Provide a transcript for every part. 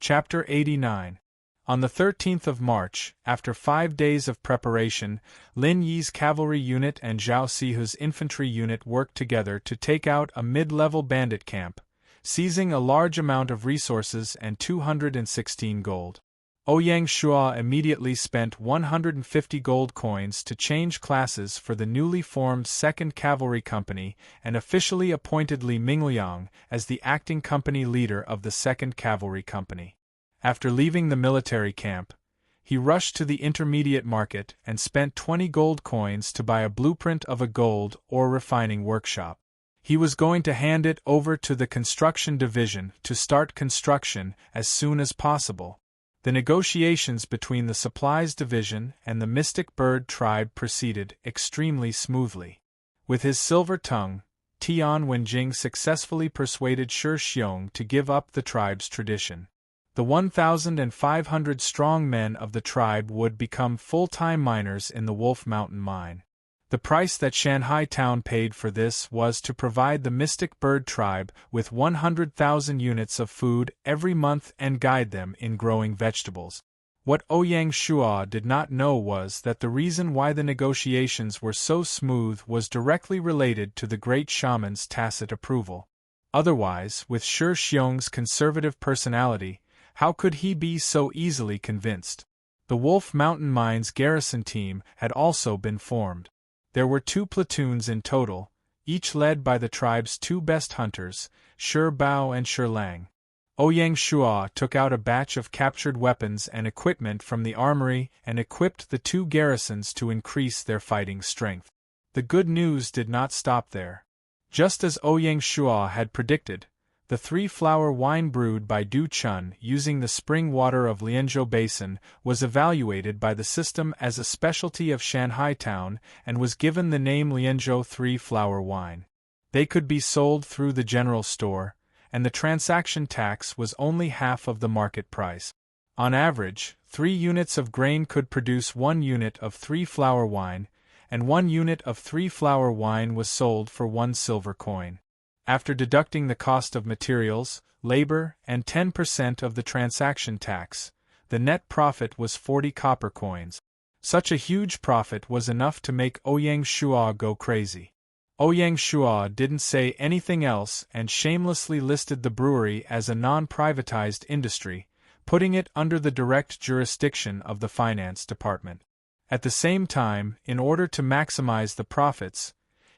Chapter 89. On the 13th of March, after 5 days of preparation, Lin Yi's cavalry unit and Zhao Sihu's infantry unit worked together to take out a mid-level bandit camp, seizing a large amount of resources and 216 gold. Ouyang Shua immediately spent 150 gold coins to change classes for the newly formed 2nd Cavalry Company and officially appointed Li Mingliang as the acting company leader of the 2nd Cavalry Company. After leaving the military camp, he rushed to the intermediate market and spent 20 gold coins to buy a blueprint of a gold ore refining workshop. He was going to hand it over to the construction division to start construction as soon as possible. The negotiations between the supplies division and the Mystic Bird tribe proceeded extremely smoothly. With his silver tongue, Tian Wenjing successfully persuaded Shi Xiong to give up the tribe's tradition. The 1,500 strong men of the tribe would become full-time miners in the Wolf Mountain mine. The price that Shanghai Town paid for this was to provide the Mystic Bird tribe with 100,000 units of food every month and guide them in growing vegetables. What Ouyang Shua did not know was that the reason why the negotiations were so smooth was directly related to the great shaman's tacit approval. Otherwise, with Shi Xiong's conservative personality, how could he be so easily convinced? The Wolf Mountain Mine's garrison team had also been formed. There were 2 platoons in total, each led by the tribe's 2 best hunters, Shi Bao and Shi Lang. Ouyang Shua took out a batch of captured weapons and equipment from the armory and equipped the 2 garrisons to increase their fighting strength. The good news did not stop there. Just as Ouyang Shua had predicted, the 3-flower wine brewed by Du Chun using the spring water of Lianzhou Basin was evaluated by the system as a specialty of Shanghai Town and was given the name Lianzhou 3-flower wine. They could be sold through the general store, and the transaction tax was only half of the market price. On average, 3 units of grain could produce 1 unit of 3-flower wine, and 1 unit of 3-flower wine was sold for 1 silver coin. After deducting the cost of materials, labor, and 10% of the transaction tax, the net profit was 40 copper coins. Such a huge profit was enough to make Ouyang Shua go crazy. Ouyang Shua didn't say anything else and shamelessly listed the brewery as a non-privatized industry, putting it under the direct jurisdiction of the finance department. At the same time, in order to maximize the profits,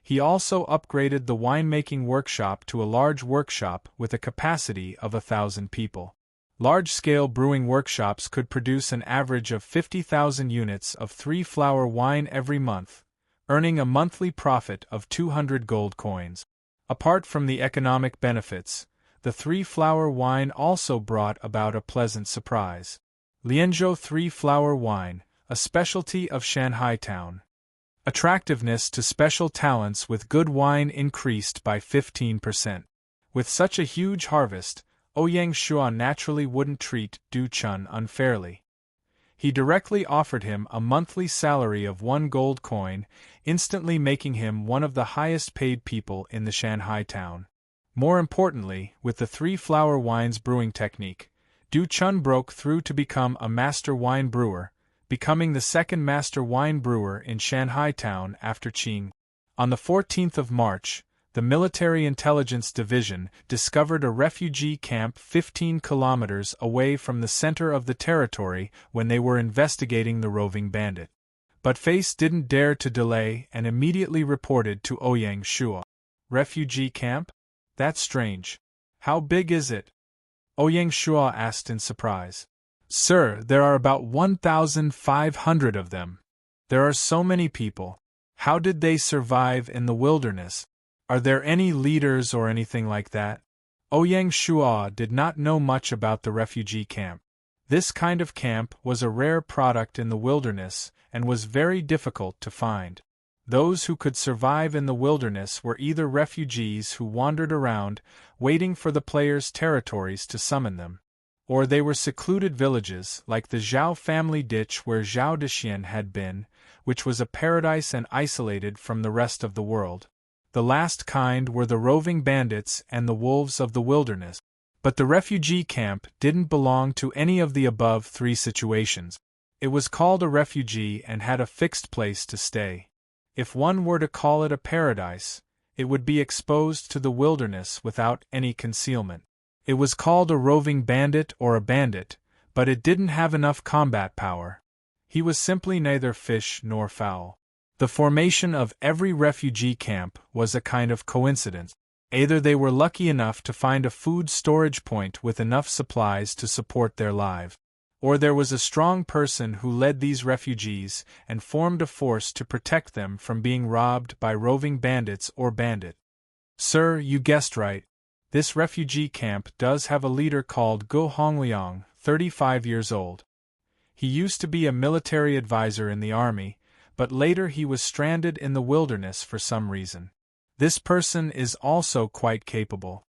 he also upgraded the winemaking workshop to a large workshop with a capacity of 1,000 people. Large-scale brewing workshops could produce an average of 50,000 units of 3-flower wine every month, earning a monthly profit of 200 gold coins. Apart from the economic benefits, the 3-flower wine also brought about a pleasant surprise. Lianzhou 3-flower wine, a specialty of Shanghai Town. Attractiveness to special talents with good wine increased by 15%. With such a huge harvest, Ouyang Shua naturally wouldn't treat Du Chun unfairly. He directly offered him a monthly salary of 1 gold coin, instantly making him one of the highest-paid people in the Shanghai Town. More importantly, with the 3-flower wine's brewing technique, Du Chun broke through to become a master wine brewer, becoming the 2nd master wine brewer in Shanghai Town after Qing. On the 14th of March, the Military Intelligence Division discovered a refugee camp 15 kilometers away from the center of the territory when they were investigating the roving bandit. But Face didn't dare to delay and immediately reported to Ouyang Shua. Refugee camp? That's strange. How big is it? Ouyang Shua asked in surprise. Sir, there are about 1,500 of them. There are so many people. How did they survive in the wilderness? Are there any leaders or anything like that? Ouyang Shua did not know much about the refugee camp. This kind of camp was a rare product in the wilderness and was very difficult to find. Those who could survive in the wilderness were either refugees who wandered around, waiting for the player's territories to summon them, or they were secluded villages like the Zhao family ditch where Zhao Dexian had been, which was a paradise and isolated from the rest of the world. The last kind were the roving bandits and the wolves of the wilderness. But the refugee camp didn't belong to any of the above three situations. It was called a refugee and had a fixed place to stay. If one were to call it a paradise, it would be exposed to the wilderness without any concealment. It was called a roving bandit or a bandit, but it didn't have enough combat power. He was simply neither fish nor fowl. The formation of every refugee camp was a kind of coincidence. Either they were lucky enough to find a food storage point with enough supplies to support their lives, or there was a strong person who led these refugees and formed a force to protect them from being robbed by roving bandits or bandit. Sir, you guessed right. This refugee camp does have a leader called Go Hongliang, 35 years old. He used to be a military advisor in the army, but later he was stranded in the wilderness for some reason. This person is also quite capable.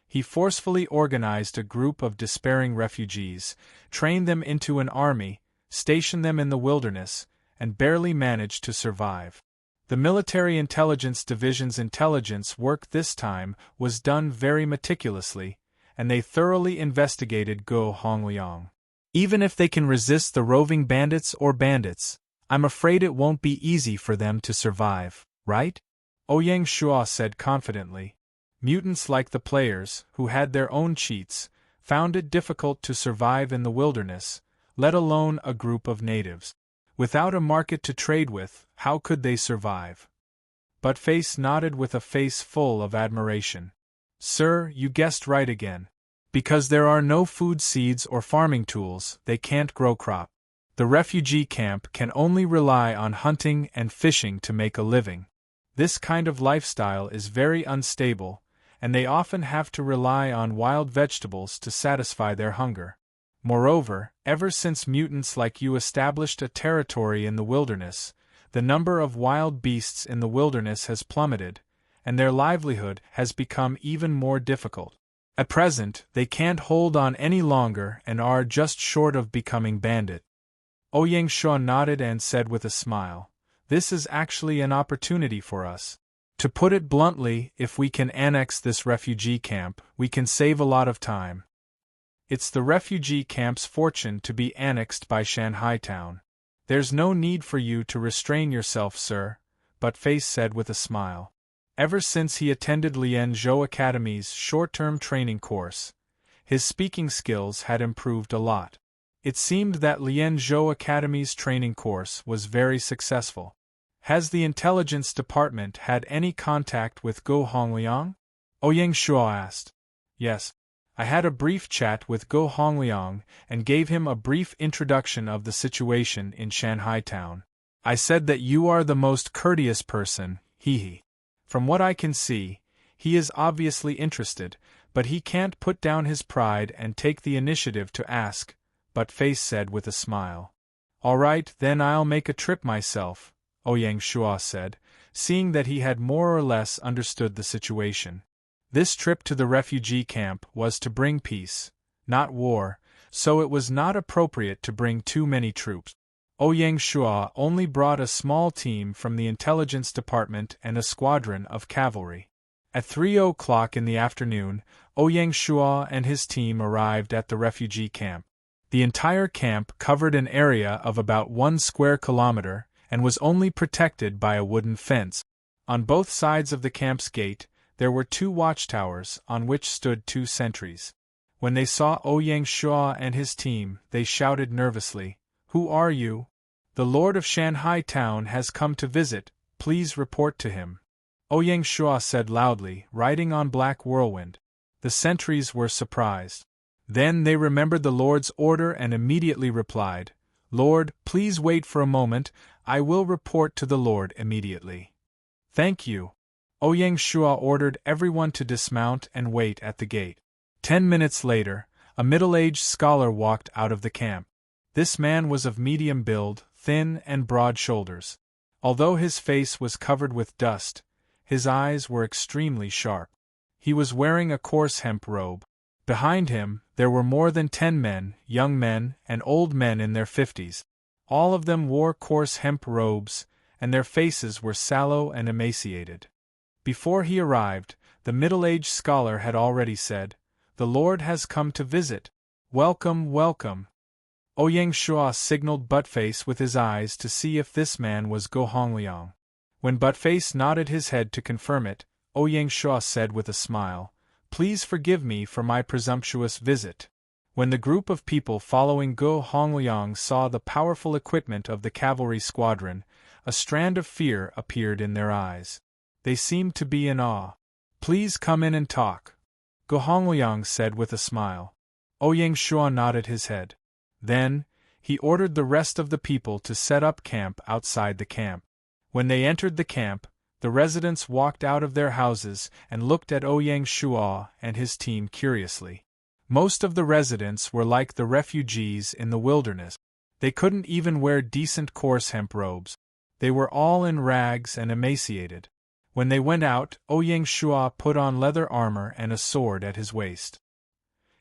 He forcefully organized a group of despairing refugees, trained them into an army, stationed them in the wilderness, and barely managed to survive. The Military Intelligence Division's intelligence work this time was done very meticulously, and they thoroughly investigated Go Hongliang. Even if they can resist the roving bandits or bandits, I'm afraid it won't be easy for them to survive, right? Ouyang Shua said confidently. Mutants like the players, who had their own cheats, found it difficult to survive in the wilderness, let alone a group of natives. Without a market to trade with, how could they survive? But Face nodded with a face full of admiration. Sir, you guessed right again. Because there are no food seeds or farming tools, they can't grow crop. The refugee camp can only rely on hunting and fishing to make a living. This kind of lifestyle is very unstable, and they often have to rely on wild vegetables to satisfy their hunger. Moreover, ever since mutants like you established a territory in the wilderness, the number of wild beasts in the wilderness has plummeted, and their livelihood has become even more difficult. At present, they can't hold on any longer and are just short of becoming bandit. Ouyang Shua nodded and said with a smile, This is actually an opportunity for us. To put it bluntly, if we can annex this refugee camp, we can save a lot of time. It's the refugee camp's fortune to be annexed by Shanghai Town. There's no need for you to restrain yourself, sir, but Face said with a smile. Ever since he attended Lian Zhou Academy's short-term training course, his speaking skills had improved a lot. It seemed that Lian Zhou Academy's training course was very successful. Has the intelligence department had any contact with Go Hongliang? Ouyang Shua asked. Yes. I had a brief chat with Go Hongliang and gave him a brief introduction of the situation in Shanghai Town. I said that you are the most courteous person, hee. From what I can see, he is obviously interested, but he can't put down his pride and take the initiative to ask, but Face said with a smile. All right, then I'll make a trip myself, Ouyang Shua said, seeing that he had more or less understood the situation. This trip to the refugee camp was to bring peace, not war, so it was not appropriate to bring too many troops. Ouyang Shua only brought a small team from the intelligence department and a squadron of cavalry. At 3:00 in the afternoon, Ouyang Shua and his team arrived at the refugee camp. The entire camp covered an area of about 1 square kilometer and was only protected by a wooden fence. On both sides of the camp's gate, there were 2 watchtowers on which stood 2 sentries. When they saw Ouyang Shua and his team, they shouted nervously, "Who are you? The Lord of Shanghai Town has come to visit, please report to him." Ouyang Shua said loudly, riding on Black Whirlwind. The sentries were surprised. Then they remembered the Lord's order and immediately replied, "Lord, please wait for a moment, I will report to the Lord immediately." "Thank you." Ouyang Shua ordered everyone to dismount and wait at the gate. 10 minutes later, a middle-aged scholar walked out of the camp. This man was of medium build, thin and broad shoulders. Although his face was covered with dust, his eyes were extremely sharp. He was wearing a coarse hemp robe. Behind him, there were more than 10 men, young men and old men in their 50s. All of them wore coarse hemp robes, and their faces were sallow and emaciated. Before he arrived, the middle-aged scholar had already said, the Lord has come to visit. Welcome, welcome. Ouyang Shua signaled Buttface with his eyes to see if this man was Go Hongliang. When Buttface nodded his head to confirm it, Ouyang Shua said with a smile, "Please forgive me for my presumptuous visit." When the group of people following Go Hongliang saw the powerful equipment of the cavalry squadron, a strand of fear appeared in their eyes. They seemed to be in awe. "Please come in and talk," Go Hongliang said with a smile. Ouyang Shua nodded his head. Then, he ordered the rest of the people to set up camp outside the camp. When they entered the camp, the residents walked out of their houses and looked at Ouyang Shua and his team curiously. Most of the residents were like the refugees in the wilderness. They couldn't even wear decent coarse hemp robes. They were all in rags and emaciated. When they went out, Ouyang Shua put on leather armor and a sword at his waist.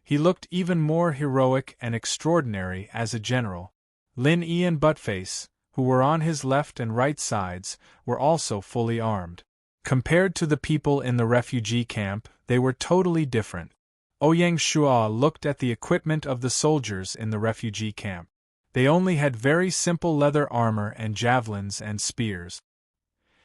He looked even more heroic and extraordinary as a general. Lin Yi and Buttface, who were on his left and right sides, were also fully armed. Compared to the people in the refugee camp, they were totally different. Ouyang Shua looked at the equipment of the soldiers in the refugee camp. They only had very simple leather armor and javelins and spears.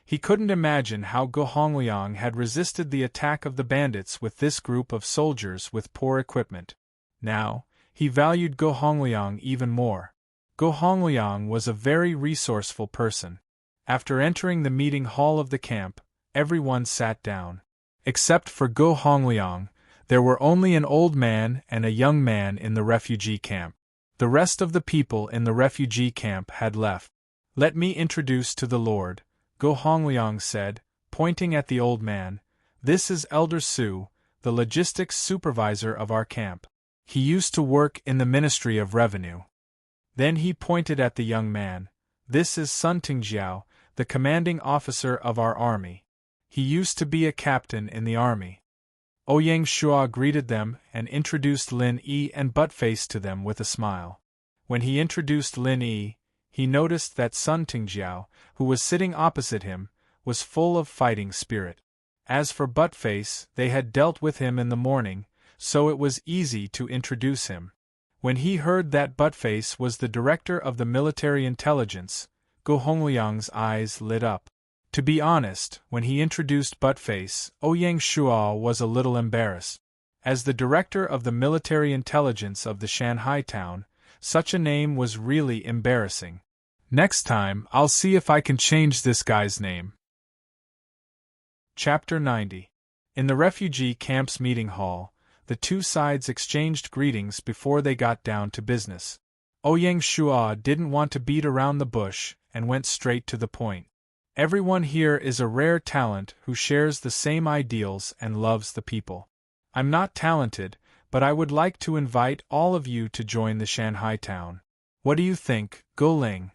He couldn't imagine how Go Hongliang had resisted the attack of the bandits with this group of soldiers with poor equipment. Now, he valued Go Hongliang even more. Go Hongliang was a very resourceful person. After entering the meeting hall of the camp, everyone sat down. Except for Go Hongliang, there were only an old man and a young man in the refugee camp. The rest of the people in the refugee camp had left. "Let me introduce to the Lord," Go Hongliang said, pointing at the old man. "This is Elder Su, the logistics supervisor of our camp. He used to work in the Ministry of Revenue." Then he pointed at the young man. "This is Sun Tingjiao, the commanding officer of our army. He used to be a captain in the army." Ouyang Shua greeted them and introduced Lin Yi and Buttface to them with a smile. When he introduced Lin Yi, he noticed that Sun Tingjiao, who was sitting opposite him, was full of fighting spirit. As for Buttface, they had dealt with him in the morning, so it was easy to introduce him. When he heard that Buttface was the director of the military intelligence, Go Hongliang's eyes lit up. To be honest, when he introduced Buttface, Ouyang Shua was a little embarrassed. As the director of the military intelligence of the Shanghai town, such a name was really embarrassing. Next time, I'll see if I can change this guy's name. Chapter 90. In the refugee camp's meeting hall, the two sides exchanged greetings before they got down to business. Ouyang Shua didn't want to beat around the bush and went straight to the point. "Everyone here is a rare talent who shares the same ideals and loves the people. I'm not talented, but I would like to invite all of you to join the Shanghai town. What do you think, Go Ling?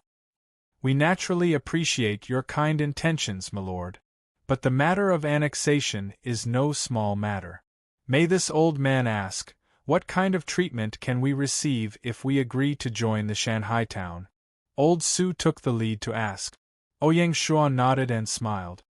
We naturally appreciate your kind intentions, my lord. But the matter of annexation is no small matter. May this old man ask, what kind of treatment can we receive if we agree to join the Shanghai town?" Old Su took the lead to ask. Ouyang Shua nodded and smiled.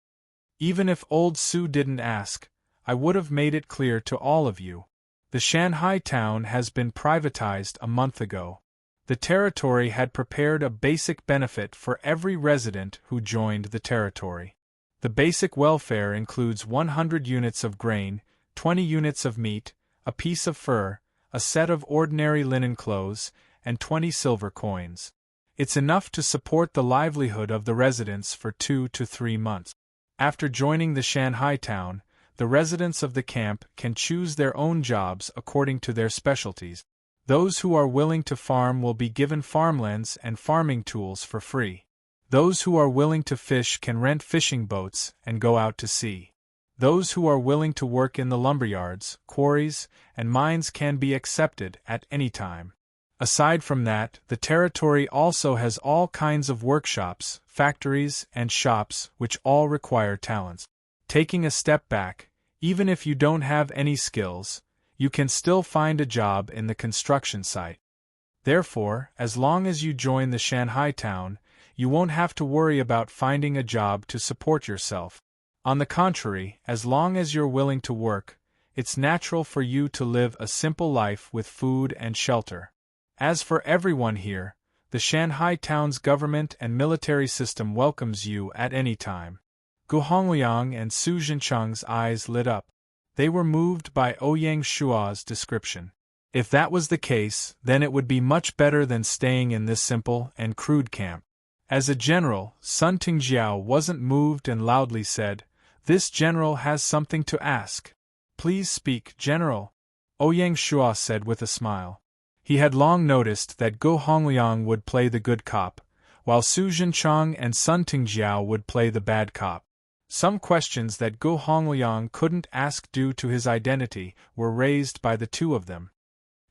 "Even if Old Su didn't ask, I would have made it clear to all of you. The Shanghai town has been privatized a month ago. The territory had prepared a basic benefit for every resident who joined the territory. The basic welfare includes 100 units of grain, 20 units of meat, a piece of fur, a set of ordinary linen clothes, and 20 silver coins. It's enough to support the livelihood of the residents for 2 to 3 months. After joining the Shanghai town, the residents of the camp can choose their own jobs according to their specialties. Those who are willing to farm will be given farmlands and farming tools for free. Those who are willing to fish can rent fishing boats and go out to sea. Those who are willing to work in the lumberyards, quarries, and mines can be accepted at any time. Aside from that, the territory also has all kinds of workshops, factories, and shops which all require talents. Taking a step back, even if you don't have any skills, you can still find a job in the construction site. Therefore, as long as you join the Shanghai town, you won't have to worry about finding a job to support yourself. On the contrary, as long as you're willing to work, it's natural for you to live a simple life with food and shelter. As for everyone here, the Shanghai town's government and military system welcomes you at any time. Gu Hongliang and Su Zhencheng's eyes lit up. They were moved by Ouyang Shua's description. If that was the case, then it would be much better than staying in this simple and crude camp. As a general, Sun Tingjiao wasn't moved and loudly said, "This general has something to ask." "Please speak, General," Ouyang Shua said with a smile. He had long noticed that Gu Hongliang would play the good cop, while Su Zhencheng and Sun Tingjiao would play the bad cop. Some questions that Gu Hongliang couldn't ask due to his identity were raised by the two of them.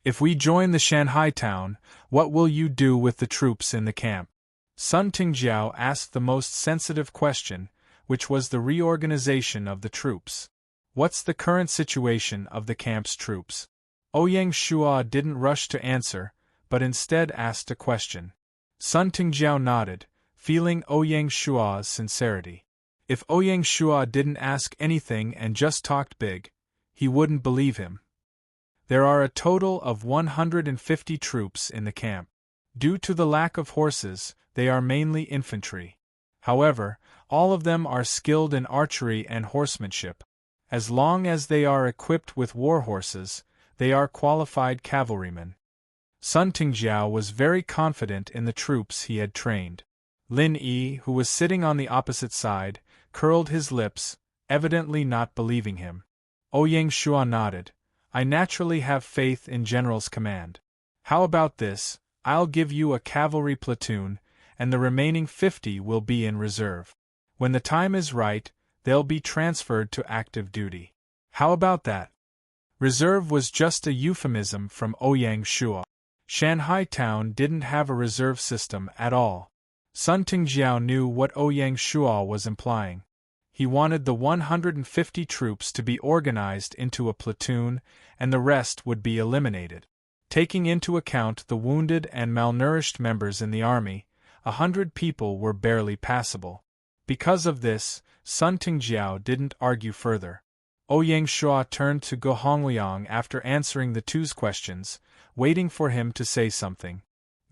"If we join the Shanghai town, what will you do with the troops in the camp?" Sun Tingjiao asked the most sensitive question, which was the reorganization of the troops. "What's the current situation of the camp's troops?" Ouyang Shua didn't rush to answer, but instead asked a question. Sun Tingjiao nodded, feeling Ouyang Shua's sincerity. If Ouyang Shua didn't ask anything and just talked big, he wouldn't believe him. There are a total of 150 troops in the camp. Due to the lack of horses, they are mainly infantry. However, all of them are skilled in archery and horsemanship. As long as they are equipped with war horses, they are qualified cavalrymen. Sun Tingjiao was very confident in the troops he had trained. Lin Yi, who was sitting on the opposite side, curled his lips, evidently not believing him. Ouyang Shua nodded. "I naturally have faith in General's command. How about this? I'll give you a cavalry platoon, and the remaining 50 will be in reserve. When the time is right, they'll be transferred to active duty. How about that?" Reserve was just a euphemism from Ouyang Shua. Shanghai town didn't have a reserve system at all. Sun Tingjiao knew what Ouyang Shua was implying. He wanted the 150 troops to be organized into a platoon, and the rest would be eliminated. Taking into account the wounded and malnourished members in the army, 100 people were barely passable. Because of this, Sun Tingjiao didn't argue further. Ouyang Shua turned to Gu Hongliang after answering the two's questions, waiting for him to say something.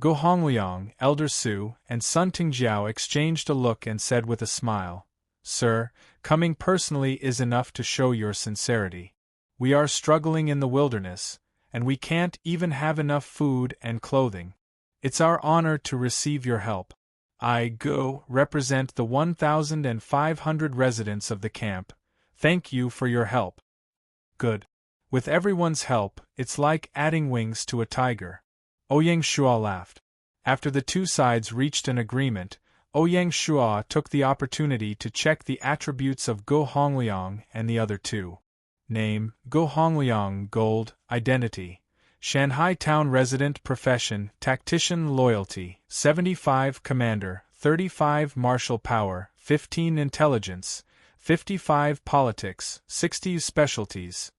Gu Hongliang, Elder Su, and Sun Tingjiao exchanged a look and said with a smile, "Sir, coming personally is enough to show your sincerity. We are struggling in the wilderness, and we can't even have enough food and clothing. It's our honor to receive your help. I, Gu, represent the 1,500 residents of the camp. Thank you for your help." "Good. With everyone's help, it's like adding wings to a tiger." Ouyang Shua laughed. After the two sides reached an agreement, Ouyang Shua took the opportunity to check the attributes of Gu Hongliang and the other two. Name: Gu Hongliang, Gold, Identity, Shanghai Town Resident, Profession, Tactician, Loyalty, 75 Commander, 35 Martial Power, 15 Intelligence, 55 Politics, 60 Specialties.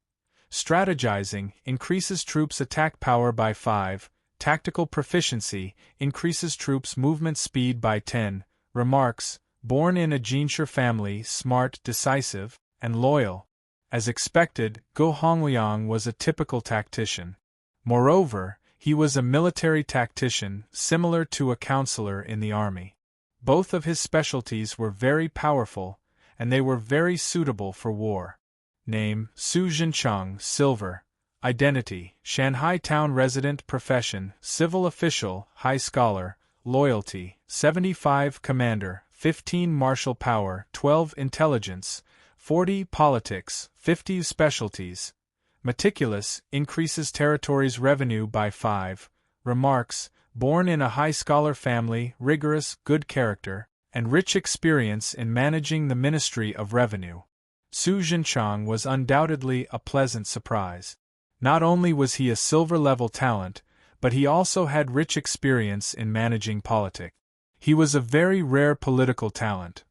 Strategizing, increases troops' attack power by 5, Tactical Proficiency, increases troops' movement speed by 10, Remarks, born in a Jinsher family, smart, decisive, and loyal. As expected, Gu Hongliang was a typical tactician. Moreover, he was a military tactician, similar to a counselor in the army. Both of his specialties were very powerful, and they were very suitable for war. Name: Su Zhencheng, Silver. Identity: Shanghai Town Resident, Profession, Civil Official, High Scholar. Loyalty: 75 Commander, 15 Martial Power, 12 Intelligence, 40 Politics, 50 Specialties. Meticulous, increases territory's revenue by 5. Remarks, born in a high scholar family, rigorous, good character, and rich experience in managing the Ministry of Revenue. Su Zhencheng was undoubtedly a pleasant surprise. Not only was he a silver-level talent, but he also had rich experience in managing politics. He was a very rare political talent.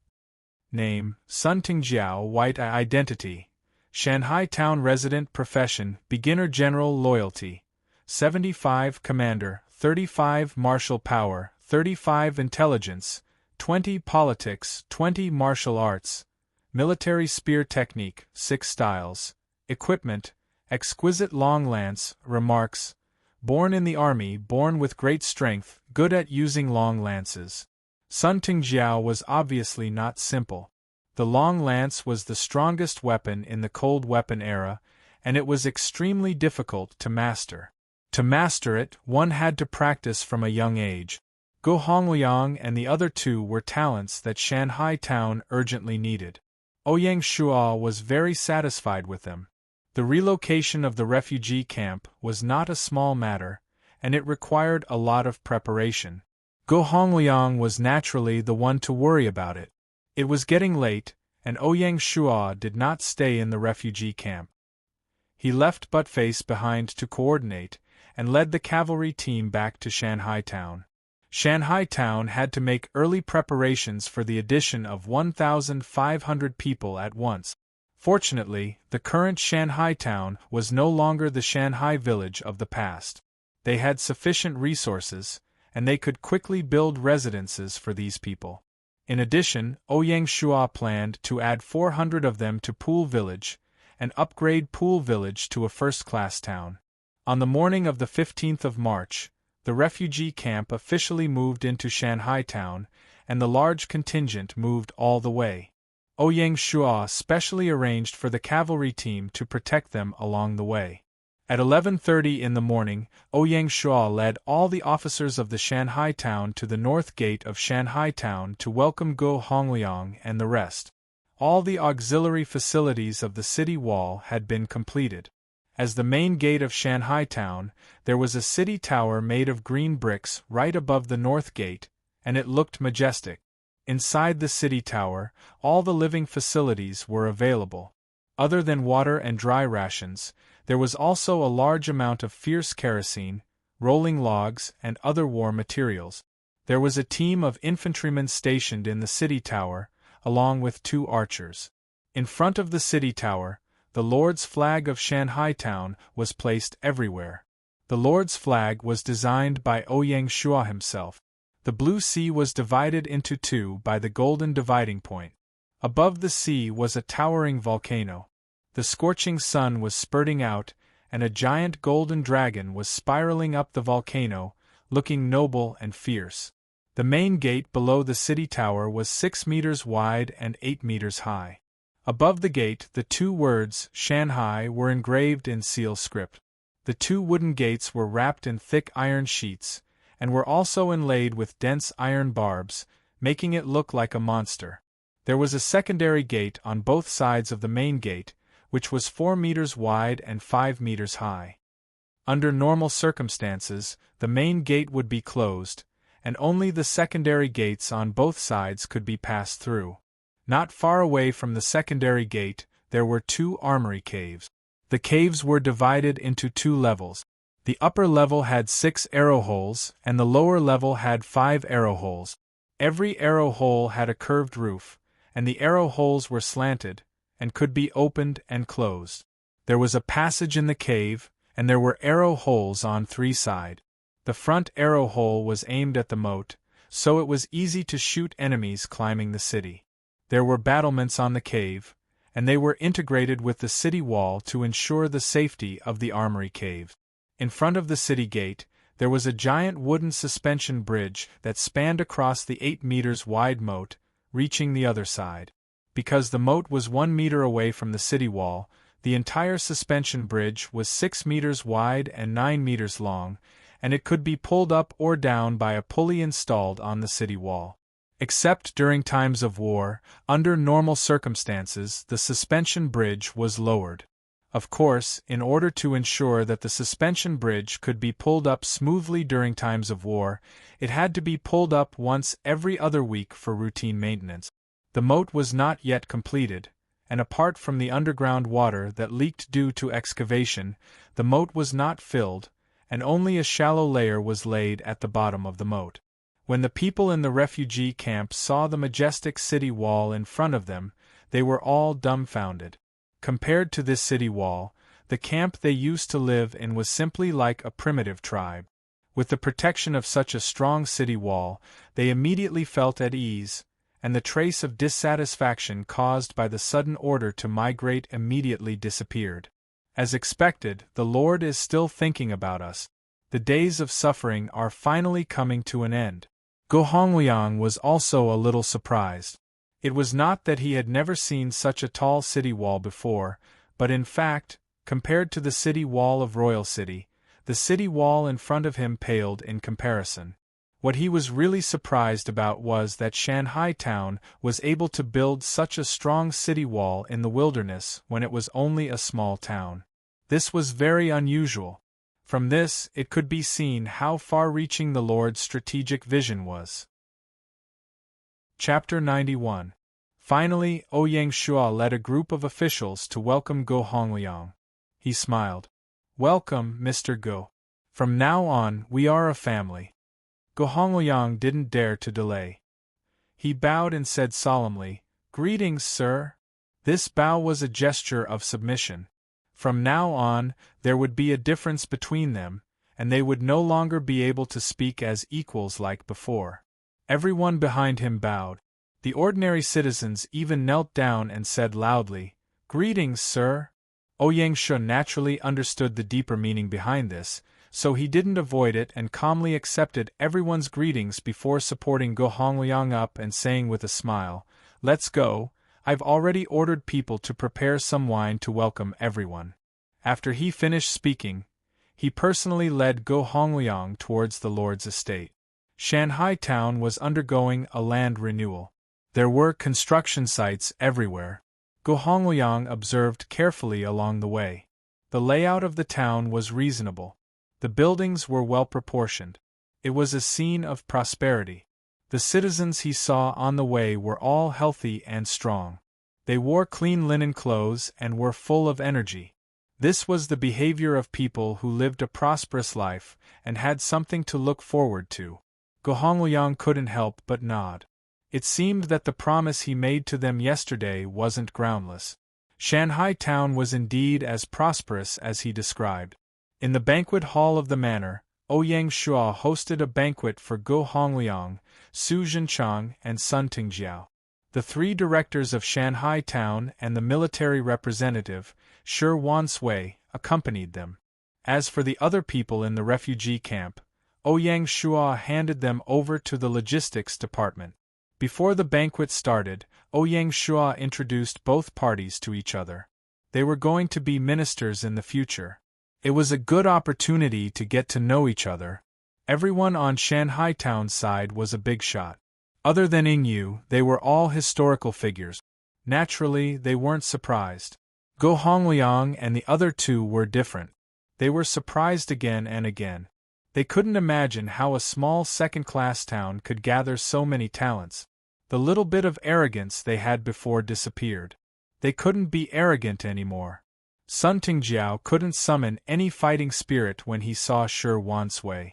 Name: Sun Tingjiao, White. Identity: Shanghai Town Resident, Profession, Beginner. General. Loyalty: 75 Commander, 35 Martial Power, 35 Intelligence, 20 Politics, 20 Martial Arts. Military Spear Technique, 6 Styles. Equipment: exquisite long lance, remarks, born in the army, born with great strength, good at using long lances. Sun Tingjiao was obviously not simple. The long lance was the strongest weapon in the cold weapon era, and it was extremely difficult to master. To master it, one had to practice from a young age. Go Hongliang and the other two were talents that Shanghai town urgently needed. Ouyang Shuo was very satisfied with them. The relocation of the refugee camp was not a small matter, and it required a lot of preparation. Go Hongliang was naturally the one to worry about it. It was getting late, and Ouyang Shuo did not stay in the refugee camp. He left Buttface behind to coordinate, and led the cavalry team back to Shanghai town. Shanghai town had to make early preparations for the addition of 1,500 people at once. Fortunately, the current Shanghai town was no longer the Shanghai village of the past. They had sufficient resources, and they could quickly build residences for these people. In addition, Ouyang Shuo planned to add 400 of them to Pool Village, and upgrade Pool Village to a first-class town. On the morning of the 15th of March, the refugee camp officially moved into Shanghai town, and the large contingent moved all the way. Ouyang Shuo specially arranged for the cavalry team to protect them along the way. At 11:30 in the morning, Ouyang Shuo led all the officers of the Shanghai town to the north gate of Shanghai town to welcome Go Hongliang and the rest. All the auxiliary facilities of the city wall had been completed. As the main gate of Shanghai town, there was a city tower made of green bricks right above the north gate, and it looked majestic. Inside the city tower, all the living facilities were available. Other than water and dry rations, there was also a large amount of fierce kerosene, rolling logs, and other war materials. There was a team of infantrymen stationed in the city tower, along with 2 archers. In front of the city tower, the Lord's flag of Shanghai town was placed everywhere. The Lord's flag was designed by Ouyang Shuo himself. The blue sea was divided into 2 by the golden dividing point. Above the sea was a towering volcano. The scorching sun was spurting out, and a giant golden dragon was spiraling up the volcano, looking noble and fierce. The main gate below the city tower was 6 meters wide and 8 meters high. Above the gate, the 2 words, Shanghai, were engraved in seal script. The 2 wooden gates were wrapped in thick iron sheets, and were also inlaid with dense iron barbs, making it look like a monster. There was a secondary gate on both sides of the main gate, which was 4 meters wide and 5 meters high. Under normal circumstances, the main gate would be closed, and only the secondary gates on both sides could be passed through. Not far away from the secondary gate, there were 2 armory caves. The caves were divided into 2 levels. The upper level had 6 arrow holes, and the lower level had 5 arrow holes. Every arrow hole had a curved roof, and the arrow holes were slanted, and could be opened and closed. There was a passage in the cave, and there were arrow holes on 3 sides. The front arrow hole was aimed at the moat, so it was easy to shoot enemies climbing the city. There were battlements on the cave, and they were integrated with the city wall to ensure the safety of the armory cave. In front of the city gate, there was a giant wooden suspension bridge that spanned across the 8 meters wide moat, reaching the other side. Because the moat was 1 meter away from the city wall, the entire suspension bridge was 6 meters wide and 9 meters long, and it could be pulled up or down by a pulley installed on the city wall. Except during times of war, under normal circumstances, the suspension bridge was lowered. Of course, in order to ensure that the suspension bridge could be pulled up smoothly during times of war, it had to be pulled up once every other week for routine maintenance. The moat was not yet completed, and apart from the underground water that leaked due to excavation, the moat was not filled, and only a shallow layer was laid at the bottom of the moat. When the people in the refugee camp saw the majestic city wall in front of them, they were all dumbfounded. Compared to this city wall, the camp they used to live in was simply like a primitive tribe. With the protection of such a strong city wall, they immediately felt at ease, and the trace of dissatisfaction caused by the sudden order to migrate immediately disappeared. As expected, the Lord is still thinking about us. The days of suffering are finally coming to an end. Go Hongliang was also a little surprised. It was not that he had never seen such a tall city wall before, but in fact, compared to the city wall of Royal City, the city wall in front of him paled in comparison. What he was really surprised about was that Shanghai town was able to build such a strong city wall in the wilderness when it was only a small town. This was very unusual. From this, it could be seen how far-reaching the Lord's strategic vision was. Chapter 91. Finally, Ouyang Shua led a group of officials to welcome Go Hongliang. He smiled. "Welcome, Mr. Go. From now on, we are a family." Go Hongliang didn't dare to delay. He bowed and said solemnly, "Greetings, sir." This bow was a gesture of submission. From now on, there would be a difference between them, and they would no longer be able to speak as equals like before. Everyone behind him bowed. The ordinary citizens even knelt down and said loudly, "Greetings, sir." Ouyang Shua naturally understood the deeper meaning behind this, so he didn't avoid it and calmly accepted everyone's greetings before supporting Go Hongliang up and saying with a smile, "Let's go. I've already ordered people to prepare some wine to welcome everyone." After he finished speaking, he personally led Go Hongliang towards the Lord's estate. Shanghai town was undergoing a land renewal. There were construction sites everywhere. Go Hongliang observed carefully along the way. The layout of the town was reasonable. The buildings were well proportioned. It was a scene of prosperity. The citizens he saw on the way were all healthy and strong. They wore clean linen clothes and were full of energy. This was the behavior of people who lived a prosperous life and had something to look forward to. Go Hongliang couldn't help but nod. It seemed that the promise he made to them yesterday wasn't groundless. Shanghai town was indeed as prosperous as he described. In the banquet hall of the manor, Ouyang Shua hosted a banquet for Go Hongliang, Su Zhenchang, and Sun Tingjiao. The three directors of Shanghai town and the military representative, Shi Wansui, accompanied them. As for the other people in the refugee camp, Ouyang Shua handed them over to the logistics department. Before the banquet started, Ouyang Shua introduced both parties to each other. They were going to be ministers in the future. It was a good opportunity to get to know each other. Everyone on Shanghai town's side was a big shot. Other than Yingyu, they were all historical figures. Naturally, they weren't surprised. Go Hongliang and the other two were different. They were surprised again and again. They couldn't imagine how a small second-class town could gather so many talents. The little bit of arrogance they had before disappeared. They couldn't be arrogant anymore. Sun Tingjiao couldn't summon any fighting spirit when he saw Shi Wansui.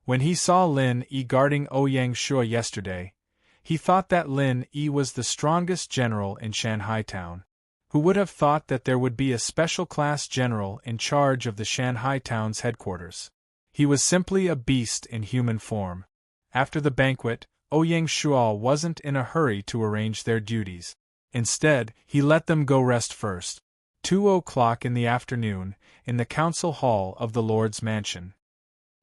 When he saw Lin Yi guarding Ouyang Shua yesterday, he thought that Lin Yi was the strongest general in Shanghai town. Who would have thought that there would be a special class general in charge of the Shanghai town's headquarters? He was simply a beast in human form. After the banquet, Ouyang Shua wasn't in a hurry to arrange their duties. Instead, he let them go rest first. 2:00 in the afternoon, in the council hall of the Lord's mansion.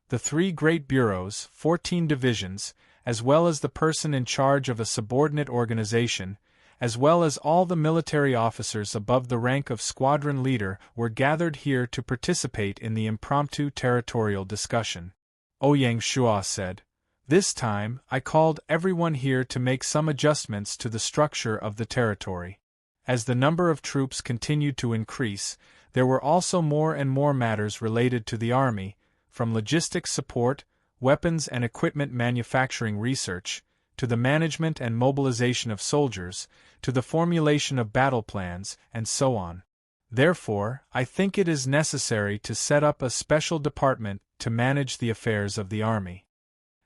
The three great bureaus, 14 divisions, as well as the person in charge of a subordinate organization, as well as all the military officers above the rank of squadron leader, were gathered here to participate in the impromptu territorial discussion. Ouyang Shua said, "This time, I called everyone here to make some adjustments to the structure of the territory." As the number of troops continued to increase, there were also more and more matters related to the army, from logistics support, weapons and equipment manufacturing research, to the management and mobilization of soldiers, to the formulation of battle plans, and so on. Therefore, I think it is necessary to set up a special department to manage the affairs of the army.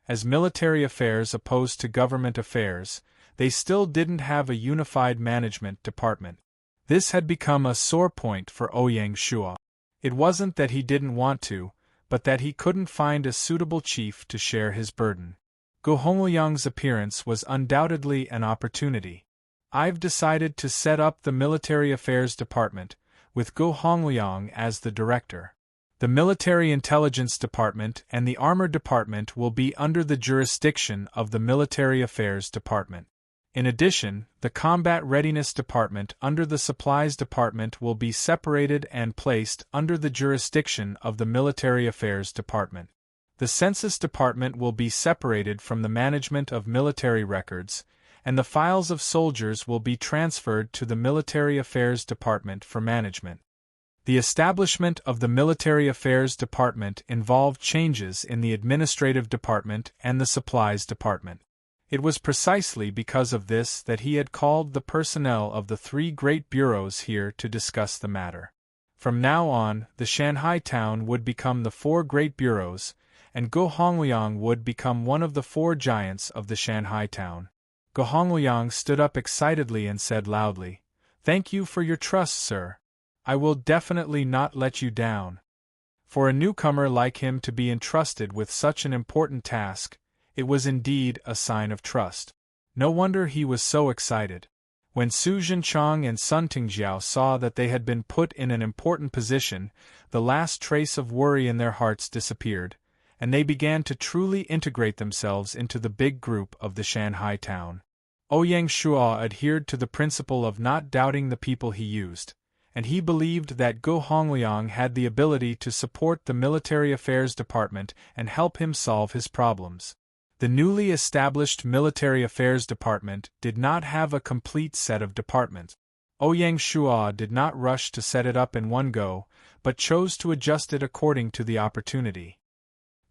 As military affairs opposed to government affairs, they still didn't have a unified management department. This had become a sore point for Ouyang Shua. It wasn't that he didn't want to, but that he couldn't find a suitable chief to share his burden. Go Hongliang's appearance was undoubtedly an opportunity. "I've decided to set up the military affairs department, with Go Hongliang as the director. The Military Intelligence Department and the Armor Department will be under the jurisdiction of the Military Affairs Department. In addition, the Combat Readiness Department under the Supplies Department will be separated and placed under the jurisdiction of the Military Affairs Department. The Census Department will be separated from the management of military records, and the files of soldiers will be transferred to the Military Affairs Department for management. The establishment of the Military Affairs Department involved changes in the Administrative Department and the Supplies Department. It was precisely because of this that he had called the personnel of the three great bureaus here to discuss the matter. From now on, the Shanghai town would become the four great bureaus, and Go Hongliang would become one of the four giants of the Shanghai town. Go Hongliang stood up excitedly and said loudly, "Thank you for your trust, sir. I will definitely not let you down." For a newcomer like him to be entrusted with such an important task, it was indeed a sign of trust. No wonder he was so excited. When Su Zhenchang and Sun Tingjiao saw that they had been put in an important position, the last trace of worry in their hearts disappeared, and they began to truly integrate themselves into the big group of the Shanghai town. Ouyang Shuo adhered to the principle of not doubting the people he used, and he believed that Go Hongliang had the ability to support the Military Affairs Department and help him solve his problems. The newly established Military Affairs Department did not have a complete set of departments. Ouyang Shuo did not rush to set it up in one go, but chose to adjust it according to the opportunity.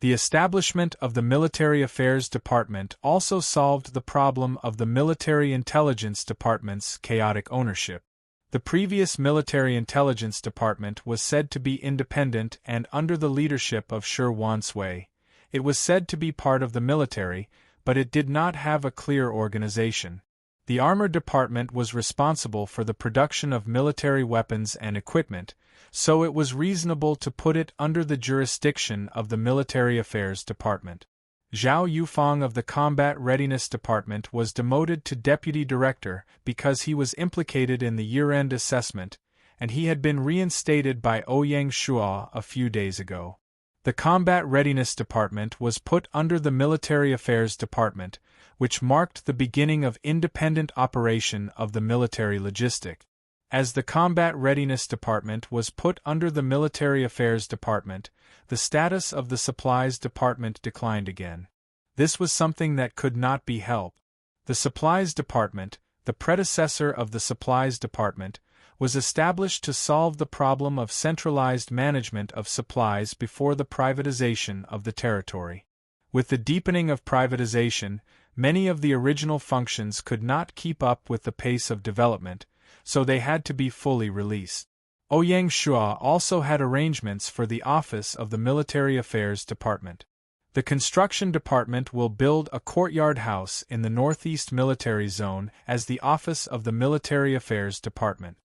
The establishment of the Military Affairs Department also solved the problem of the Military Intelligence Department's chaotic ownership. The previous Military Intelligence Department was said to be independent and under the leadership of Shi Wansui. It was said to be part of the military, but it did not have a clear organization. The Armor Department was responsible for the production of military weapons and equipment, so it was reasonable to put it under the jurisdiction of the Military Affairs Department. Zhao Yufang of the Combat Readiness Department was demoted to Deputy Director because he was implicated in the year-end assessment, and he had been reinstated by Ouyang Shuo a few days ago. The Combat Readiness Department was put under the Military Affairs Department, which marked the beginning of independent operation of the military logistic. As the Combat Readiness Department was put under the Military Affairs Department, the status of the Supplies Department declined again. This was something that could not be helped. The Supplies Department, the predecessor of the Supplies Department, was established to solve the problem of centralized management of supplies before the privatization of the territory. With the deepening of privatization, many of the original functions could not keep up with the pace of development, so they had to be fully released. Ouyang Shuo also had arrangements for the office of the Military Affairs Department. The Construction Department will build a courtyard house in the Northeast Military Zone as the office of the Military Affairs Department.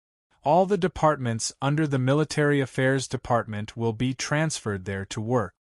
All the departments under the Military Affairs Department will be transferred there to work.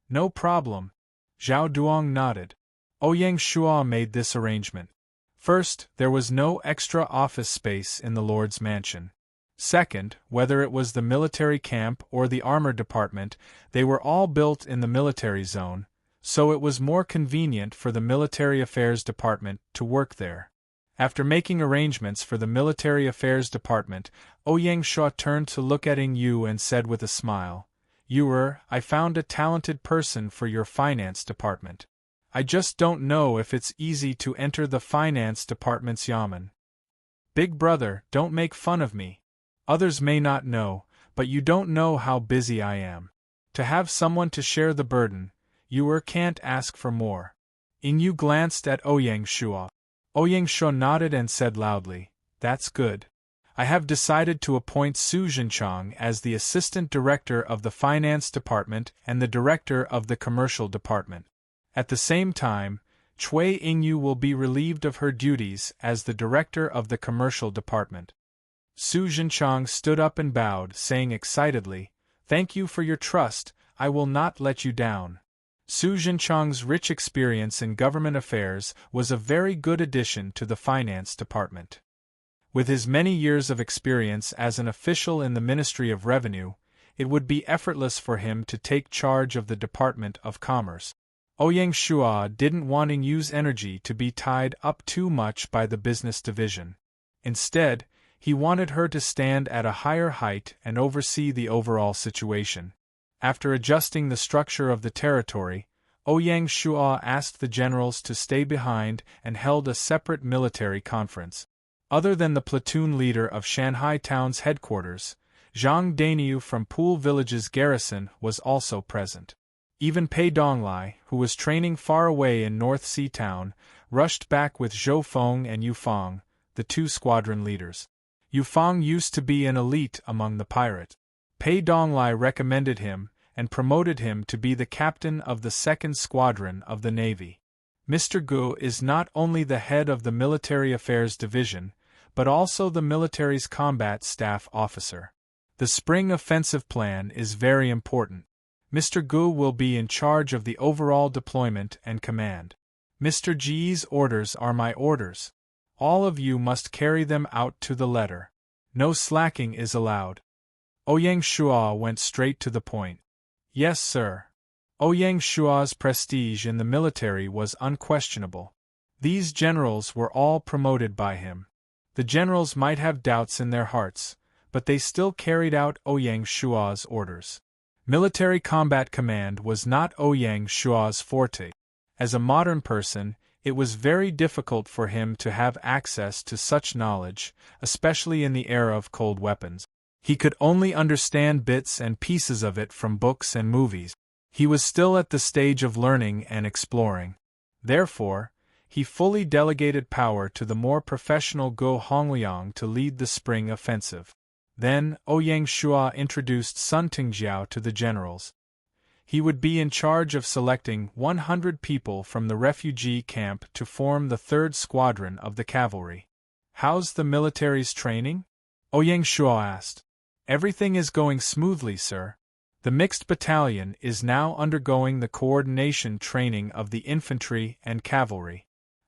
No problem. Zhao Duong nodded. Ouyang Shuo made this arrangement. First, there was no extra office space in the Lord's mansion. Second, whether it was the military camp or the armor department, they were all built in the military zone, so it was more convenient for the Military Affairs Department to work there. After making arrangements for the Military Affairs Department, Ouyang Shuo turned to look at Ing Yu and said with a smile, "Yuer, I found a talented person for your finance department. I just don't know if it's easy to enter the finance department's yamen." "Big brother, don't make fun of me. Others may not know, but you don't know how busy I am. To have someone to share the burden, Yuer can't ask for more." Ing Yu glanced at Ouyang Shuo. Ouyang Shuo nodded and said loudly, "That's good. I have decided to appoint Su Zhenchang as the Assistant Director of the Finance Department and the Director of the Commercial Department. At the same time, Cui Yingyu will be relieved of her duties as the Director of the Commercial Department." Su Zhenchang stood up and bowed, saying excitedly, "Thank you for your trust, I will not let you down." Su Zhenchang's rich experience in government affairs was a very good addition to the finance department. With his many years of experience as an official in the Ministry of Revenue, it would be effortless for him to take charge of the Department of Commerce. Ouyang Shua didn't want Yu's energy to be tied up too much by the business division. Instead, he wanted her to stand at a higher height and oversee the overall situation. After adjusting the structure of the territory, Ouyang Shua asked the generals to stay behind and held a separate military conference. Other than the platoon leader of Shanghai Town's headquarters, Zhang Dainiu from Pool Village's garrison was also present. Even Pei Donglai, who was training far away in North Sea Town, rushed back with Zhou Feng and Yu Fang, the two squadron leaders. Yu Fang used to be an elite among the pirates. Pei Donglai recommended him and promoted him to be the captain of the 2nd Squadron of the Navy. Mr. Gu is not only the head of the Military Affairs Division, but also the military's combat staff officer. The spring offensive plan is very important. Mr. Gu will be in charge of the overall deployment and command. Mr. Ji's orders are my orders. All of you must carry them out to the letter. No slacking is allowed. Ouyang Shua went straight to the point. Yes, sir. Ouyang Shua's prestige in the military was unquestionable. These generals were all promoted by him. The generals might have doubts in their hearts, but they still carried out Ouyang Shua's orders. Military combat command was not Ouyang Shua's forte. As a modern person, it was very difficult for him to have access to such knowledge, especially in the era of cold weapons. He could only understand bits and pieces of it from books and movies. He was still at the stage of learning and exploring. Therefore, he fully delegated power to the more professional Go Hongliang to lead the spring offensive. Then, Ouyang Shua introduced Sun Tingjiao to the generals. He would be in charge of selecting 100 people from the refugee camp to form the 3rd Squadron of the cavalry. How's the military's training? Ouyang Shua asked. Everything is going smoothly, sir. The mixed battalion is now undergoing the coordination training of the infantry and cavalry.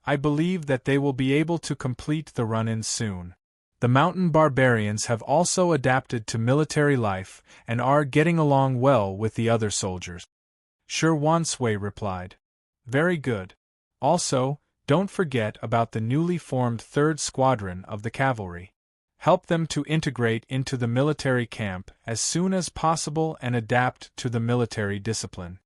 I believe that they will be able to complete the run-in soon. The mountain barbarians have also adapted to military life and are getting along well with the other soldiers. Shi Wansui replied. Very good. Also, don't forget about the newly formed 3rd Squadron of the cavalry. Help them to integrate into the military camp as soon as possible and adapt to the military discipline.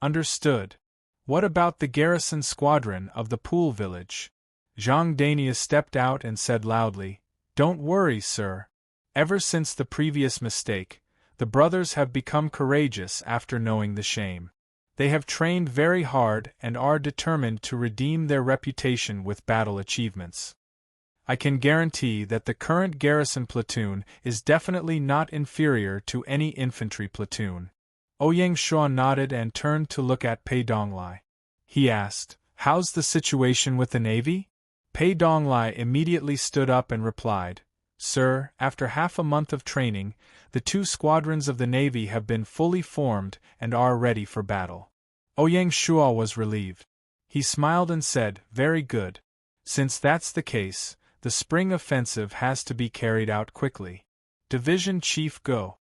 Understood. What about the garrison squadron of the Pool Village? Zhang Dainiu stepped out and said loudly, Don't worry, sir. Ever since the previous mistake, the brothers have become courageous after knowing the shame. They have trained very hard and are determined to redeem their reputation with battle achievements. I can guarantee that the current garrison platoon is definitely not inferior to any infantry platoon. Ouyang Shua nodded and turned to look at Pei Donglai. He asked, How's the situation with the Navy? Pei Donglai immediately stood up and replied, Sir, after half a month of training, the 2 squadrons of the Navy have been fully formed and are ready for battle. Ouyang Shua was relieved. He smiled and said, Very good. Since that's the case, the spring offensive has to be carried out quickly. Division Chief Go.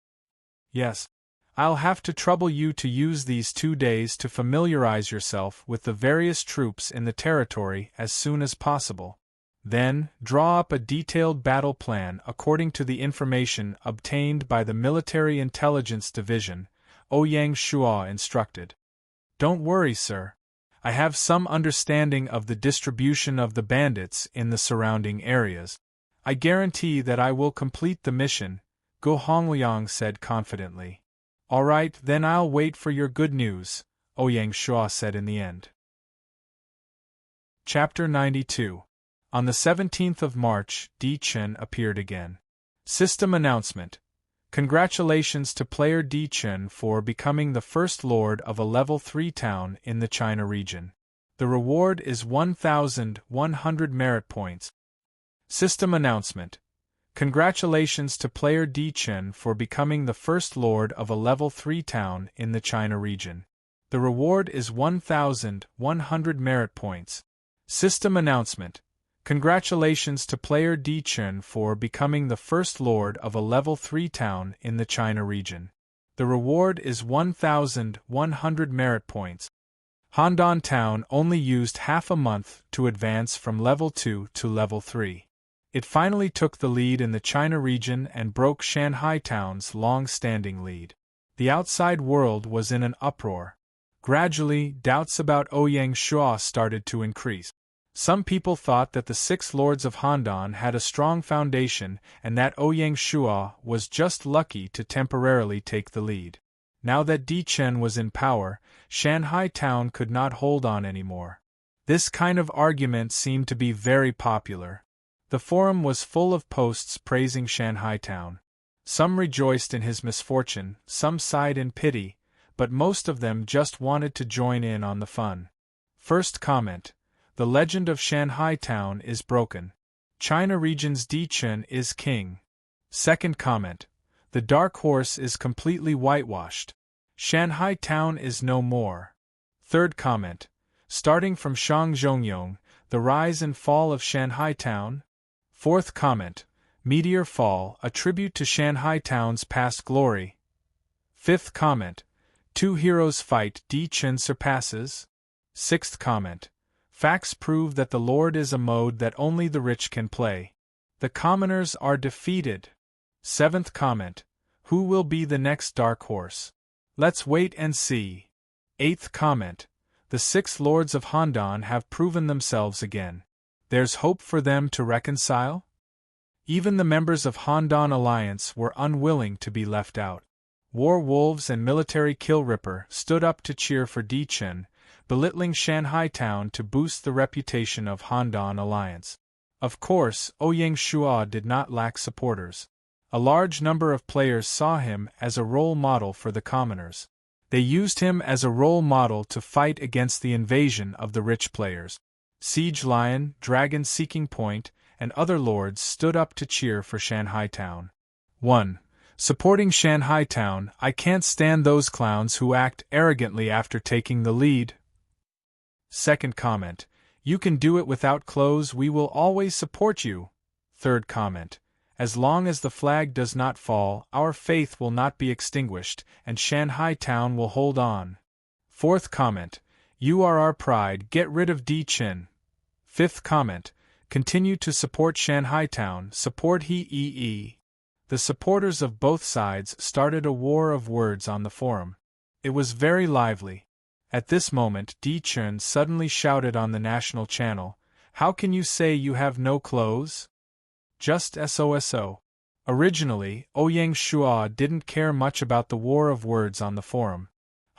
Yes. I'll have to trouble you to use these 2 days to familiarize yourself with the various troops in the territory as soon as possible. Then, draw up a detailed battle plan according to the information obtained by the Military Intelligence Division, Ouyang Shua instructed. Don't worry, sir. I have some understanding of the distribution of the bandits in the surrounding areas. I guarantee that I will complete the mission, Go Hongliang said confidently. All right, then I'll wait for your good news, Ouyang Shua said in the end. Chapter 92. On the 17th of March, Di Chen appeared again. System announcement. Congratulations to player Di Chen for becoming the first lord of a level 3 town in the China region. The reward is 1,100 merit points. System announcement. Congratulations to player Di Chen for becoming the first lord of a level 3 town in the China region. The reward is 1,100 merit points. System announcement. Congratulations to player Di Chen for becoming the first lord of a level 3 town in the China region. The reward is 1,100 merit points. Handan Town only used half a month to advance from level 2 to level 3. It finally took the lead in the China region and broke Shanghai Town's long-standing lead. The outside world was in an uproar. Gradually, doubts about Ouyang Shua started to increase. Some people thought that the 6 lords of Handan had a strong foundation and that Ouyang Shua was just lucky to temporarily take the lead. Now that Di Chen was in power, Shanghai Town could not hold on anymore. This kind of argument seemed to be very popular. The forum was full of posts praising Shanghai Town. Some rejoiced in his misfortune, some sighed in pity, but most of them just wanted to join in on the fun. First comment: the legend of Shanghai Town is broken. China region's Di Chen is king. Second comment: the dark horse is completely whitewashed. Shanghai Town is no more. Third comment: starting from Shangzhongyong, the rise and fall of Shanghai Town. Fourth comment: meteor fall, a tribute to Shanghai Town's past glory. Fifth comment: 2 heroes fight, Di Chen surpasses. Sixth comment: facts prove that the Lord is a mode that only the rich can play. The commoners are defeated. Seventh comment: who will be the next dark horse? Let's wait and see. Eighth comment: the 6 lords of Handan have proven themselves again. There's hope for them to reconcile? Even the members of Handan Alliance were unwilling to be left out. War wolves and military kill ripper stood up to cheer for Di Chen, belittling Shanghai Town to boost the reputation of Handan Alliance. Of course, Ouyang Shua did not lack supporters. A large number of players saw him as a role model for the commoners. They used him as a role model to fight against the invasion of the rich players. Siege Lion, Dragon Seeking Point, and other lords stood up to cheer for Shanghai Town. 1. Supporting Shanghai Town, I can't stand those clowns who act arrogantly after taking the lead. Second comment: you can do it without clothes, we will always support you. Third comment: as long as the flag does not fall, our faith will not be extinguished, and Shanghai Town will hold on. Fourth comment: you are our pride, get rid of Di Chen. Fifth comment: continue to support Shanghai Town, support he. The supporters of both sides started a war of words on the forum. It was very lively. At this moment, Di Chen suddenly shouted on the national channel, "How can you say you have no clothes? Just SOSO. Originally, Ouyang Shua didn't care much about the war of words on the forum.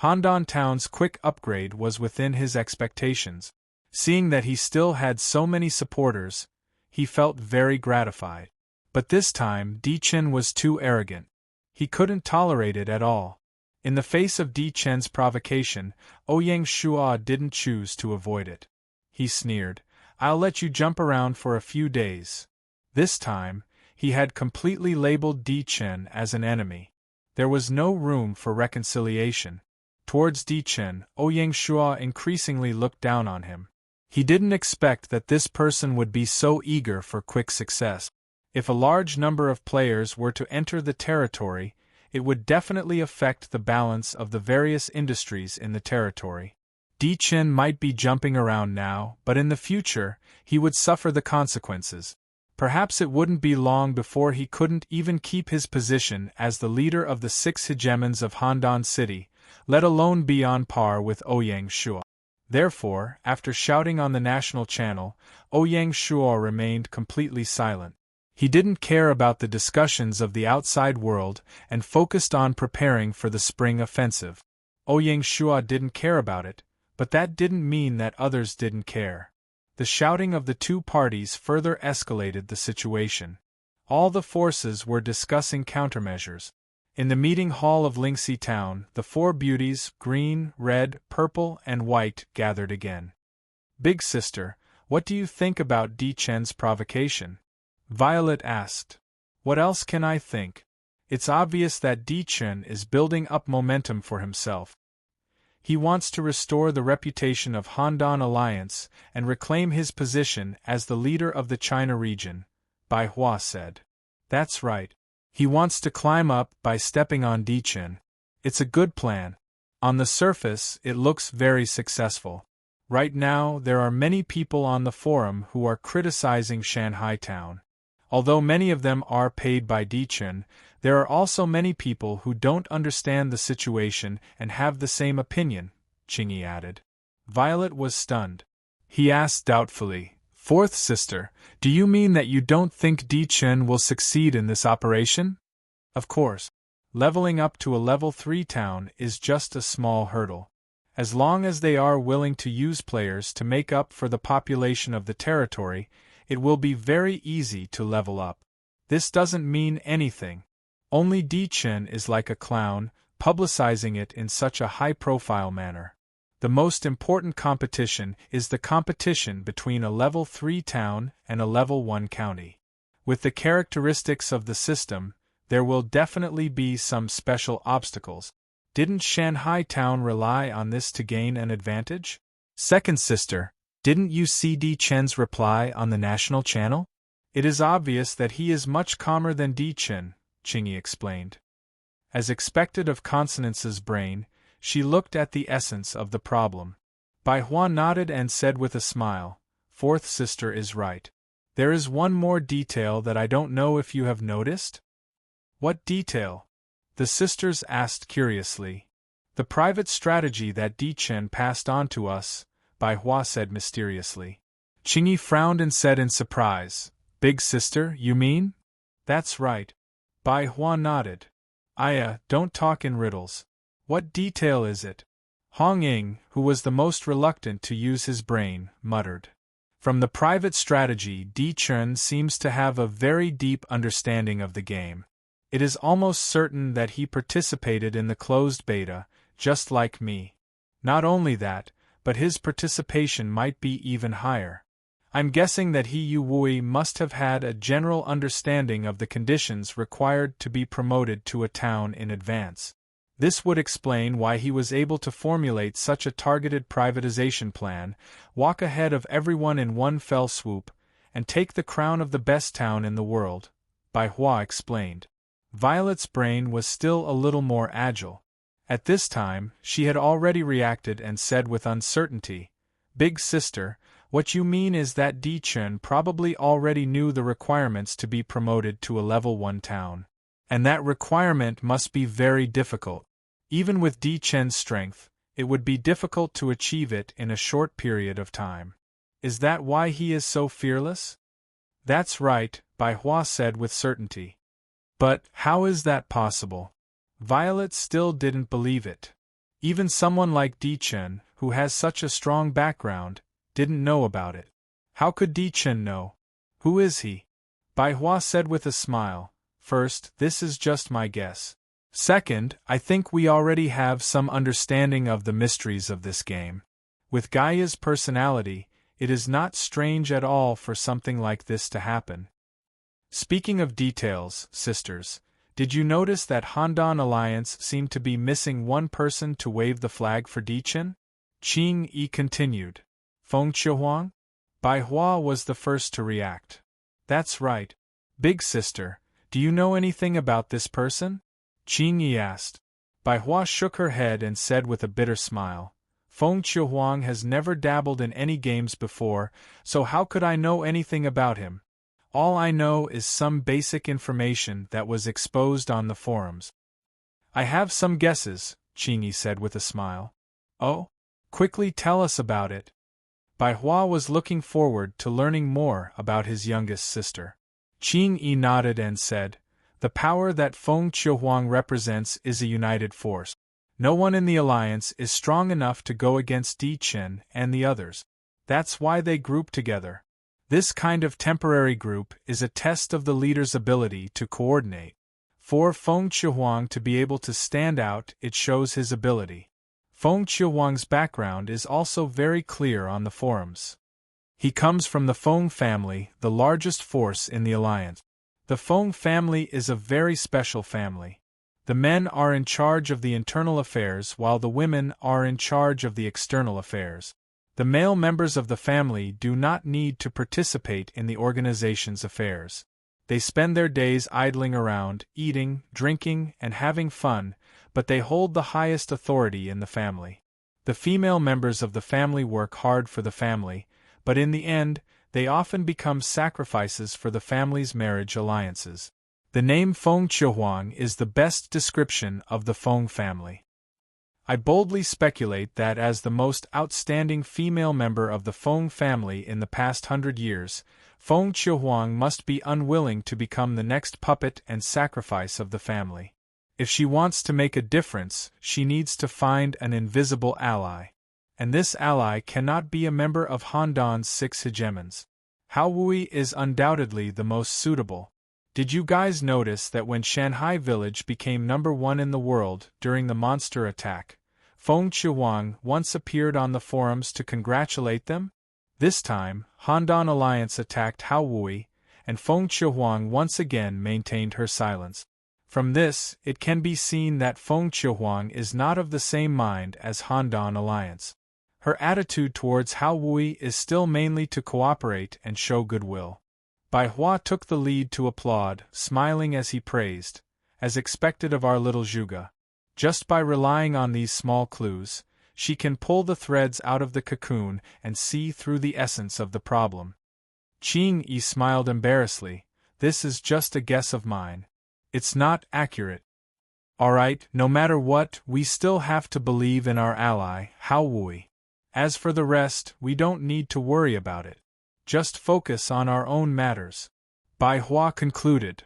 Handan Town's quick upgrade was within his expectations. Seeing that he still had so many supporters, he felt very gratified. But this time, Di Chen was too arrogant. He couldn't tolerate it at all. In the face of Di Chen's provocation, Ouyang Shua didn't choose to avoid it. He sneered, "I'll let you jump around for a few days." This time, he had completely labeled Di Chen as an enemy. There was no room for reconciliation. Towards Di Chen, Ouyang Shua increasingly looked down on him. He didn't expect that this person would be so eager for quick success. If a large number of players were to enter the territory, it would definitely affect the balance of the various industries in the territory. Di Chen might be jumping around now, but in the future, he would suffer the consequences. Perhaps it wouldn't be long before he couldn't even keep his position as the leader of the 6 hegemons of Handan City, let alone be on par with Ouyang Shua. Therefore, after shouting on the national channel, Ouyang Shua remained completely silent. He didn't care about the discussions of the outside world and focused on preparing for the spring offensive. Ouyang Shua didn't care about it, but that didn't mean that others didn't care. The shouting of the two parties further escalated the situation. All the forces were discussing countermeasures. In the meeting hall of Lingxi Town, the 4 beauties, green, red, purple, and white, gathered again. "Big sister, what do you think about Di Chen's provocation?" Violet asked. "What else can I think? It's obvious that Di Chen is building up momentum for himself. He wants to restore the reputation of Handan Alliance and reclaim his position as the leader of the China region, Bai Hua said. That's right. He wants to climb up by stepping on Di Chen. It's a good plan. On the surface, it looks very successful. Right now, there are many people on the forum who are criticizing Shanghai Town. Although many of them are paid by Di Chen, there are also many people who don't understand the situation and have the same opinion, Qingyi added. Violet was stunned. He asked doubtfully, "Fourth sister, do you mean that you don't think Di Chen will succeed in this operation?" Of course. Leveling up to a level 3 town is just a small hurdle. As long as they are willing to use players to make up for the population of the territory, it will be very easy to level up. This doesn't mean anything. Only Di Chen is like a clown, publicizing it in such a high-profile manner. The most important competition is the competition between a level 3 town and a level 1 county. With the characteristics of the system, there will definitely be some special obstacles. Didn't Shanghai Town rely on this to gain an advantage? Second sister, didn't you see Di Chen's reply on the national channel? It is obvious that he is much calmer than Di Chen, Qingyi explained. As expected of Consonance's brain, she looked at the essence of the problem. Bai Hua nodded and said with a smile, "Fourth sister is right. There is one more detail that I don't know if you have noticed." "What detail?" the sisters asked curiously. "The private strategy that Di Chen passed on to us," Bai Hua said mysteriously. Qingyi frowned and said in surprise, "Big sister, you mean?" "That's right." Bai Hua nodded. Don't talk in riddles. What detail is it?" Hong Ying, who was the most reluctant to use his brain, muttered. From the private strategy, Di Chen seems to have a very deep understanding of the game. It is almost certain that he participated in the closed beta, just like me. Not only that, but his participation might be even higher. I'm guessing that He Yu Wui must have had a general understanding of the conditions required to be promoted to a town in advance. This would explain why he was able to formulate such a targeted privatization plan, walk ahead of everyone in one fell swoop, and take the crown of the best town in the world, Bai Hua explained. Violet's brain was still a little more agile. At this time, she had already reacted and said with uncertainty, "Big sister, what you mean is that Di Chen probably already knew the requirements to be promoted to a level 1 town. And that requirement must be very difficult. Even with Di Chen's strength, it would be difficult to achieve it in a short period of time. Is that why he is so fearless?" "That's right," Bai Hua said with certainty. "But how is that possible?" Violet still didn't believe it. Even someone like Di Chen, who has such a strong background, didn't know about it. How could Di Chen know? Who is he? Bai Hua said with a smile. "First, this is just my guess. Second, I think we already have some understanding of the mysteries of this game. With Gaia's personality, it is not strange at all for something like this to happen. Speaking of details, sisters, did you notice that Handan Alliance seemed to be missing one person to wave the flag for Di Chen?" Qing Yi continued. "Feng Qiuhuang?" Bai Hua was the first to react. "That's right. Big sister, do you know anything about this person?" Qing Yi asked. Bai Hua shook her head and said with a bitter smile, "Feng Qiuhuang has never dabbled in any games before, so how could I know anything about him? All I know is some basic information that was exposed on the forums." "I have some guesses," Qing Yi said with a smile. "Oh? Quickly tell us about it." Bai Hua was looking forward to learning more about his youngest sister. Qing Yi nodded and said, "The power that Feng Qiuhuang represents is a united force. No one in the alliance is strong enough to go against Di Chen and the others. That's why they group together. This kind of temporary group is a test of the leader's ability to coordinate. For Feng Qiuhuang to be able to stand out, it shows his ability. Feng Qiuhuang's background is also very clear on the forums. He comes from the Feng family, the largest force in the alliance. The Feng family is a very special family. The men are in charge of the internal affairs while the women are in charge of the external affairs. The male members of the family do not need to participate in the organization's affairs. They spend their days idling around, eating, drinking, and having fun, but they hold the highest authority in the family. The female members of the family work hard for the family, but in the end, they often become sacrifices for the family's marriage alliances. The name Feng Chihuang is the best description of the Feng family. I boldly speculate that as the most outstanding female member of the Feng family in the past 100 years, Feng Chihuang must be unwilling to become the next puppet and sacrifice of the family. If she wants to make a difference, she needs to find an invisible ally. And this ally cannot be a member of Handan's 6 hegemons. Hao Wui is undoubtedly the most suitable. Did you guys notice that when Shanghai Village became #1 in the world during the monster attack, Feng Chihuang once appeared on the forums to congratulate them? This time, Handan Alliance attacked Hao Wui, and Feng Chihuang once again maintained her silence. From this, it can be seen that Feng Chihuang is not of the same mind as Handan Alliance. Her attitude towards Hao Wui is still mainly to cooperate and show goodwill. Bai Hua took the lead to applaud, smiling as he praised, as expected of our little Zhuge. Just by relying on these small clues, she can pull the threads out of the cocoon and see through the essence of the problem. Qing Yi smiled embarrassedly. This is just a guess of mine. It's not accurate. Alright, no matter what, we still have to believe in our ally, Hao Wui. As for the rest, we don't need to worry about it. Just focus on our own matters. Bai Hua concluded.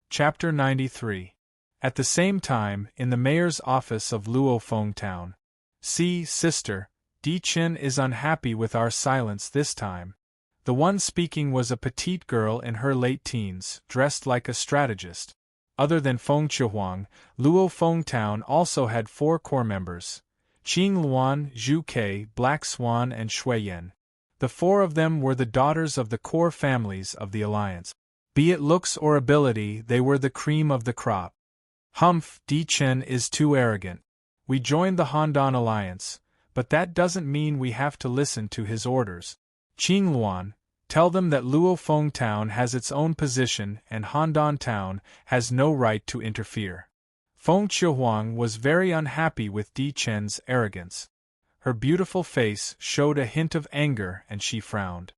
Chapter 93. At the same time, in the mayor's office of Luofeng Town. See, sister, Di Chen is unhappy with our silence this time. The one speaking was a petite girl in her late teens, dressed like a strategist. Other than Feng Chihuang, Luofeng Town also had 4 core members: Qing Luan, Zhu Ke, Black Swan, and Shui Yan. The 4 of them were the daughters of the core families of the alliance. Be it looks or ability, they were the cream of the crop. Humph, Di Chen is too arrogant. We joined the Handan alliance, but that doesn't mean we have to listen to his orders. Qing Luan, tell them that Luofeng Town has its own position and Handan Town has no right to interfere. Feng Chihuang was very unhappy with Di Chen's arrogance. Her beautiful face showed a hint of anger and she frowned.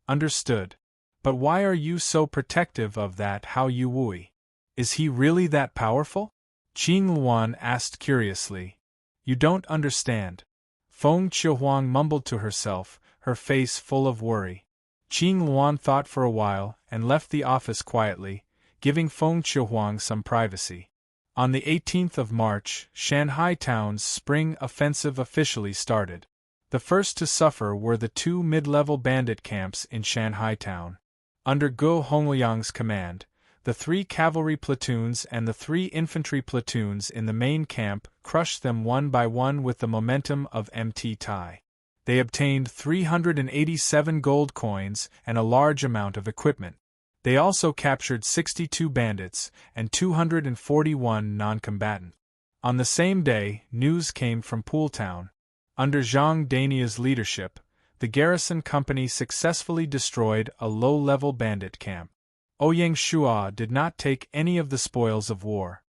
Understood. But why are you so protective of that Hao Wui? Is he really that powerful? Qing Luan asked curiously. You don't understand. Feng Chihuang mumbled to herself, her face full of worry. Qing Luan thought for a while and left the office quietly, giving Feng Chihuang some privacy. On the 18th of March, Shanghai Town's spring offensive officially started. The first to suffer were the 2 mid-level bandit camps in Shanghai Town. Under Guo Hongliang's command, the 3 cavalry platoons and the 3 infantry platoons in the main camp crushed them one by one with the momentum of MT Tai. They obtained 387 gold coins and a large amount of equipment. They also captured 62 bandits and 241 non-combatants. On the same day, news came from Pool Town. Under Zhang Dania's leadership, the garrison company successfully destroyed a low-level bandit camp. Ouyang Shua did not take any of the spoils of war.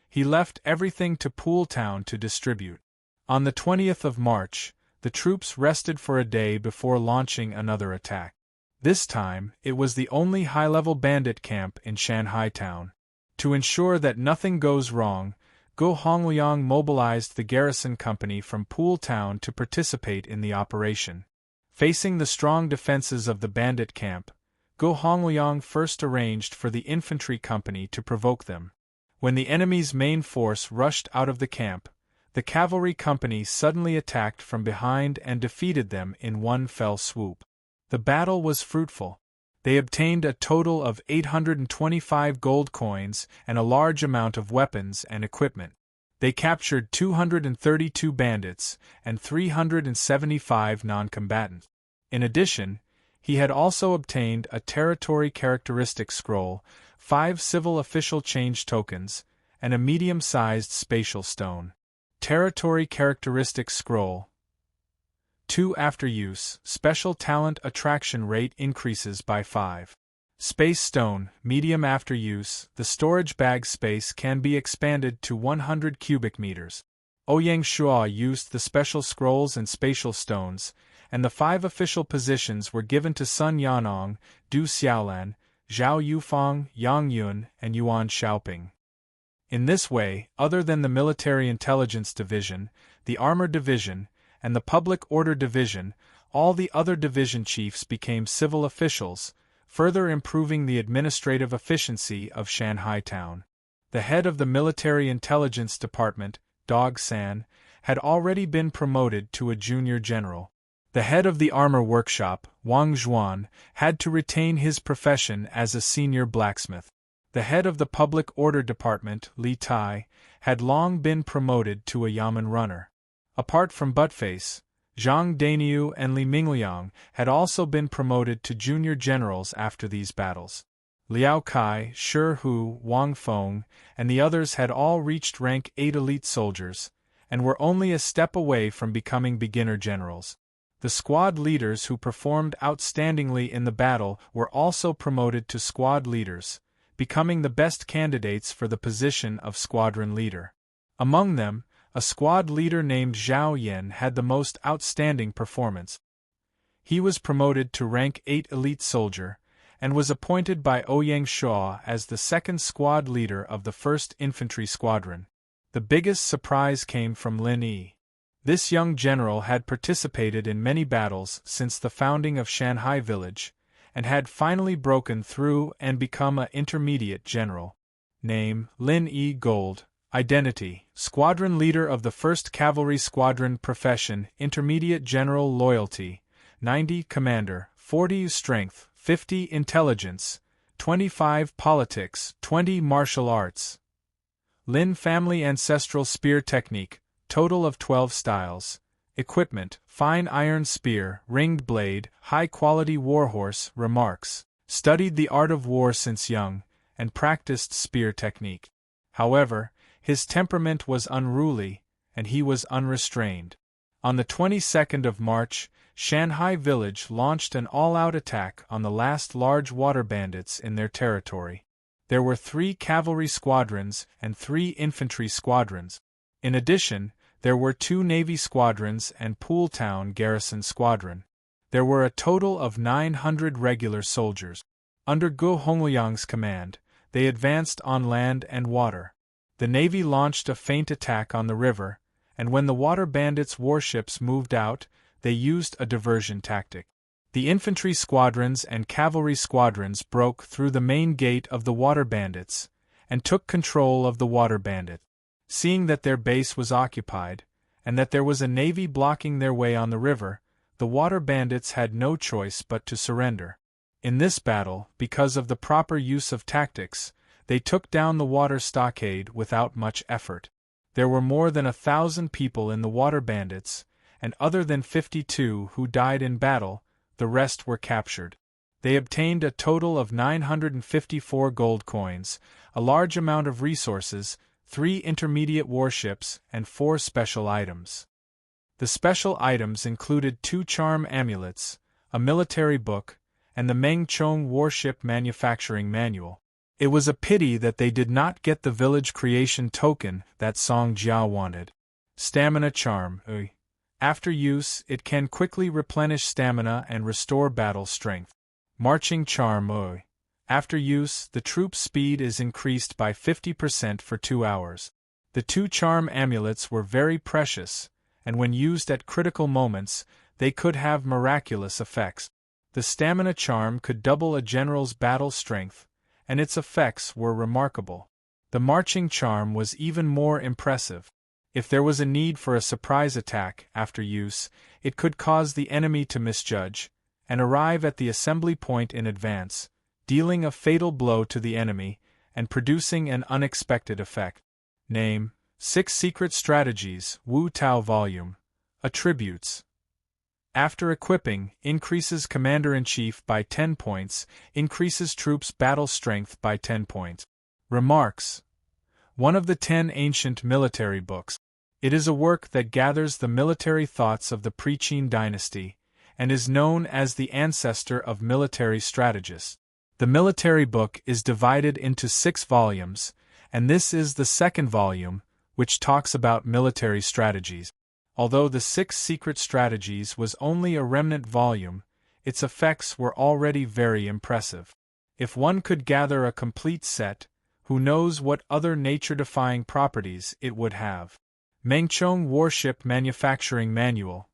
He left everything to Pool Town to distribute. On the 20th of March, the troops rested for a day before launching another attack. This time, it was the only high-level bandit camp in Shanghai Town. To ensure that nothing goes wrong, Guo Hongliang mobilized the garrison company from Pool Town to participate in the operation. Facing the strong defenses of the bandit camp, Guo Hongliang first arranged for the infantry company to provoke them. When the enemy's main force rushed out of the camp, the cavalry company suddenly attacked from behind and defeated them in one fell swoop. The battle was fruitful. They obtained a total of 825 gold coins and a large amount of weapons and equipment. They captured 232 bandits and 375 non-combatants. In addition, He had also obtained a territory characteristic scroll, 5 civil official change tokens, and a medium-sized spatial stone. Territory characteristic scroll. 2. After use, special talent attraction rate increases by 5. Space stone, medium after use, the storage bag space can be expanded to 100 cubic meters. Ouyang Shuo used the special scrolls and spatial stones, and the 5 official positions were given to Sun Yanong, Du Xiaolan, Zhao Yufang, Yang Yun, and Yuan Xiaoping. In this way, other than the Military Intelligence Division, the Armor Division, and the Public Order Division, all the other division chiefs became civil officials, further improving the administrative efficiency of Shanghai town. The head of the Military Intelligence Department, Dog San, had already been promoted to a junior general. The head of the armor workshop, Wang Zhuan, had to retain his profession as a senior blacksmith. The head of the Public Order Department, Li Tai, had long been promoted to a yamen runner. Apart from Buttface, Zhang Dainiu and Li Mingliang had also been promoted to junior generals after these battles. Liao Kai, Shi Hu, Wang Feng, and the others had all reached rank 8 elite soldiers, and were only a step away from becoming beginner generals. The squad leaders who performed outstandingly in the battle were also promoted to squad leaders, becoming the best candidates for the position of squadron leader. Among them, a squad leader named Zhao Yin had the most outstanding performance. He was promoted to rank 8 elite soldier, and was appointed by Ouyang Shuo as the second squad leader of the 1st Infantry Squadron. The biggest surprise came from Lin Yi. This young general had participated in many battles since the founding of Shanghai Village, and had finally broken through and become an intermediate general. Name: Lin Yi Gold. Identity: Squadron Leader of the 1st Cavalry Squadron. Profession: Intermediate General. Loyalty: 90 Commander, 40 Strength, 50 Intelligence, 25 Politics, 20 Martial Arts. Lin Family Ancestral Spear Technique, total of 12 styles. Equipment: Fine Iron Spear, Ringed Blade, High-Quality Warhorse. Remarks: Studied the art of war since young, and practiced spear technique. However, his temperament was unruly, and he was unrestrained. On the 22nd of March, Shanghai Village launched an all-out attack on the last large water bandits in their territory. There were 3 cavalry squadrons and 3 infantry squadrons. In addition, there were 2 navy squadrons and Pool Town Garrison Squadron. There were a total of 900 regular soldiers. Under Guo Hongliang's command, they advanced on land and water. The navy launched a feint attack on the river, and when the water bandits' warships moved out, they used a diversion tactic. The infantry squadrons and cavalry squadrons broke through the main gate of the water bandits, and took control of the water bandit. Seeing that their base was occupied, and that there was a navy blocking their way on the river, the water bandits had no choice but to surrender. In this battle, because of the proper use of tactics, they took down the water stockade without much effort. There were more than 1,000 people in the water bandits, and other than 52 who died in battle, the rest were captured. They obtained a total of 954 gold coins, a large amount of resources, 3 intermediate warships, and 4 special items. The special items included 2 charm amulets, a military book, and the Meng Chong warship manufacturing manual. It was a pity that they did not get the village creation token that Song Jia wanted. Stamina charm. After use, it can quickly replenish stamina and restore battle strength. Marching charm. After use, the troop's speed is increased by 50% for 2 hours. The 2 charm amulets were very precious, and when used at critical moments, they could have miraculous effects. The stamina charm could double a general's battle strength, and its effects were remarkable. The marching charm was even more impressive. If there was a need for a surprise attack after use, it could cause the enemy to misjudge, and arrive at the assembly point in advance, dealing a fatal blow to the enemy, and producing an unexpected effect. Name: 6 Secret Strategies, Wu Tao Volume. Attributes: After equipping, increases Commander-in-Chief by 10 points, increases troops' battle strength by 10 points. Remarks: one of the 10 ancient military books. It is a work that gathers the military thoughts of the pre-Qin dynasty, and is known as the ancestor of military strategists. The military book is divided into 6 volumes, and this is the second volume, which talks about military strategies. Although the 6 Secret Strategies was only a remnant volume, its effects were already very impressive. If one could gather a complete set, who knows what other nature-defying properties it would have. Mengchong Warship Manufacturing Manual.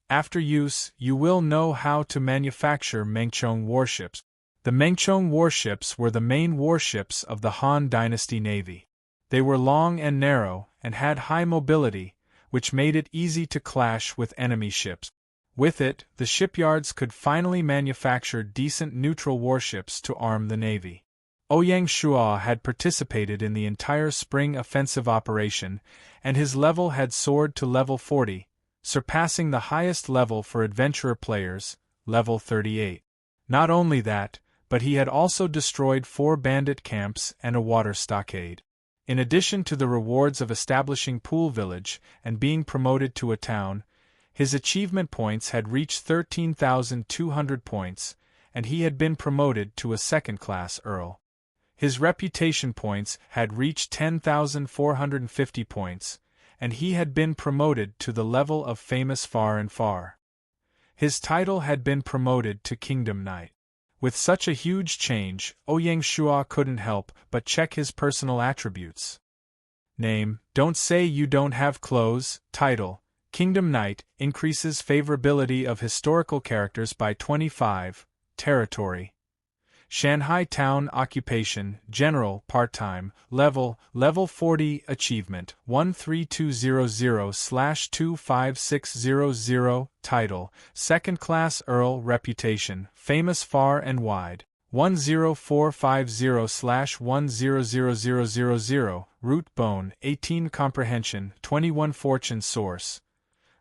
After use, you will know how to manufacture Mengchong warships. The Mengchong warships were the main warships of the Han Dynasty Navy. They were long and narrow, and had high mobility, which made it easy to clash with enemy ships. With it, the shipyards could finally manufacture decent neutral warships to arm the navy. Ouyang Shua had participated in the entire spring offensive operation, and his level had soared to level 40, surpassing the highest level for adventurer players, level 38. Not only that, but he had also destroyed 4 bandit camps and a water stockade. In addition to the rewards of establishing Pool Village and being promoted to a town, his achievement points had reached 13,200 points, and he had been promoted to a second-class earl. His reputation points had reached 10,450 points, and he had been promoted to the level of famous far and far. His title had been promoted to Kingdom Knight. With such a huge change, Ouyang Shua couldn't help but check his personal attributes. Name: don't say you don't have clothes. Title: Kingdom Knight, increases favorability of historical characters by 25. Territory: Shanghai Town. Occupation: General, part-time. Level 40. Achievement: 13200/25600. Title: Second-class Earl. Reputation: famous far and wide. 10450/1000000. Root Bone: 18. Comprehension, 21. Fortune Source: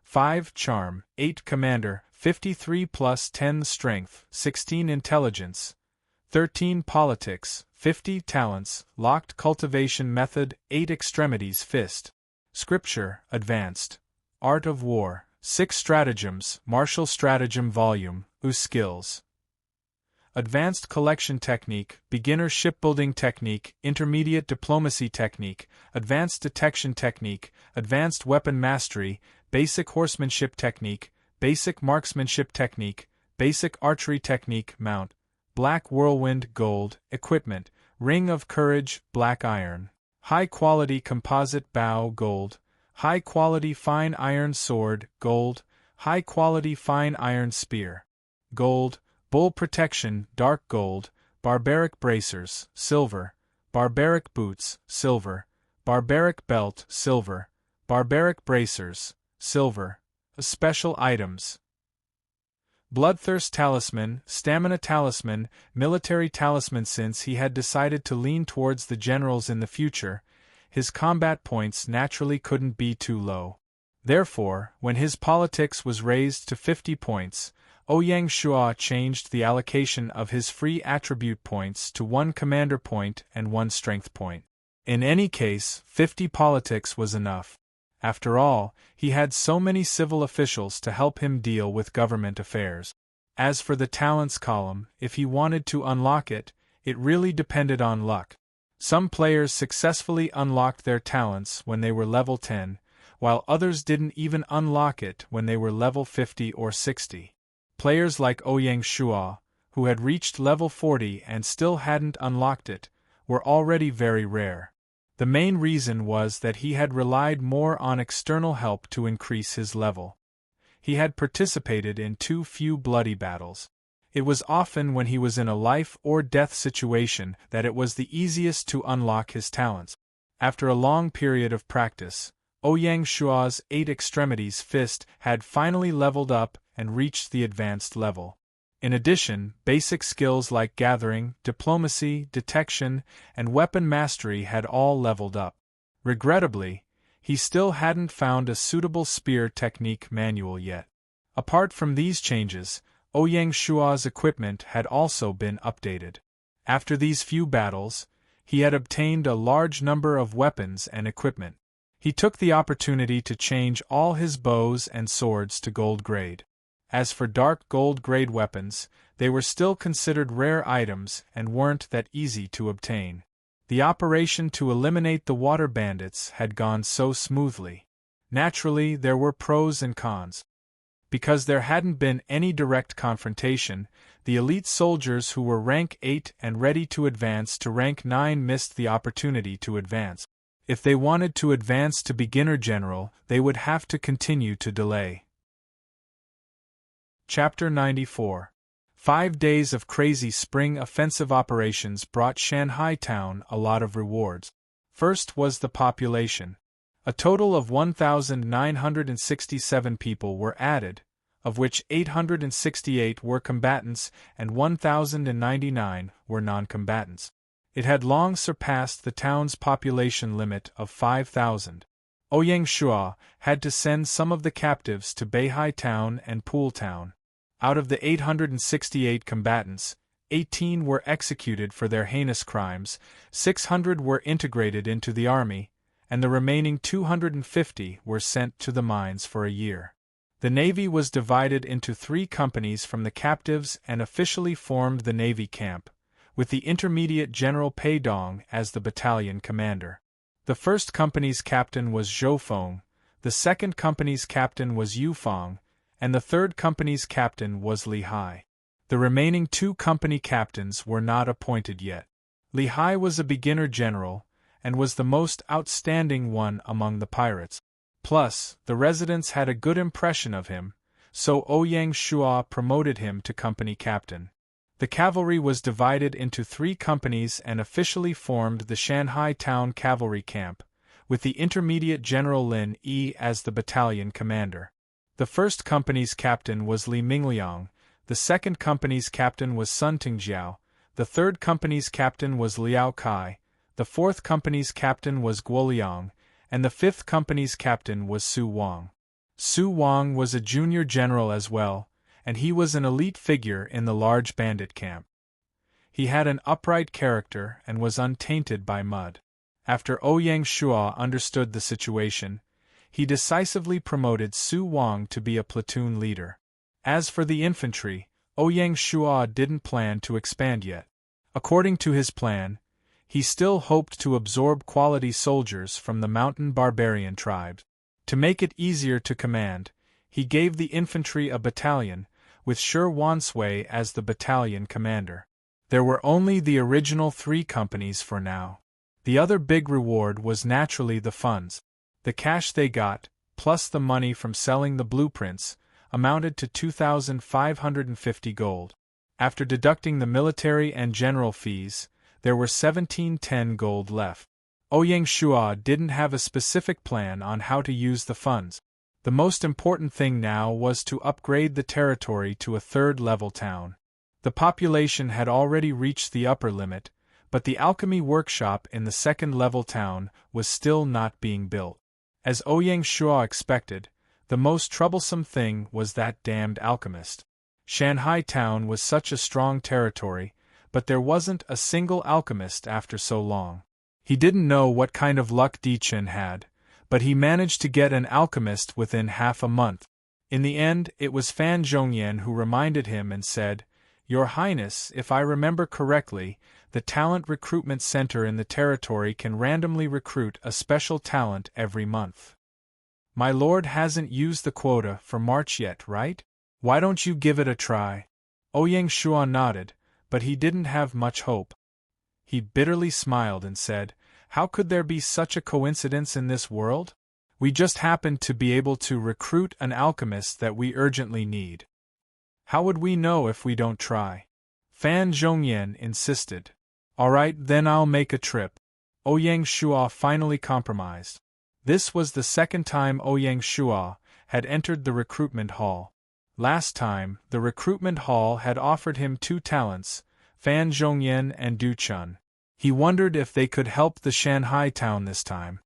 5. Charm, 8. Commander, 53 plus 10 Strength, 16. Intelligence, 13. Politics, 50. Talents, Locked Cultivation Method, 8. Extremities Fist. Scripture, Advanced. Art of War, 6. Stratagems, Martial Stratagem Volume, Skills. Advanced Collection Technique, Beginner Shipbuilding Technique, Intermediate Diplomacy Technique, Advanced Detection Technique, Advanced Weapon Mastery, Basic Horsemanship Technique, Basic Marksmanship Technique, Basic Archery Technique. Mount, Black Whirlwind Gold. Equipment, Ring of Courage, Black Iron. High Quality Composite Bow Gold. High Quality Fine Iron Sword Gold. High Quality Fine Iron Spear Gold. Bull Protection, Dark Gold. Barbaric Bracers, Silver. Barbaric Boots, Silver. Barbaric Belt, Silver. Barbaric Bracers, Silver. Special Items: Bloodthirst Talisman, Stamina Talisman, Military Talisman. Since he had decided to lean towards the generals in the future, his combat points naturally couldn't be too low. Therefore, when his politics was raised to 50 points, Ouyang Shua changed the allocation of his free attribute points to 1 commander point and 1 strength point. In any case, 50 politics was enough. After all, he had so many civil officials to help him deal with government affairs. As for the talents column, if he wanted to unlock it, it really depended on luck. Some players successfully unlocked their talents when they were level 10, while others didn't even unlock it when they were level 50 or 60. Players like Ouyang Shua, who had reached level 40 and still hadn't unlocked it, were already very rare. The main reason was that he had relied more on external help to increase his level. He had participated in too few bloody battles. It was often when he was in a life-or-death situation that it was the easiest to unlock his talents. After a long period of practice, Ouyang Shua's 8 Extremities Fist had finally leveled up and reached the advanced level. In addition, basic skills like gathering, diplomacy, detection, and weapon mastery had all leveled up. Regrettably, he still hadn't found a suitable spear technique manual yet. Apart from these changes, Ouyang Shua's equipment had also been updated. After these few battles, he had obtained a large number of weapons and equipment. He took the opportunity to change all his bows and swords to gold grade. As for dark gold grade weapons, they were still considered rare items and weren't that easy to obtain. The operation to eliminate the water bandits had gone so smoothly. Naturally, there were pros and cons. Because there hadn't been any direct confrontation, the elite soldiers who were rank 8 and ready to advance to rank 9 missed the opportunity to advance. If they wanted to advance to beginner general, they would have to continue to delay. Chapter 94. 5 days of crazy spring offensive operations brought Shanghai town a lot of rewards. First was the population. A total of 1,967 people were added, of which 868 were combatants and 1,099 were non-combatants. It had long surpassed the town's population limit of 5,000. Ouyang Shua had to send some of the captives to Beihai town and Pool town. Out of the 868 combatants, 18 were executed for their heinous crimes, 600 were integrated into the army, and the remaining 250 were sent to the mines for a year. The Navy was divided into 3 companies from the captives and officially formed the Navy camp, with the Intermediate General Pei Dong as the battalion commander. The first company's captain was Zhou Feng, the second company's captain was Yu Fang, and the third company's captain was Li Hai. The remaining 2 company captains were not appointed yet. Li Hai was a beginner general, and was the most outstanding one among the pirates. Plus, the residents had a good impression of him, so Ouyang Shua promoted him to company captain. The cavalry was divided into 3 companies and officially formed the Shanghai Town Cavalry Camp, with the Intermediate General Lin Yi as the battalion commander. The first company's captain was Li Mingliang, the second company's captain was Sun Tingjiao, the third company's captain was Liao Kai, the fourth company's captain was Guoliang, and the fifth company's captain was Su Wang. Su Wang was a junior general as well, and he was an elite figure in the large bandit camp. He had an upright character and was untainted by mud. After Ouyang Shua understood the situation, he decisively promoted Su Wang to be a platoon leader. As for the infantry, Ouyang Shua didn't plan to expand yet. According to his plan, he still hoped to absorb quality soldiers from the mountain barbarian tribes. To make it easier to command, he gave the infantry a battalion, with Shi Wansui as the battalion commander. There were only the original 3 companies for now. The other big reward was naturally the funds. The cash they got, plus the money from selling the blueprints, amounted to 2,550 gold. After deducting the military and general fees, there were 1,710 gold left. Ouyang Shua didn't have a specific plan on how to use the funds. The most important thing now was to upgrade the territory to a 3rd-level town. The population had already reached the upper limit, but the alchemy workshop in the 2nd-level town was still not being built. As Ouyang Shua expected, the most troublesome thing was that damned alchemist. Shanghai town was such a strong territory, but there wasn't a single alchemist after so long. He didn't know what kind of luck Di Chen had, but he managed to get an alchemist within half a month. In the end, it was Fan Zhongyan who reminded him and said, "Your Highness, if I remember correctly, the talent recruitment center in the territory can randomly recruit a special talent every month. My lord hasn't used the quota for March yet, right? Why don't you give it a try?" Ouyang Shua nodded, but he didn't have much hope. He bitterly smiled and said, "How could there be such a coincidence in this world? We just happened to be able to recruit an alchemist that we urgently need. How would we know if we don't try?" Fan Zhongyan insisted. "All right, then I'll make a trip." Ouyang Shua finally compromised. This was the 2nd time Ouyang Shua had entered the recruitment hall. Last time, the recruitment hall had offered him 2 talents, Fan Zhongyan and Du Chun. He wondered if they could help the Shanghai town this time.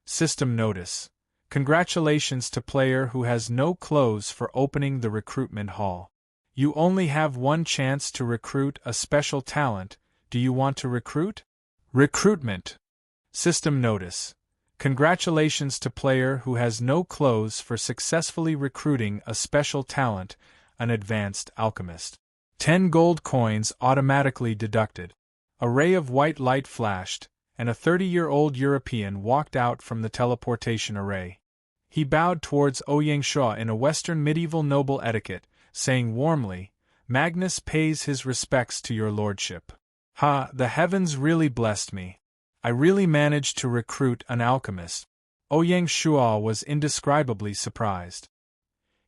System notice. Congratulations to player who has no clothes for opening the recruitment hall. You only have one chance to recruit a special talent. Do you want to recruit? Recruitment. System notice. Congratulations to player who has no clothes for successfully recruiting a special talent, an advanced alchemist. 10 gold coins automatically deducted. A ray of white light flashed, and a 30-year-old European walked out from the teleportation array. He bowed towards Ouyang Shua in a Western medieval noble etiquette, saying warmly, "Magnus pays his respects to your lordship. Ha, the heavens really blessed me. I really managed to recruit an alchemist." Ouyang Shua was indescribably surprised.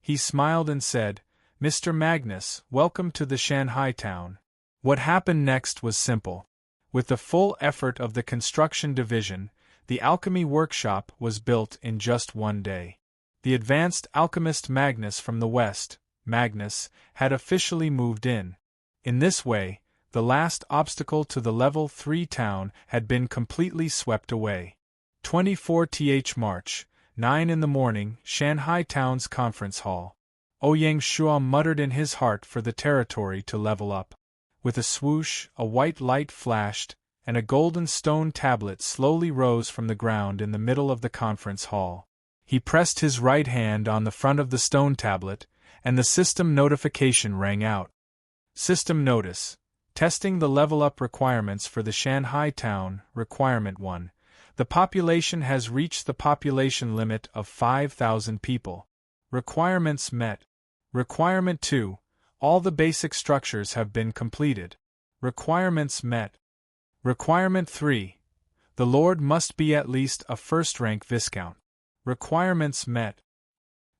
He smiled and said, "Mr. Magnus, welcome to the Shanghai town." What happened next was simple. With the full effort of the construction division, the alchemy workshop was built in just one day. The advanced alchemist Magnus from the west, Magnus, had officially moved in. In this way, the last obstacle to the level 3 town had been completely swept away. 24th March, 9 in the morning, Shanghai town's conference hall. Ouyang Shua muttered in his heart for the territory to level up. With a swoosh, a white light flashed, and a golden stone tablet slowly rose from the ground in the middle of the conference hall. He pressed his right hand on the front of the stone tablet, and the system notification rang out. System notice. Testing the level-up requirements for the Shanghai town. Requirement 1. The population has reached the population limit of 5,000 people. Requirements met. Requirement 2. All the basic structures have been completed. Requirements met. Requirement 3. The Lord must be at least a first-rank Viscount. Requirements met.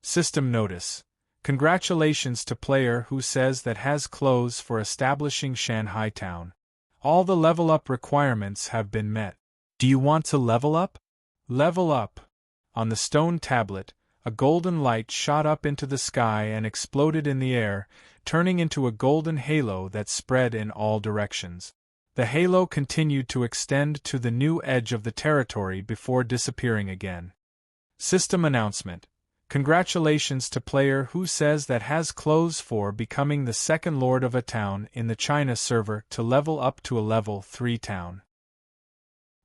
System notice. Congratulations to player who says that has clothes for establishing Shanghai town. All the level-up requirements have been met. Do you want to level up? Level up. On the stone tablet, a golden light shot up into the sky and exploded in the air, turning into a golden halo that spread in all directions. The halo continued to extend to the new edge of the territory before disappearing again. System announcement. Congratulations to player who says that has clothes for becoming the second lord of a town in the China server to level up to a level 3 town.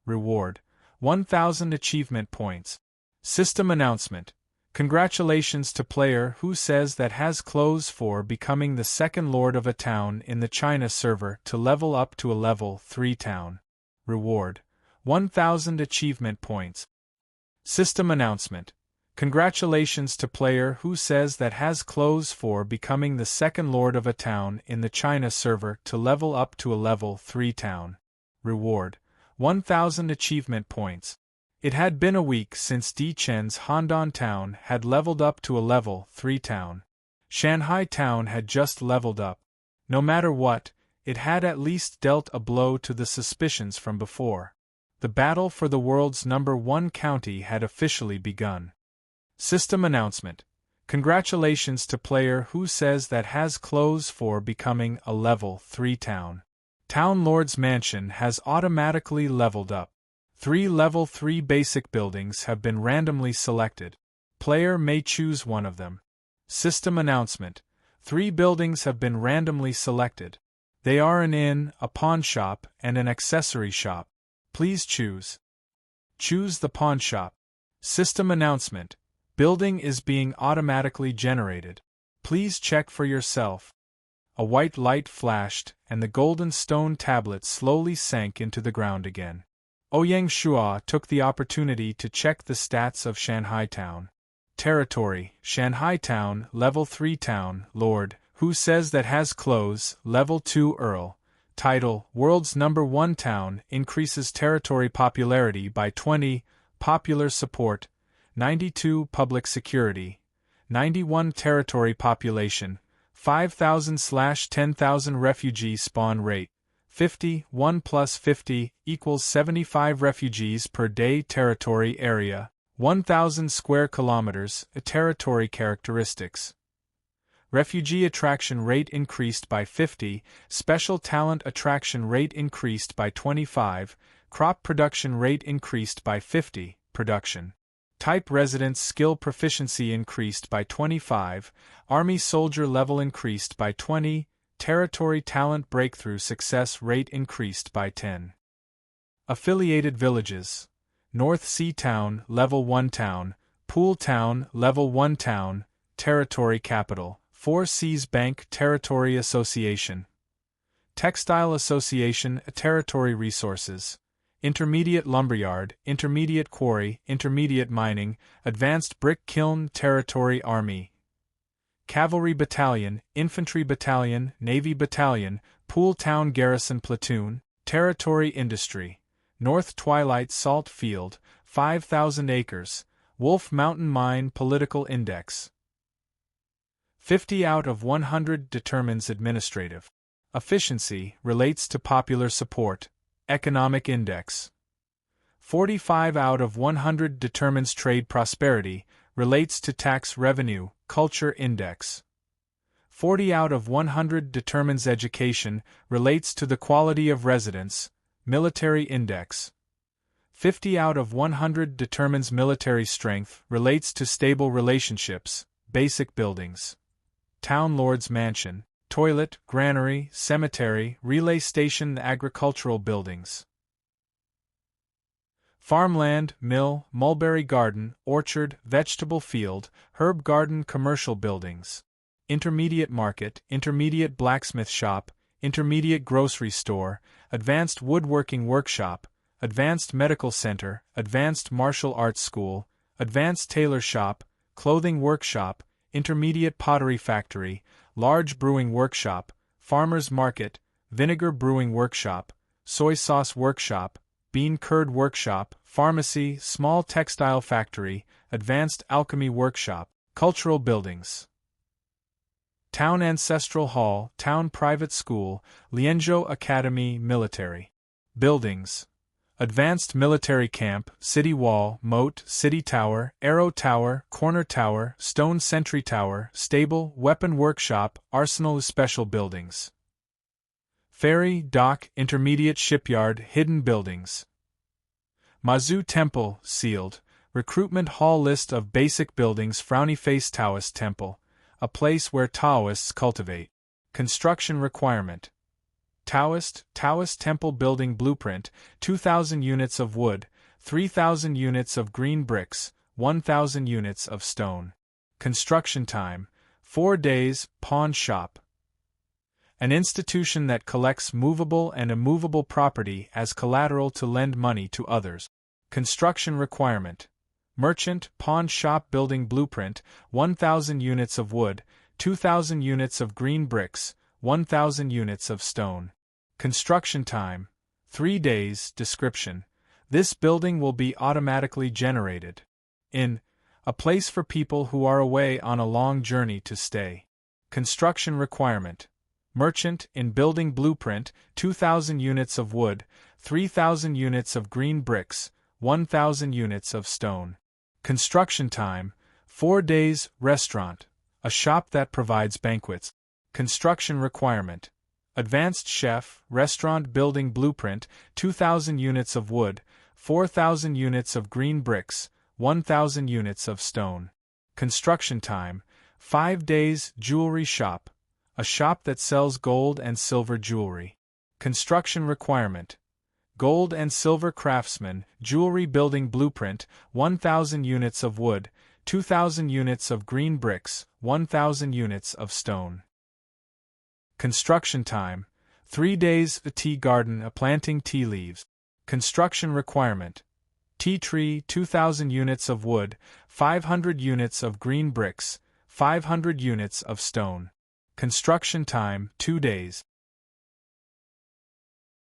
Reward. 1,000 achievement points. System announcement. Congratulations to player who says that has clothes for becoming the second lord of a town in the China server to level up to a level 3 town. Reward. 1,000 achievement points. System announcement. Congratulations to player who says that has clothes for becoming the second lord of a town in the China server to level up to a level 3 town. Reward. 1,000 achievement points. It had been a week since Di Chen's Handan town had leveled up to a level 3 town. Shanghai town had just leveled up. No matter what, it had at least dealt a blow to the suspicions from before. The battle for the world's #1 county had officially begun. System announcement. Congratulations to player who says that has clothes for becoming a level 3 town. Town Lord's Mansion has automatically leveled up. 3 level 3 basic buildings have been randomly selected. Player may choose one of them. System announcement. 3 buildings have been randomly selected. They are an inn, a pawn shop, and an accessory shop. Please choose. Choose the pawn shop. System announcement. Building is being automatically generated. Please check for yourself. A white light flashed, and the golden stone tablet slowly sank into the ground again. Ouyang Shua took the opportunity to check the stats of Shanghai town. Territory, Shanghai town, level 3 town, Lord, who says that has clothes, level 2 Earl. Title, world's #1 town, increases territory popularity by 20, popular support, 92 public security, 91 territory population, 5,000/10,000 refugee spawn rate, 50, 1 plus 50 equals 75 refugees per day territory area, 1,000 square kilometers, territory characteristics. Refugee attraction rate increased by 50, special talent attraction rate increased by 25, crop production rate increased by 50, production. Type residence skill proficiency increased by 25, Army soldier level increased by 20, territory talent breakthrough success rate increased by 10. Affiliated villages: North Sea Town, Level 1 Town, Pool Town, Level 1 Town, Territory Capital, Four Seas Bank Territory Association, Textile Association, Territory Resources, Intermediate Lumberyard, Intermediate Quarry, Intermediate Mining, Advanced Brick Kiln Territory Army, Cavalry Battalion, Infantry Battalion, Navy Battalion, Pool Town Garrison Platoon, Territory Industry, North Twilight Salt Field, 5,000 acres, Wolf Mountain Mine Political Index. 50 out of 100 determines administrative efficiency, relates to popular support, economic index. 45 out of 100 determines trade prosperity, relates to tax revenue, culture index. 40 out of 100 determines education, relates to the quality of residence, military index. 50 out of 100 determines military strength, relates to stable relationships, basic buildings. Town lord's mansion, toilet, granary, cemetery, relay station, agricultural buildings. Farmland, mill, mulberry garden, orchard, vegetable field, herb garden, commercial buildings. Intermediate market, intermediate blacksmith shop, intermediate grocery store, advanced woodworking workshop, advanced medical center, advanced martial arts school, advanced tailor shop, clothing workshop, intermediate pottery factory, large brewing workshop, farmer's market, vinegar brewing workshop, soy sauce workshop, bean curd workshop, pharmacy, small textile factory, advanced alchemy workshop, cultural buildings. Town ancestral hall, town private school, Lienzhou Academy military. Buildings. Advanced military camp, city wall, moat, city tower, arrow tower, corner tower, stone sentry tower, stable, weapon workshop, arsenal special buildings. Ferry, dock, intermediate shipyard, hidden buildings. Mazu Temple, sealed, recruitment hall list of basic buildings. Frowny Face Taoist Temple, a place where Taoists cultivate. Construction requirement. Taoist Temple Building Blueprint, 2,000 units of wood, 3,000 units of green bricks, 1,000 units of stone. Construction time, 4 days. Pawn shop. An institution that collects movable and immovable property as collateral to lend money to others. Construction requirement. Merchant, pawn shop building blueprint, 1,000 units of wood, 2,000 units of green bricks, 1,000 units of stone. Construction time, 3 days. Description. This building will be automatically generated. In a place for people who are away on a long journey to stay. Construction requirement. Merchant, in building blueprint, 2,000 units of wood, 3,000 units of green bricks, 1,000 units of stone. Construction time, 4 days. Restaurant, a shop that provides banquets. Construction requirement. Advanced chef, restaurant building blueprint, 2,000 units of wood, 4,000 units of green bricks, 1,000 units of stone. Construction time, 5 days. Jewelry shop, a shop that sells gold and silver jewelry. Construction requirement. Gold and silver craftsman, jewelry building blueprint, 1,000 units of wood, 2,000 units of green bricks, 1,000 units of stone. Construction time, 3 days. A tea garden, a planting tea leaves. Construction requirement. Tea tree, 2,000 units of wood, 500 units of green bricks, 500 units of stone. Construction time, 2 days.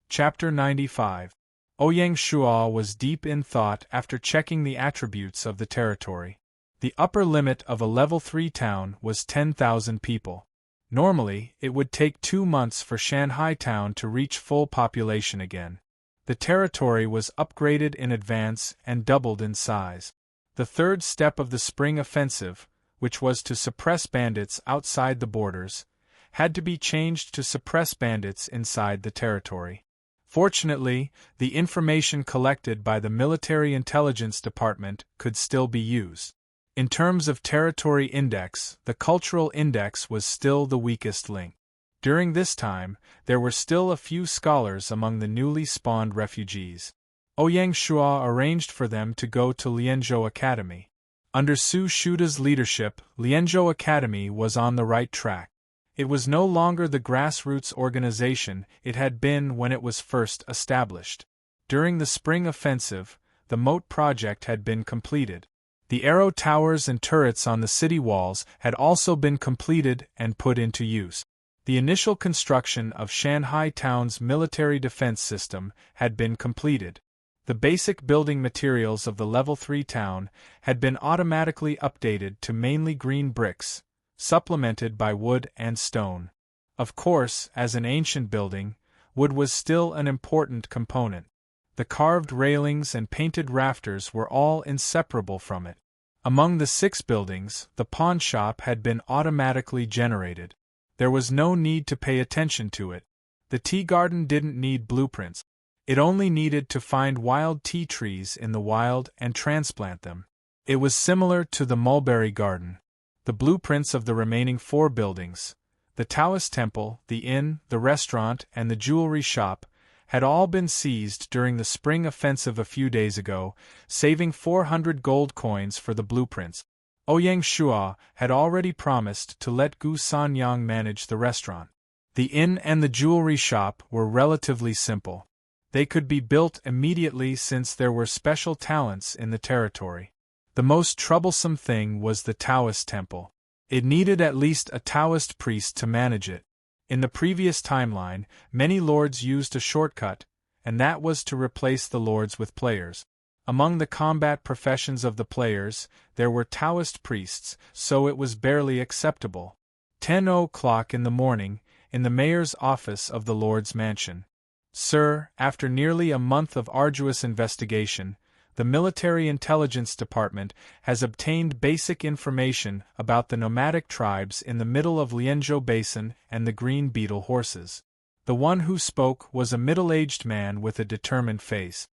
Chapter 95. Ouyang Shuo was deep in thought after checking the attributes of the territory. The upper limit of a level 3 town was 10,000 people. Normally, it would take 2 months for Shanghai town to reach full population again. The territory was upgraded in advance and doubled in size. The third step of the spring offensive, which was to suppress bandits outside the borders, had to be changed to suppress bandits inside the territory. Fortunately, the information collected by the Military Intelligence Department could still be used. In terms of territory index, the cultural index was still the weakest link. During this time, there were still a few scholars among the newly spawned refugees. Ouyang Shua arranged for them to go to Lianzhou Academy. Under Su Shuda's leadership, Lianzhou Academy was on the right track. It was no longer the grassroots organization it had been when it was first established. During the spring offensive, the moat project had been completed. The arrow towers and turrets on the city walls had also been completed and put into use. The initial construction of Shanghai Town's military defense system had been completed. The basic building materials of the Level 3 town had been automatically updated to mainly green bricks, supplemented by wood and stone. Of course, as an ancient building, wood was still an important component. The carved railings and painted rafters were all inseparable from it. Among the 6 buildings, the pawn shop had been automatically generated. There was no need to pay attention to it. The tea garden didn't need blueprints. It only needed to find wild tea trees in the wild and transplant them. It was similar to the mulberry garden. The blueprints of the remaining 4 buildings, the Taoist temple, the inn, the restaurant, and the jewelry shop, had all been seized during the spring offensive a few days ago, saving 400 gold coins for the blueprints. Ouyang Shua had already promised to let Gu Sanyang manage the restaurant. The inn and the jewelry shop were relatively simple. They could be built immediately since there were special talents in the territory. The most troublesome thing was the Taoist temple. It needed at least a Taoist priest to manage it. In the previous timeline, many lords used a shortcut, and that was to replace the lords with players. Among the combat professions of the players, there were Taoist priests, so it was barely acceptable. 10:00 in the morning, in the mayor's office of the Lord's mansion. Sir, after nearly a month of arduous investigation, the Military Intelligence Department has obtained basic information about the nomadic tribes in the middle of Lianzhou Basin and the green beetle horses. The one who spoke was a middle-aged man with a determined face.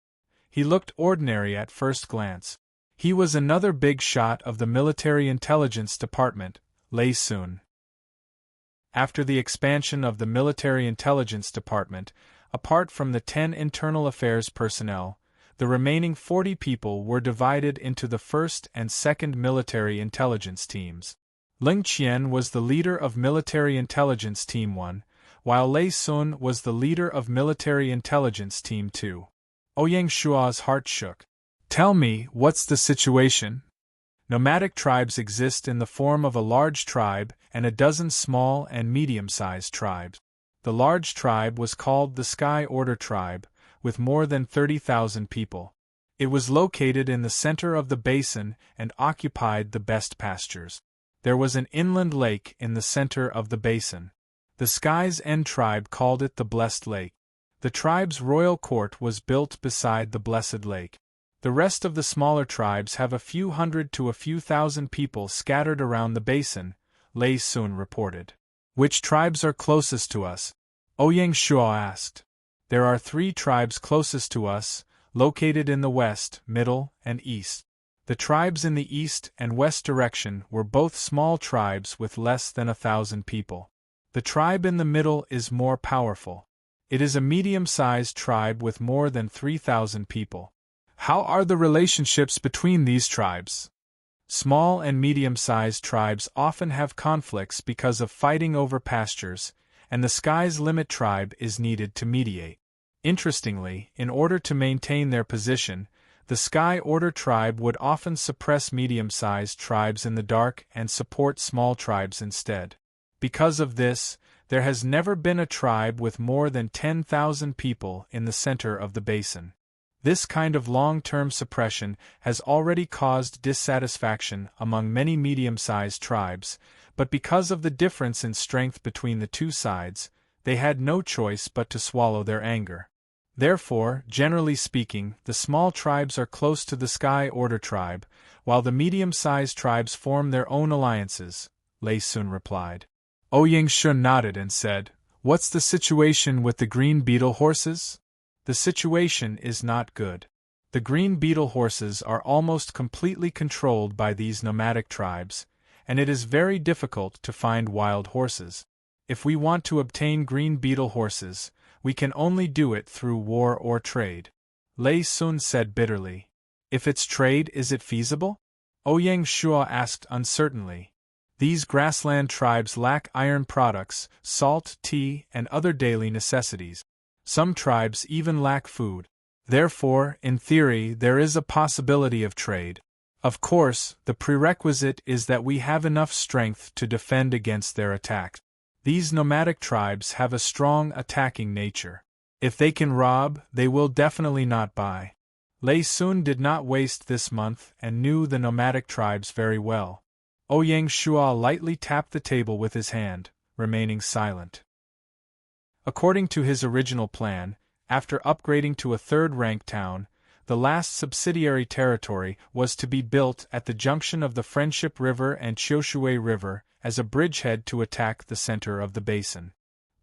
He looked ordinary at first glance. He was another big shot of the Military Intelligence Department, Lei Sun. After the expansion of the Military Intelligence Department, apart from the 10 internal affairs personnel, the remaining 40 people were divided into the 1st and 2nd military intelligence teams. Ling Qian was the leader of Military Intelligence Team 1, while Lei Sun was the leader of Military Intelligence Team 2. Ouyang Shua's heart shook. Tell me, what's the situation? Nomadic tribes exist in the form of a large tribe and a dozen small and medium-sized tribes. The large tribe was called the Sky Order Tribe, with more than 30,000 people. It was located in the center of the basin and occupied the best pastures. There was an inland lake in the center of the basin. The Sky's End tribe called it the Blessed Lake. The tribe's royal court was built beside the Blessed Lake. The rest of the smaller tribes have a few hundred to a few thousand people scattered around the basin, Lei Sun reported. Which tribes are closest to us? Ouyang Shua asked. There are 3 tribes closest to us, located in the west, middle, and east. The tribes in the east and west direction were both small tribes with less than 1,000 people. The tribe in the middle is more powerful. It is a medium-sized tribe with more than 3,000 people. How are the relationships between these tribes? Small and medium-sized tribes often have conflicts because of fighting over pastures, and the Sky's Limit tribe is needed to mediate. Interestingly, in order to maintain their position, the Sky Order tribe would often suppress medium-sized tribes in the dark and support small tribes instead. Because of this, there has never been a tribe with more than 10,000 people in the center of the basin. This kind of long-term suppression has already caused dissatisfaction among many medium-sized tribes, but because of the difference in strength between the 2 sides, they had no choice but to swallow their anger. Therefore, generally speaking, the small tribes are close to the Sky Order tribe, while the medium-sized tribes form their own alliances, Lei Sun replied. Ouyang Shun nodded and said, What's the situation with the green beetle horses? The situation is not good. The green beetle horses are almost completely controlled by these nomadic tribes, and it is very difficult to find wild horses. If we want to obtain green beetle horses, we can only do it through war or trade. Lei Sun said bitterly. If it's trade, is it feasible? Ouyang Shuo asked uncertainly. These grassland tribes lack iron products, salt, tea, and other daily necessities. Some tribes even lack food. Therefore, in theory, there is a possibility of trade. Of course, the prerequisite is that we have enough strength to defend against their attacks. These nomadic tribes have a strong attacking nature. If they can rob, they will definitely not buy. Lei Sun did not waste this month and knew the nomadic tribes very well. Ouyang Shuo lightly tapped the table with his hand, remaining silent. According to his original plan, after upgrading to a third-rank town, the last subsidiary territory was to be built at the junction of the Friendship River and Qiushui River as a bridgehead to attack the center of the basin.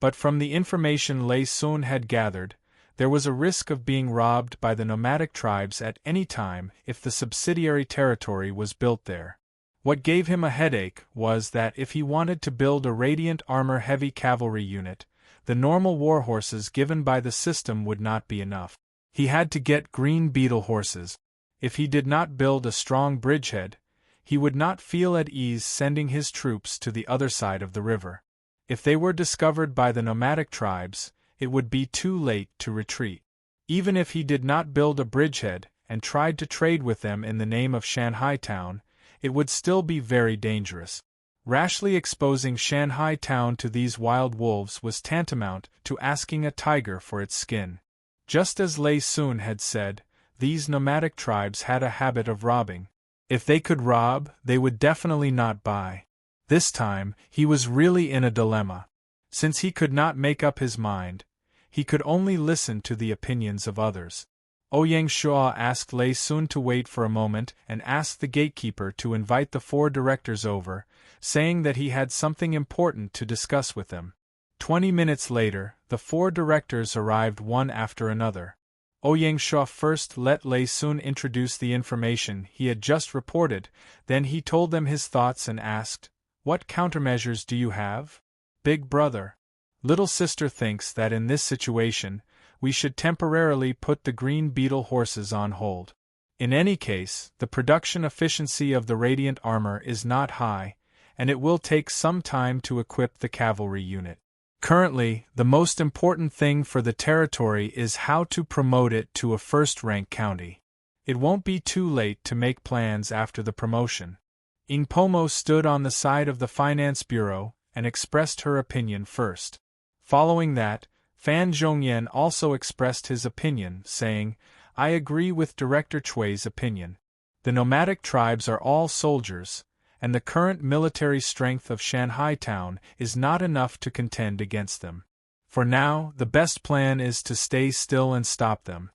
But from the information Lei Sun had gathered, there was a risk of being robbed by the nomadic tribes at any time if the subsidiary territory was built there. What gave him a headache was that if he wanted to build a radiant armor heavy cavalry unit, the normal war horses given by the system would not be enough. He had to get green beetle horses. If he did not build a strong bridgehead, he would not feel at ease sending his troops to the other side of the river. If they were discovered by the nomadic tribes, it would be too late to retreat. Even if he did not build a bridgehead and tried to trade with them in the name of Shanghai Town, it would still be very dangerous. Rashly exposing Shanghai Town to these wild wolves was tantamount to asking a tiger for its skin. Just as Lei Sun had said, these nomadic tribes had a habit of robbing. If they could rob, they would definitely not buy. This time, he was really in a dilemma. Since he could not make up his mind, he could only listen to the opinions of others. Ouyang Shuo asked Lei Sun to wait for a moment and asked the gatekeeper to invite the 4 directors over, saying that he had something important to discuss with them. 20 minutes later, the 4 directors arrived one after another. Ouyang Shuo first let Lei Sun introduce the information he had just reported, then he told them his thoughts and asked, "What countermeasures do you have?" "Big brother. Little sister thinks that in this situation, we should temporarily put the green beetle horses on hold. In any case, the production efficiency of the radiant armor is not high, and it will take some time to equip the cavalry unit. Currently, the most important thing for the territory is how to promote it to a first-rank county. It won't be too late to make plans after the promotion." Ingpomo stood on the side of the Finance Bureau and expressed her opinion first. Following that, Fan Zhongyan also expressed his opinion, saying, "I agree with Director Chui's opinion. The nomadic tribes are all soldiers, and the current military strength of Shanghai Town is not enough to contend against them. For now, the best plan is to stay still and stop them."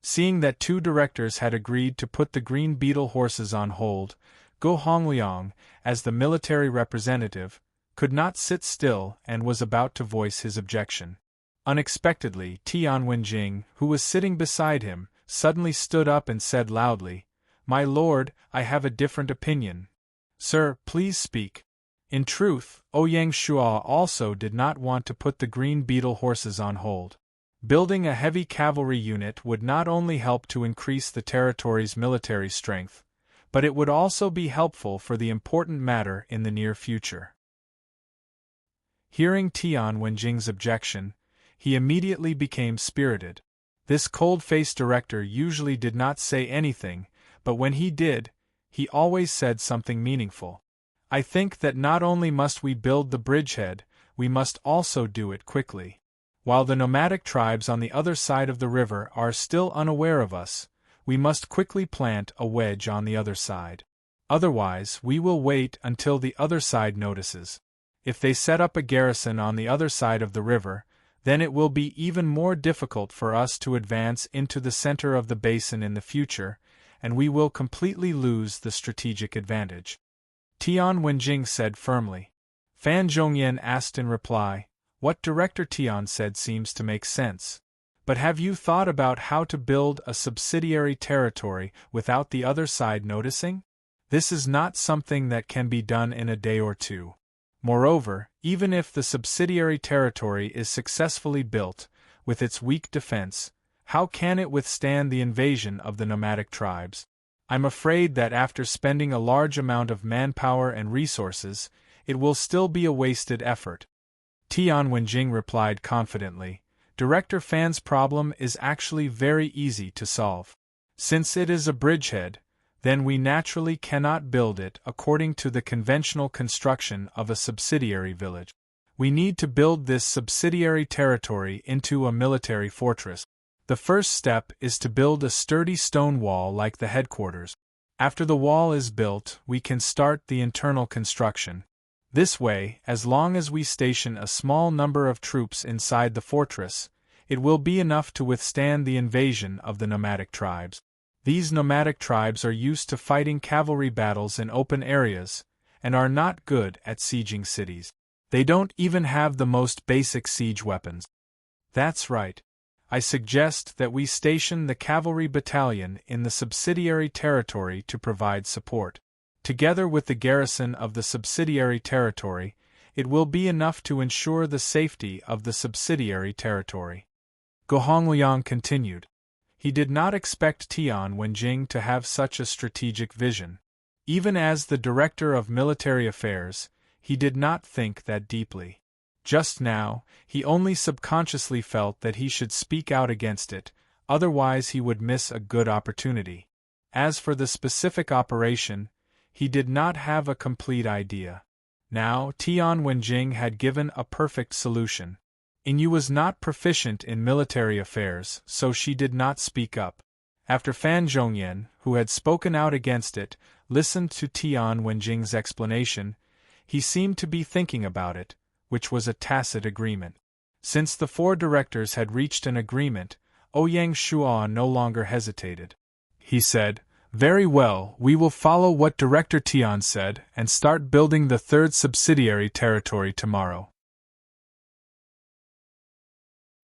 Seeing that 2 directors had agreed to put the green beetle horses on hold, Go Hongliang, as the military representative, could not sit still and was about to voice his objection. Unexpectedly, Tian Wenjing, who was sitting beside him, suddenly stood up and said loudly, "My lord, I have a different opinion." "Sir, please speak." In truth, Ouyang Shuo also did not want to put the green beetle horses on hold. Building a heavy cavalry unit would not only help to increase the territory's military strength, but it would also be helpful for the important matter in the near future. Hearing Tian Wenjing's objection, he immediately became spirited. This cold-faced director usually did not say anything, but when he did, he always said something meaningful. "I think that not only must we build the bridgehead, we must also do it quickly. While the nomadic tribes on the other side of the river are still unaware of us, we must quickly plant a wedge on the other side. Otherwise, we will wait until the other side notices. If they set up a garrison on the other side of the river, then it will be even more difficult for us to advance into the center of the basin in the future, and we will completely lose the strategic advantage." Tian Wenjing said firmly. Fan Zhongyan asked in reply, "What Director Tian said seems to make sense. But have you thought about how to build a subsidiary territory without the other side noticing? This is not something that can be done in a day or two. Moreover, even if the subsidiary territory is successfully built, with its weak defense, how can it withstand the invasion of the nomadic tribes? I'm afraid that after spending a large amount of manpower and resources, it will still be a wasted effort. Tian Wenjing replied confidently, Director Fan's problem is actually very easy to solve. Since it is a bridgehead, then we naturally cannot build it according to the conventional construction of a subsidiary village. We need to build this subsidiary territory into a military fortress. The first step is to build a sturdy stone wall like the headquarters. After the wall is built, we can start the internal construction. This way, as long as we station a small number of troops inside the fortress, it will be enough to withstand the invasion of the nomadic tribes. These nomadic tribes are used to fighting cavalry battles in open areas, and are not good at sieging cities. They don't even have the most basic siege weapons. That's right. I suggest that we station the cavalry battalion in the subsidiary territory to provide support. Together with the garrison of the subsidiary territory, it will be enough to ensure the safety of the subsidiary territory. Go Hongliang continued. He did not expect Tian Wenjing to have such a strategic vision. Even as the Director of Military Affairs, he did not think that deeply. Just now, he only subconsciously felt that he should speak out against it, otherwise he would miss a good opportunity. As for the specific operation, he did not have a complete idea. Now, Tian Wenjing had given a perfect solution. Inyu was not proficient in military affairs, so she did not speak up. After Fan Zhongyan, who had spoken out against it, listened to Tian Wenjing's explanation, he seemed to be thinking about it, which was a tacit agreement. Since the four directors had reached an agreement, Ouyang Shuo no longer hesitated. He said, Very well, we will follow what Director Tian said and start building the third subsidiary territory tomorrow.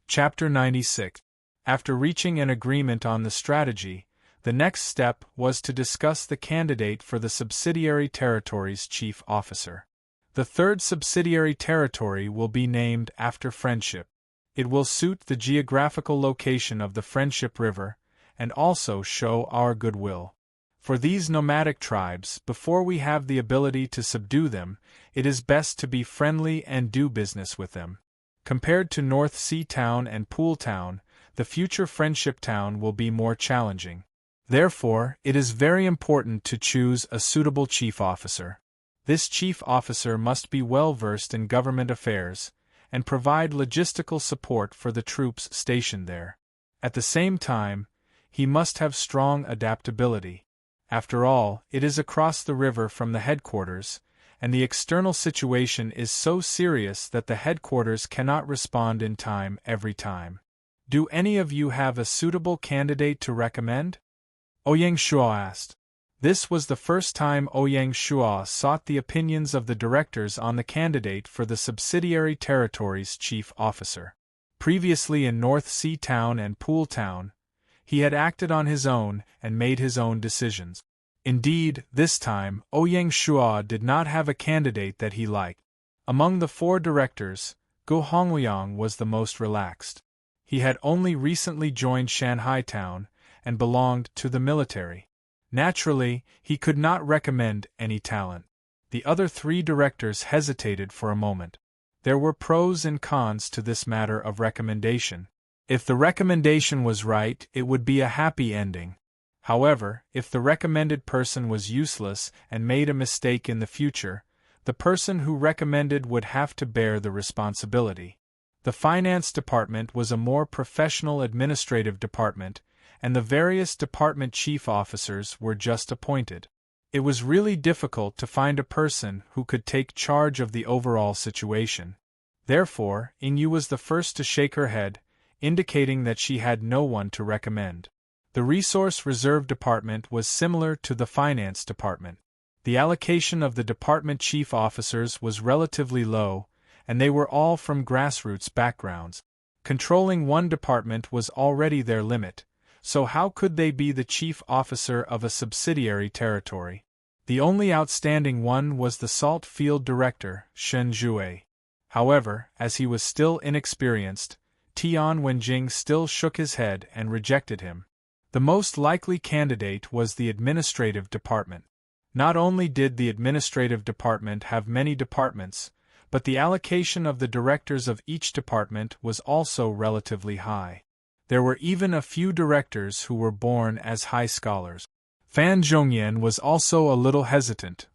Chapter 96. After reaching an agreement on the strategy, the next step was to discuss the candidate for the subsidiary territory's chief officer. The third subsidiary territory will be named after Friendship. It will suit the geographical location of the Friendship River, and also show our goodwill. For these nomadic tribes, before we have the ability to subdue them, it is best to be friendly and do business with them. Compared to North Sea Town and Pool Town, the future Friendship Town will be more challenging. Therefore, it is very important to choose a suitable chief officer. This chief officer must be well versed in government affairs, and provide logistical support for the troops stationed there. At the same time, he must have strong adaptability. After all, it is across the river from the headquarters, and the external situation is so serious that the headquarters cannot respond in time every time. Do any of you have a suitable candidate to recommend? Ouyang Shuo asked. This was the first time Ouyang Shuo sought the opinions of the directors on the candidate for the subsidiary territory's chief officer. Previously in North Sea Town and Pool Town, he had acted on his own and made his own decisions. Indeed, this time, Ouyang Shuo did not have a candidate that he liked. Among the four directors, Go Hongliang was the most relaxed. He had only recently joined Shanghai Town and belonged to the military. Naturally, he could not recommend any talent. The other three directors hesitated for a moment. There were pros and cons to this matter of recommendation. If the recommendation was right, it would be a happy ending. However, if the recommended person was useless and made a mistake in the future, the person who recommended would have to bear the responsibility. The finance department was a more professional administrative department, and the various department chief officers were just appointed. It was really difficult to find a person who could take charge of the overall situation. Therefore, Inyu was the first to shake her head, indicating that she had no one to recommend. The Resource Reserve Department was similar to the Finance Department. The allocation of the department chief officers was relatively low, and they were all from grassroots backgrounds. Controlling one department was already their limit, so how could they be the chief officer of a subsidiary territory? The only outstanding one was the Salt Field Director, Shen Jue. However, as he was still inexperienced, Tian Wenjing still shook his head and rejected him. The most likely candidate was the administrative department. Not only did the administrative department have many departments, but the allocation of the directors of each department was also relatively high. There were even a few directors who were born as high scholars. Fan Zhongyan was also a little hesitant.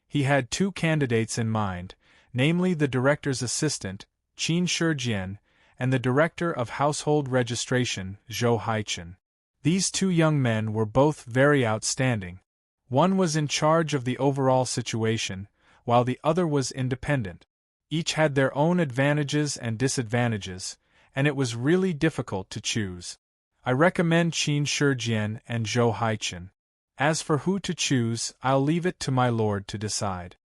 He had two candidates in mind, namely the director's assistant, Qin Shijian, and the director of household registration, Zhou Haichen. These two young men were both very outstanding. One was in charge of the overall situation, while the other was independent. Each had their own advantages and disadvantages, and it was really difficult to choose. I recommend Qin Shijian and Zhou Haichen. As for who to choose, I'll leave it to my lord to decide.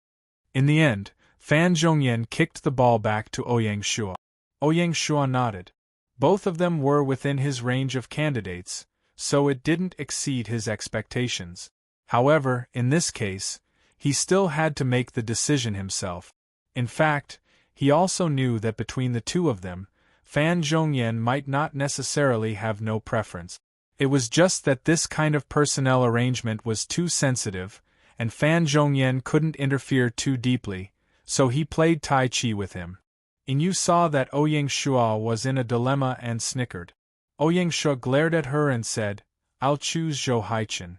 In the end, Fan Zhongyan kicked the ball back to Ouyang Shua. Ouyang Shua nodded. Both of them were within his range of candidates, so it didn't exceed his expectations. However, in this case, he still had to make the decision himself. In fact, he also knew that between the two of them, Fan Zhongyan might not necessarily have no preference. It was just that this kind of personnel arrangement was too sensitive, and Fan Zhongyan couldn't interfere too deeply, so he played Tai Chi with him. And you saw that Ouyang Shua was in a dilemma and snickered. Ouyang Shua glared at her and said, "I'll choose Zhou Haichen."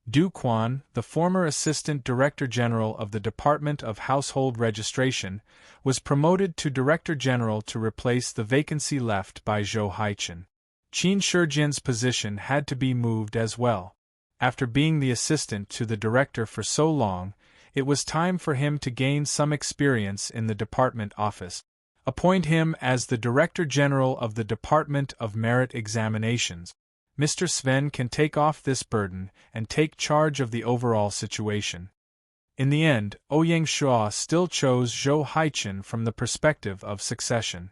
Du Quan, the former Assistant Director General of the Department of Household Registration, was promoted to Director General to replace the vacancy left by Zhou Haichen. Qin Shijian's position had to be moved as well. After being the assistant to the director for so long, it was time for him to gain some experience in the department office. Appoint him as the Director General of the Department of Merit Examinations. Mr. Sven can take off this burden and take charge of the overall situation. In the end, Ouyang Shua still chose Zhou Haichen from the perspective of succession.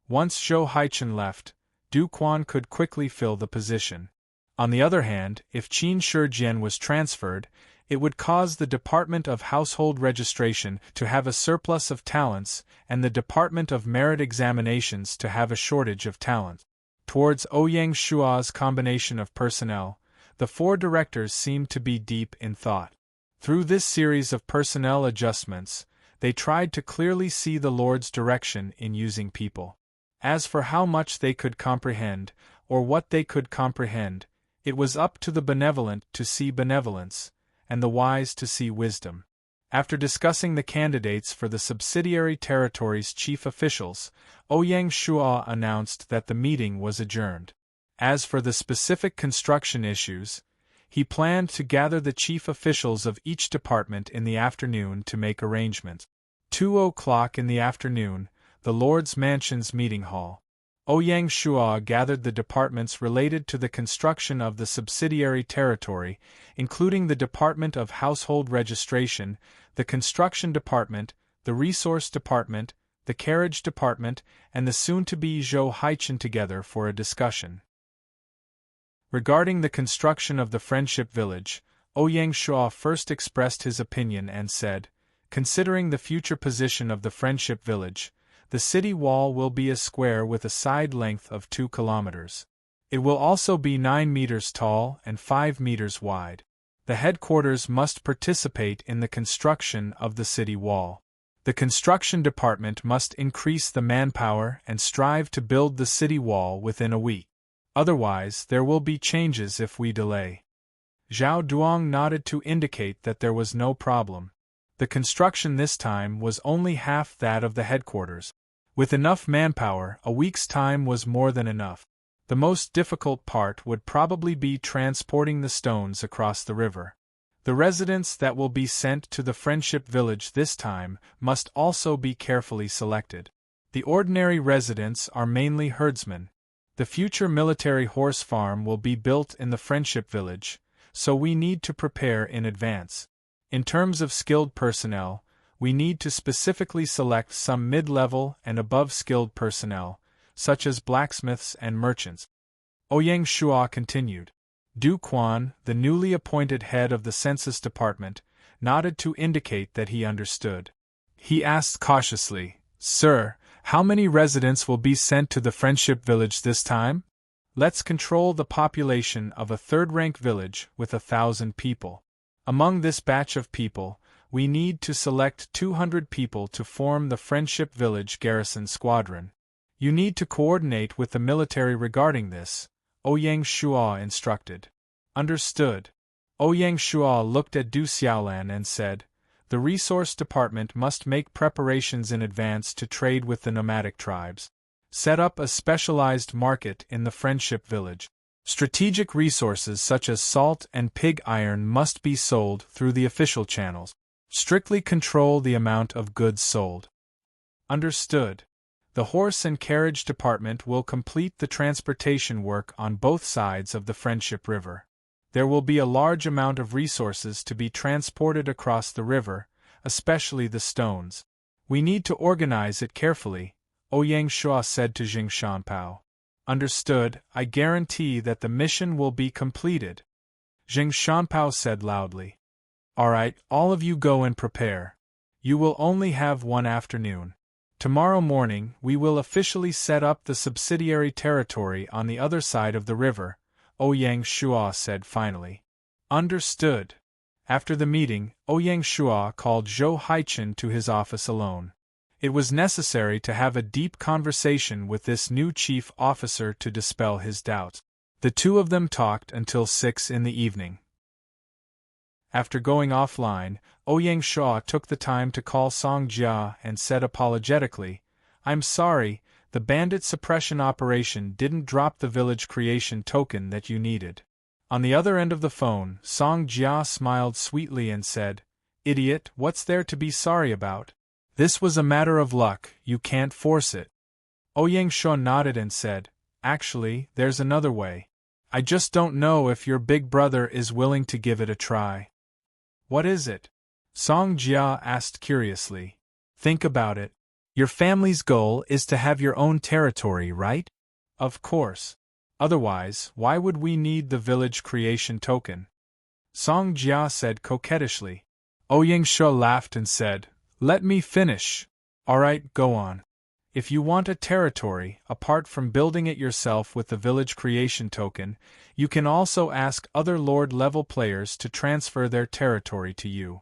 Once Zhou Haichen left, Du Quan could quickly fill the position. On the other hand, if Qin Shijian was transferred, it would cause the Department of Household Registration to have a surplus of talents and the Department of Merit Examinations to have a shortage of talent. Towards Ouyang Shua's combination of personnel, the four directors seemed to be deep in thought. Through this series of personnel adjustments, they tried to clearly see the Lord's direction in using people. As for how much they could comprehend, or what they could comprehend, it was up to the benevolent to see benevolence, and the wise to see wisdom. After discussing the candidates for the subsidiary territories' chief officials, Ouyang Shua announced that the meeting was adjourned. As for the specific construction issues, he planned to gather the chief officials of each department in the afternoon to make arrangements. 2:00 in the afternoon, the Lord's Mansion's meeting hall. Ouyang Shua gathered the departments related to the construction of the subsidiary territory, including the Department of Household Registration, the Construction Department, the Resource Department, the Carriage Department, and the soon-to-be Zhou Haichen together for a discussion. Regarding the construction of the Friendship Village, Ouyang Shua first expressed his opinion and said, "Considering the future position of the Friendship Village, the city wall will be a square with a side length of 2 kilometers. It will also be 9 meters tall and 5 meters wide. The headquarters must participate in the construction of the city wall. The construction department must increase the manpower and strive to build the city wall within a week. Otherwise, there will be changes if we delay." Zhao Duong nodded to indicate that there was no problem. The construction this time was only half that of the headquarters. With enough manpower, a week's time was more than enough. The most difficult part would probably be transporting the stones across the river. The residents that will be sent to the Friendship Village this time must also be carefully selected. The ordinary residents are mainly herdsmen. The future military horse farm will be built in the Friendship Village, so we need to prepare in advance. In terms of skilled personnel, we need to specifically select some mid-level and above-skilled personnel, such as blacksmiths and merchants. Ouyang Shua continued. Du Quan, the newly appointed head of the census department, nodded to indicate that he understood. He asked cautiously, "Sir, how many residents will be sent to the Friendship Village this time?" "Let's control the population of a third-rank village with 1,000 people. Among this batch of people, we need to select 200 people to form the Friendship Village Garrison Squadron. You need to coordinate with the military regarding this," Ouyang Shua instructed. "Understood." Ouyang Shua looked at Du Xiaolan and said, "The resource department must make preparations in advance to trade with the nomadic tribes. Set up a specialized market in the Friendship Village. Strategic resources such as salt and pig iron must be sold through the official channels. Strictly control the amount of goods sold." Understood. The horse and carriage department will complete the transportation work on both sides of the Friendship River. There will be a large amount of resources to be transported across the river, especially the stones. We need to organize it carefully, Ouyang Shua said to Jing Shanpao. "Understood, I guarantee that the mission will be completed," Jing Shanpao said loudly. "All right, all of you go and prepare. You will only have one afternoon. Tomorrow morning we will officially set up the subsidiary territory on the other side of the river," Ouyang Shua said finally. "Understood." After the meeting, Ouyang Shua called Zhou Haichen to his office alone. It was necessary to have a deep conversation with this new chief officer to dispel his doubts. The two of them talked until 6 in the evening. After going offline, Ouyang Shua took the time to call Song Jia and said apologetically, "I'm sorry, the bandit suppression operation didn't drop the village creation token that you needed." On the other end of the phone, Song Jia smiled sweetly and said, "Idiot, what's there to be sorry about? This was a matter of luck, you can't force it." Ouyang Shua nodded and said, "Actually, there's another way. I just don't know if your big brother is willing to give it a try." "What is it?" Song Jia asked curiously. "Think about it. Your family's goal is to have your own territory, right?" "Of course. Otherwise, why would we need the village creation token?" Song Jia said coquettishly. Ouyang Shua laughed and said, "Let me finish." "All right, go on. If you want a territory, apart from building it yourself with the village creation token, you can also ask other Lord-level players to transfer their territory to you.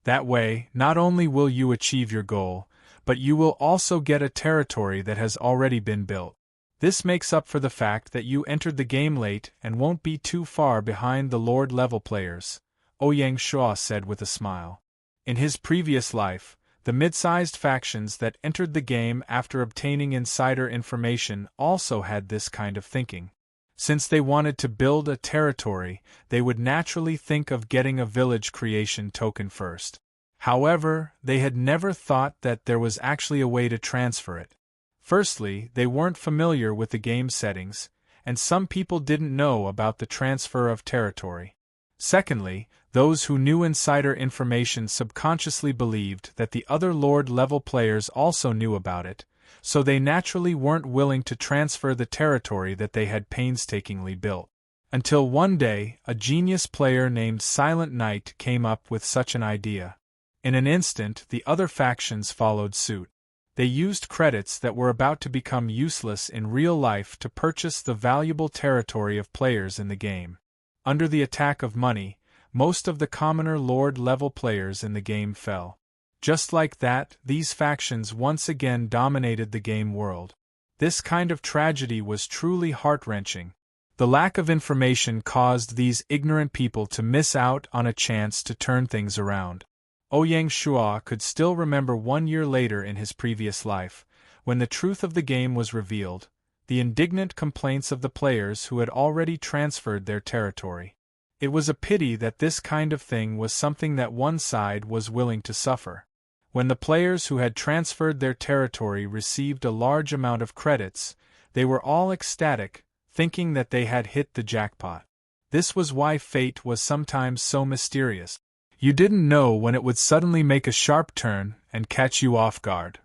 That way, not only will you achieve your goal, but you will also get a territory that has already been built. This makes up for the fact that you entered the game late and won't be too far behind the Lord-level players," Ouyang Shua said with a smile. In his previous life, the mid-sized factions that entered the game after obtaining insider information also had this kind of thinking. Since they wanted to build a territory, they would naturally think of getting a village creation token first. However, they had never thought that there was actually a way to transfer it. Firstly, they weren't familiar with the game settings, and some people didn't know about the transfer of territory. Secondly, those who knew insider information subconsciously believed that the other Lord-level players also knew about it, so they naturally weren't willing to transfer the territory that they had painstakingly built. Until one day, a genius player named Silent Knight came up with such an idea. In an instant, the other factions followed suit. They used credits that were about to become useless in real life to purchase the valuable territory of players in the game. Under the attack of money, most of the commoner Lord-level players in the game fell. Just like that, these factions once again dominated the game world. This kind of tragedy was truly heart-wrenching. The lack of information caused these ignorant people to miss out on a chance to turn things around. Ouyang Shua could still remember 1 year later in his previous life, when the truth of the game was revealed, the indignant complaints of the players who had already transferred their territory. It was a pity that this kind of thing was something that one side was willing to suffer. When the players who had transferred their territory received a large amount of credits, they were all ecstatic, thinking that they had hit the jackpot. This was why fate was sometimes so mysterious. You didn't know when it would suddenly make a sharp turn, and catch you off guard.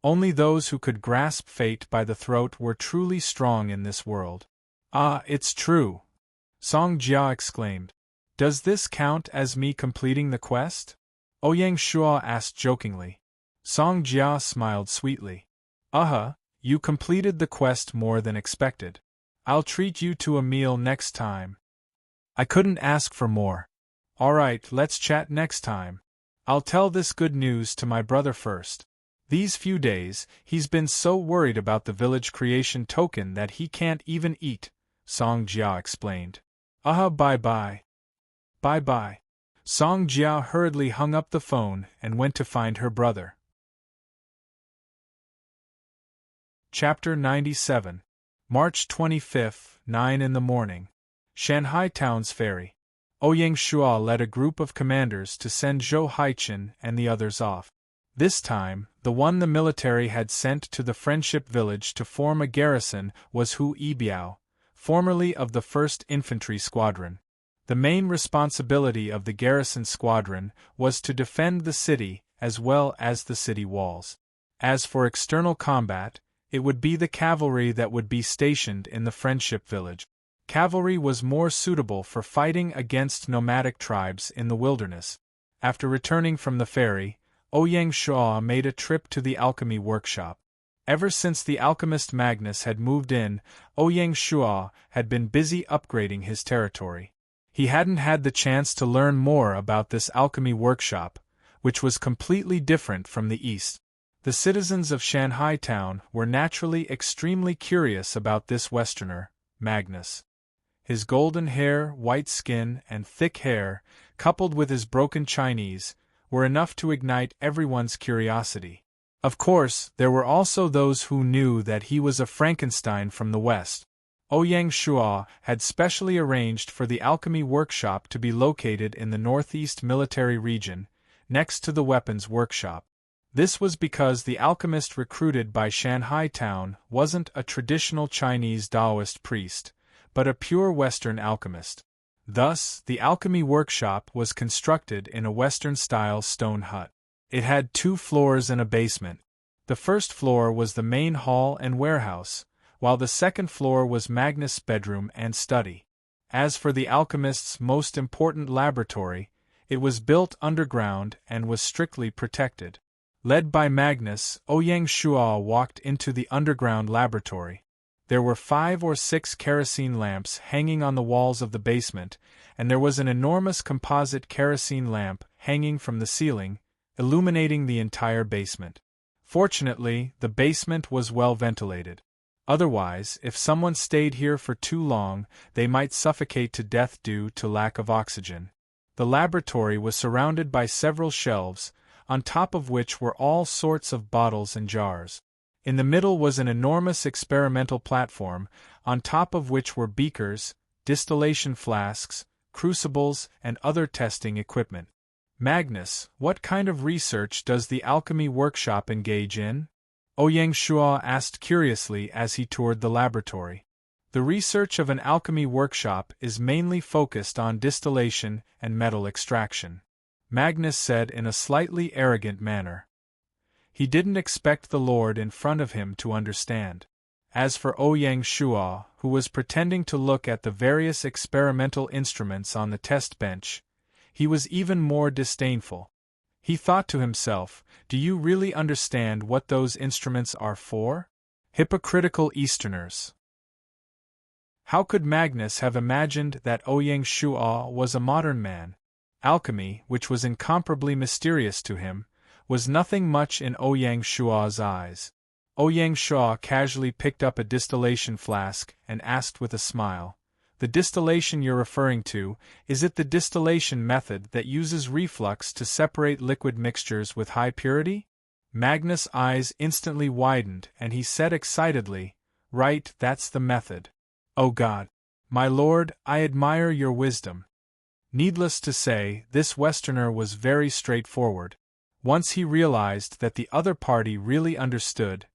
Only those who could grasp fate by the throat were truly strong in this world. Ah, it's true! Song Jia exclaimed. Does this count as me completing the quest? Ouyang Shuo asked jokingly. Song Jia smiled sweetly. You completed the quest more than expected. I'll treat you to a meal next time. I couldn't ask for more. Alright, let's chat next time. I'll tell this good news to my brother first. These few days, he's been so worried about the village creation token that he can't even eat, Song Jia explained. Bye-bye. Bye-bye. Song Jia hurriedly hung up the phone and went to find her brother. Chapter 97. March 25, 9 in the morning. Shanghai Town's ferry. Ouyang Shuo led a group of commanders to send Zhou Haiqin and the others off. This time, the one the military had sent to the Friendship Village to form a garrison was Hu Yibiao, formerly of the 1st Infantry Squadron. The main responsibility of the garrison squadron was to defend the city as well as the city walls. As for external combat, it would be the cavalry that would be stationed in the Friendship Village. Cavalry was more suitable for fighting against nomadic tribes in the wilderness. After returning from the ferry, Ouyang Shuo made a trip to the alchemy workshop. Ever since the alchemist Magnus had moved in, Ouyang Shuo had been busy upgrading his territory. He hadn't had the chance to learn more about this alchemy workshop, which was completely different from the East. The citizens of Shanghai Town were naturally extremely curious about this Westerner, Magnus. His golden hair, white skin, and thick hair, coupled with his broken Chinese, were enough to ignite everyone's curiosity. Of course, there were also those who knew that he was a Frankenstein from the West. Ouyang Shuo had specially arranged for the alchemy workshop to be located in the northeast military region, next to the weapons workshop. This was because the alchemist recruited by Shanghai Town wasn't a traditional Chinese Taoist priest, but a pure Western alchemist. Thus, the alchemy workshop was constructed in a Western-style stone hut. It had 2 floors and a basement. The first floor was the main hall and warehouse, while the second floor was Magnus' bedroom and study. As for the alchemist's most important laboratory, it was built underground and was strictly protected. Led by Magnus, Ouyang Shuo walked into the underground laboratory. There were 5 or 6 kerosene lamps hanging on the walls of the basement, and there was an enormous composite kerosene lamp hanging from the ceiling, illuminating the entire basement. Fortunately, the basement was well ventilated. Otherwise, if someone stayed here for too long, they might suffocate to death due to lack of oxygen. The laboratory was surrounded by several shelves, on top of which were all sorts of bottles and jars. In the middle was an enormous experimental platform, on top of which were beakers, distillation flasks, crucibles, and other testing equipment. Magnus, what kind of research does the alchemy workshop engage in? Ouyang Shuo asked curiously as he toured the laboratory. The research of an alchemy workshop is mainly focused on distillation and metal extraction, Magnus said in a slightly arrogant manner. He didn't expect the Lord in front of him to understand. As for Ouyang Shuo, who was pretending to look at the various experimental instruments on the test bench, he was even more disdainful. He thought to himself, do you really understand what those instruments are for? Hypocritical Easterners. How could Magnus have imagined that Ouyang Shuo was a modern man? Alchemy, which was incomparably mysterious to him, was nothing much in Ouyang Shuo's eyes. Ouyang Shuo casually picked up a distillation flask and asked with a smile, "The distillation you're referring to, is it the distillation method that uses reflux to separate liquid mixtures with high purity?" Magnus' eyes instantly widened and he said excitedly, "Right, that's the method." "Oh God! My lord, I admire your wisdom." Needless to say, this Westerner was very straightforward. Once he realized that the other party really understood,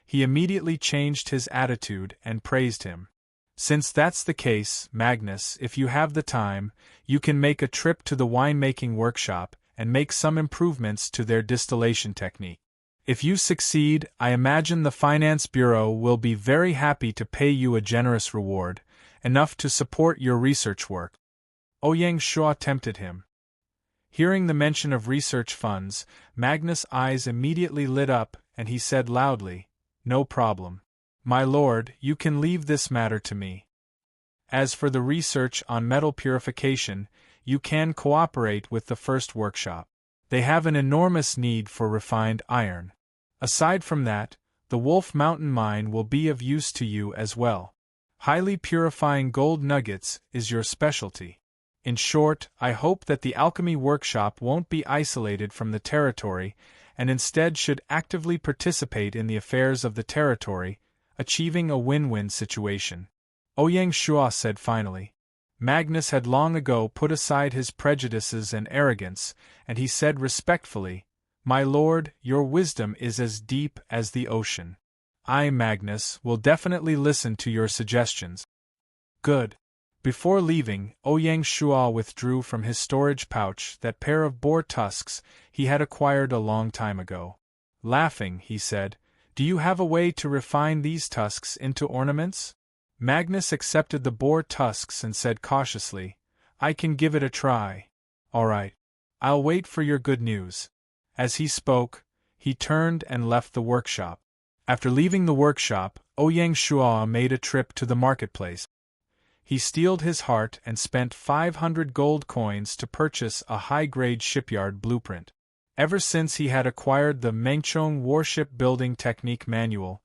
he immediately changed his attitude and praised him. "Since that's the case, Magnus, if you have the time, you can make a trip to the winemaking workshop and make some improvements to their distillation technique. If you succeed, I imagine the Finance Bureau will be very happy to pay you a generous reward, enough to support your research work. Ouyang Shuo tempted him. Hearing the mention of research funds, Magnus' eyes immediately lit up, and he said loudly, "No problem. My lord, you can leave this matter to me. As for the research on metal purification, you can cooperate with the first workshop. They have an enormous need for refined iron. Aside from that, the Wolf Mountain mine will be of use to you as well. Highly purifying gold nuggets is your specialty. In short, I hope that the alchemy workshop won't be isolated from the territory and instead should actively participate in the affairs of the territory, achieving a win-win situation," Ouyang Shuo said finally. Magnus had long ago put aside his prejudices and arrogance, and he said respectfully, "My lord, your wisdom is as deep as the ocean. I, Magnus, will definitely listen to your suggestions." "Good." Before leaving, Ouyang Shuo withdrew from his storage pouch that pair of boar tusks he had acquired a long time ago. Laughing, he said, "Do you have a way to refine these tusks into ornaments?" Magnus accepted the boar tusks and said cautiously, "I can give it a try." "All right. I'll wait for your good news." As he spoke, he turned and left the workshop. After leaving the workshop, Ouyang Shuo made a trip to the marketplace. He steeled his heart and spent 500 gold coins to purchase a high-grade shipyard blueprint. Ever since he had acquired the Mengchong warship building technique manual,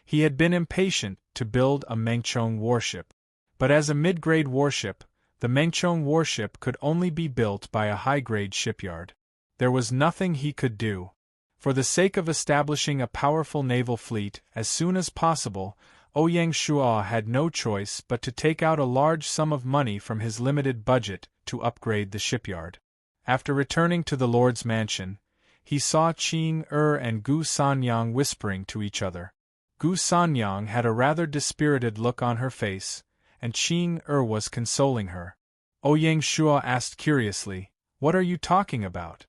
he had been impatient to build a Mengchong warship. But as a mid-grade warship, the Mengchong warship could only be built by a high-grade shipyard. There was nothing he could do. For the sake of establishing a powerful naval fleet as soon as possible, Ouyang Shuo had no choice but to take out a large sum of money from his limited budget to upgrade the shipyard. After returning to the Lord's mansion, he saw Qing and Gu Sanyang whispering to each other. Gu Sanyang had a rather dispirited look on her face, and Qing was consoling her. Ouyang Shuo asked curiously, "What are you talking about?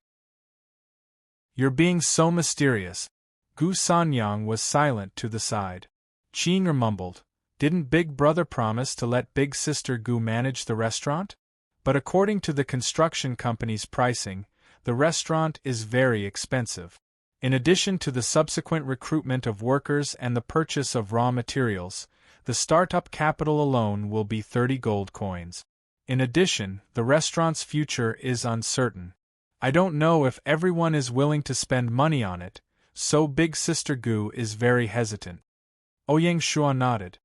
You're being so mysterious." Gu Sanyang was silent to the side. Qing mumbled, "Didn't Big Brother promise to let Big Sister Gu manage the restaurant? But according to the construction company's pricing, the restaurant is very expensive. In addition to the subsequent recruitment of workers and the purchase of raw materials, the startup capital alone will be 30 gold coins. In addition, the restaurant's future is uncertain. I don't know if everyone is willing to spend money on it, so Big Sister Gu is very hesitant." Ouyang Shuo nodded.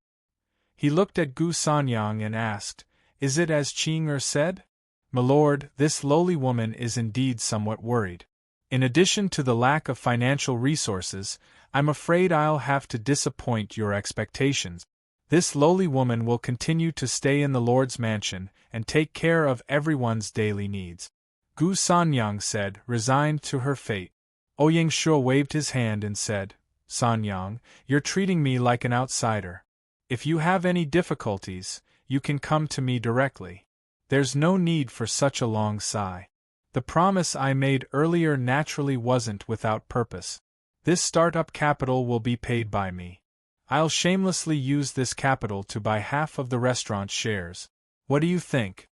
He looked at Gu Sanyang and asked, "Is it as Qing said?" "My lord, this lowly woman is indeed somewhat worried. In addition to the lack of financial resources, I'm afraid I'll have to disappoint your expectations. This lowly woman will continue to stay in the Lord's mansion and take care of everyone's daily needs," Gu Sanyang said, resigned to her fate. Ouyang Shuo waved his hand and said, "Sanyang, you're treating me like an outsider. If you have any difficulties, you can come to me directly. There's no need for such a long sigh. The promise I made earlier naturally wasn't without purpose. This startup capital will be paid by me. I'll shamelessly use this capital to buy half of the restaurant's shares. What do you think?"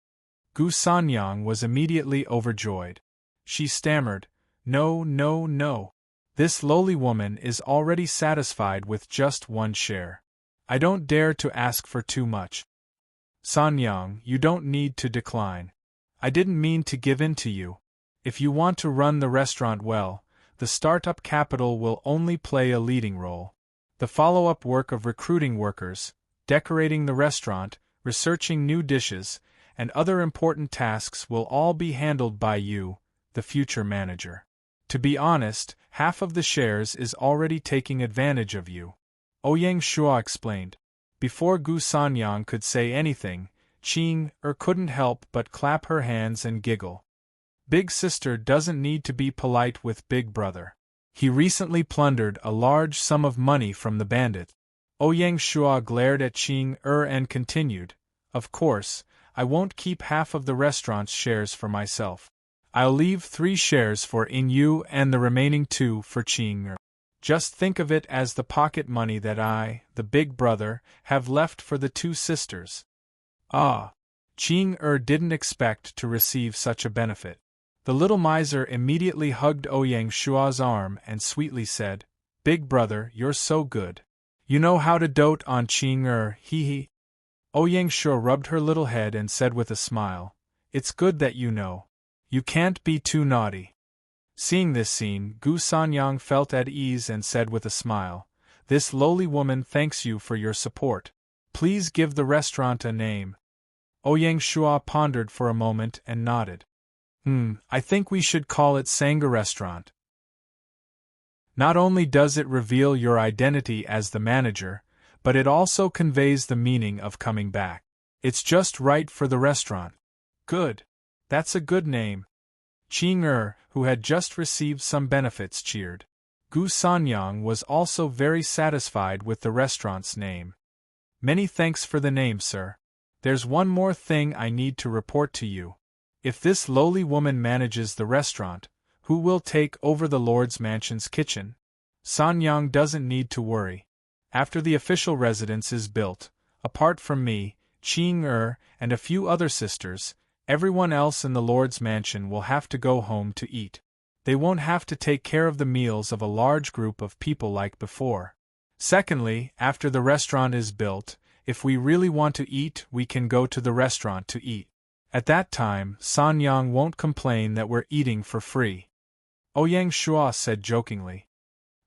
Gu Sanyang was immediately overjoyed. She stammered, "No, no, no. This lowly woman is already satisfied with just one share. I don't dare to ask for too much." "Sanyang, you don't need to decline. I didn't mean to give in to you. If you want to run the restaurant well, the startup capital will only play a leading role. The follow-up work of recruiting workers, decorating the restaurant, researching new dishes, and other important tasks will all be handled by you, the future manager. To be honest, half of the shares is already taking advantage of you," Ouyang Shuo explained. Before Gu Sanyang could say anything, Qing couldn't help but clap her hands and giggle. Big Sister doesn't need to be polite with Big Brother. He recently plundered a large sum of money from the bandits. Ouyang Shuo glared at Qing and continued, "Of course, I won't keep half of the restaurant's shares for myself. I'll leave 3 shares for in you and the remaining 2 for Ching. Just think of it as the pocket money that I, the big brother, have left for the 2 sisters. Ah! Ching didn't expect to receive such a benefit. The little miser immediately hugged Ouyang Shua's arm and sweetly said, "Big brother, you're so good. You know how to dote on Ching hee. Ouyang Shua rubbed her little head and said with a smile, "It's good that you know. You can't be too naughty." Seeing this scene, Gu Sanyang felt at ease and said with a smile, "This lowly woman thanks you for your support. Please give the restaurant a name." Ouyang Shua pondered for a moment and nodded. I think we should call it Sangha Restaurant. Not only does it reveal your identity as the manager, but it also conveys the meaning of coming back. It's just right for the restaurant. Good. That's a good name. Ching who had just received some benefits, cheered. Gu Sanyang was also very satisfied with the restaurant's name. Many thanks for the name, sir. There's one more thing I need to report to you. If this lowly woman manages the restaurant, who will take over the Lord's Mansion's kitchen? Sanyang doesn't need to worry. After the official residence is built, apart from me, Ching and a few other sisters, everyone else in the Lord's Mansion will have to go home to eat. They won't have to take care of the meals of a large group of people like before. Secondly, after the restaurant is built, if we really want to eat, we can go to the restaurant to eat. At that time, Sanyang won't complain that we're eating for free. Ouyang Shua said jokingly.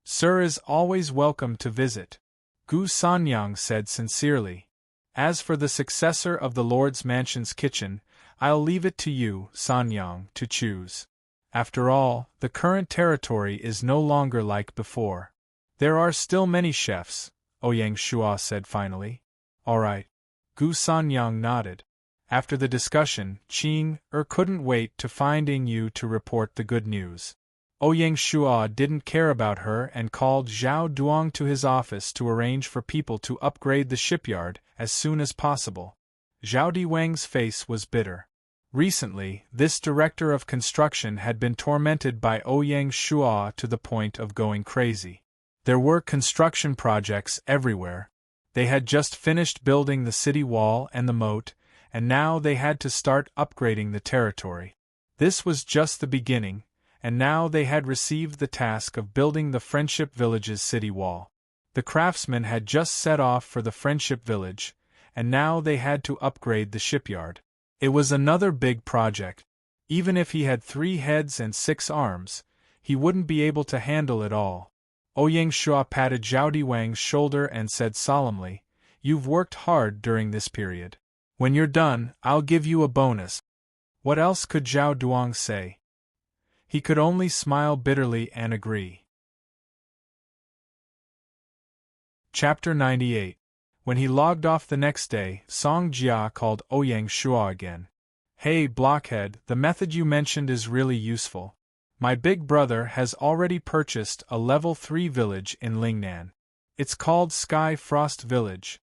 Sir is always welcome to visit. Gu Sanyang said sincerely. As for the successor of the Lord's Mansion's kitchen, I'll leave it to you, Sanyang, to choose. After all, the current territory is no longer like before. There are still many chefs, Ouyang Shua said finally. All right. Gu Sanyang nodded. After the discussion, Ching couldn't wait to find Yu to report the good news. Ouyang Shua didn't care about her and called Zhao Duong to his office to arrange for people to upgrade the shipyard as soon as possible. Zhao Diwang's face was bitter. Recently, this director of construction had been tormented by Ouyang Shua to the point of going crazy. There were construction projects everywhere. They had just finished building the city wall and the moat, and now they had to start upgrading the territory. This was just the beginning, and now they had received the task of building the Friendship Village's city wall. The craftsmen had just set off for the Friendship Village, and now they had to upgrade the shipyard. It was another big project. Even if he had 3 heads and 6 arms, he wouldn't be able to handle it all. Ouyang Shua patted Zhao Diwang's shoulder and said solemnly, "You've worked hard during this period. When you're done, I'll give you a bonus." What else could Zhao Duong say? He could only smile bitterly and agree. Chapter 98. When he logged off the next day, Song Jia called Ouyang Shua again. "Hey, blockhead, the method you mentioned is really useful. My big brother has already purchased a level 3 village in Lingnan. It's called Sky Frost Village."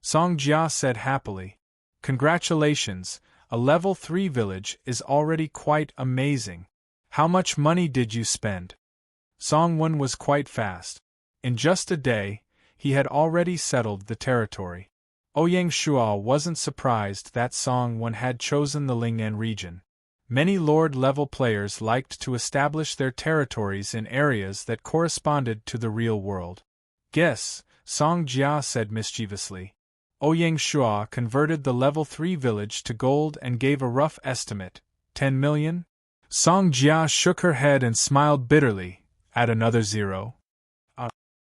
Song Jia said happily. "Congratulations, a level 3 village is already quite amazing. How much money did you spend?" Song Wen was quite fast. In just a day, he had already settled the territory. Ouyang Shua wasn't surprised that Song Wen had chosen the Lingnan region. Many Lord-level players liked to establish their territories in areas that corresponded to the real world. "Guess," Song Jia said mischievously. Ouyang Shua converted the level 3 village to gold and gave a rough estimate, 10 million? Song Jia shook her head and smiled bitterly. "Add another 0.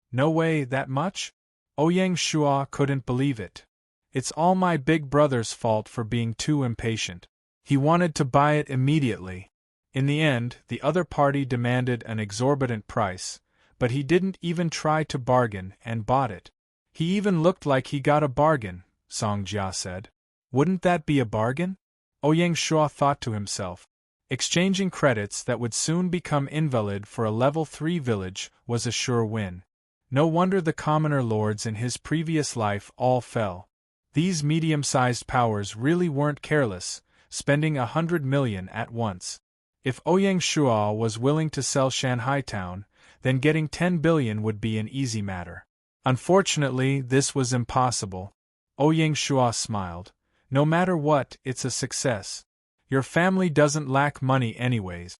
No way, that much?" Ouyang Shua couldn't believe it. "It's all my big brother's fault for being too impatient. He wanted to buy it immediately. In the end, the other party demanded an exorbitant price, but he didn't even try to bargain and bought it." "He even looked like he got a bargain," Song Jia said. "Wouldn't that be a bargain?" Ouyang Shua thought to himself. Exchanging credits that would soon become invalid for a level 3 village was a sure win. No wonder the commoner lords in his previous life all fell. These medium-sized powers really weren't careless, spending 100 million at once. If Ouyang Shua was willing to sell Shanghai Town, then getting 10 billion would be an easy matter. Unfortunately, this was impossible. Ouyang Shua smiled. No matter what, it's a success. Your family doesn't lack money anyways.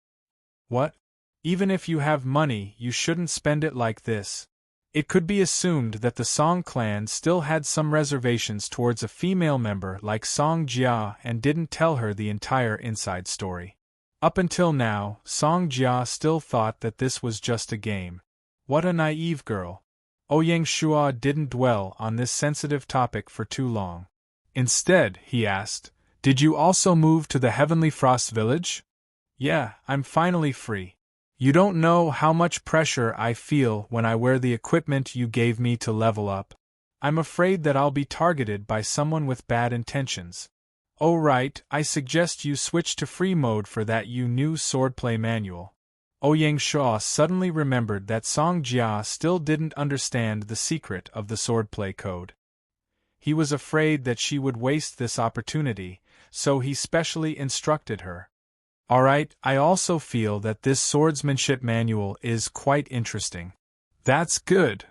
What? Even if you have money, you shouldn't spend it like this. It could be assumed that the Song clan still had some reservations towards a female member like Song Jia and didn't tell her the entire inside story. Up until now, Song Jia still thought that this was just a game. What a naive girl. Ouyang Shua didn't dwell on this sensitive topic for too long. Instead, he asked, "Did you also move to the Heavenly Frost Village?" "Yeah, I'm finally free. You don't know how much pressure I feel when I wear the equipment you gave me to level up. I'm afraid that I'll be targeted by someone with bad intentions. Oh right, I suggest you switch to free mode for that new swordplay manual." Ouyang Shua suddenly remembered that Song Jia still didn't understand the secret of the swordplay code. He was afraid that she would waste this opportunity, so he specially instructed her. "Alright, I also feel that this swordsmanship manual is quite interesting." "That's good."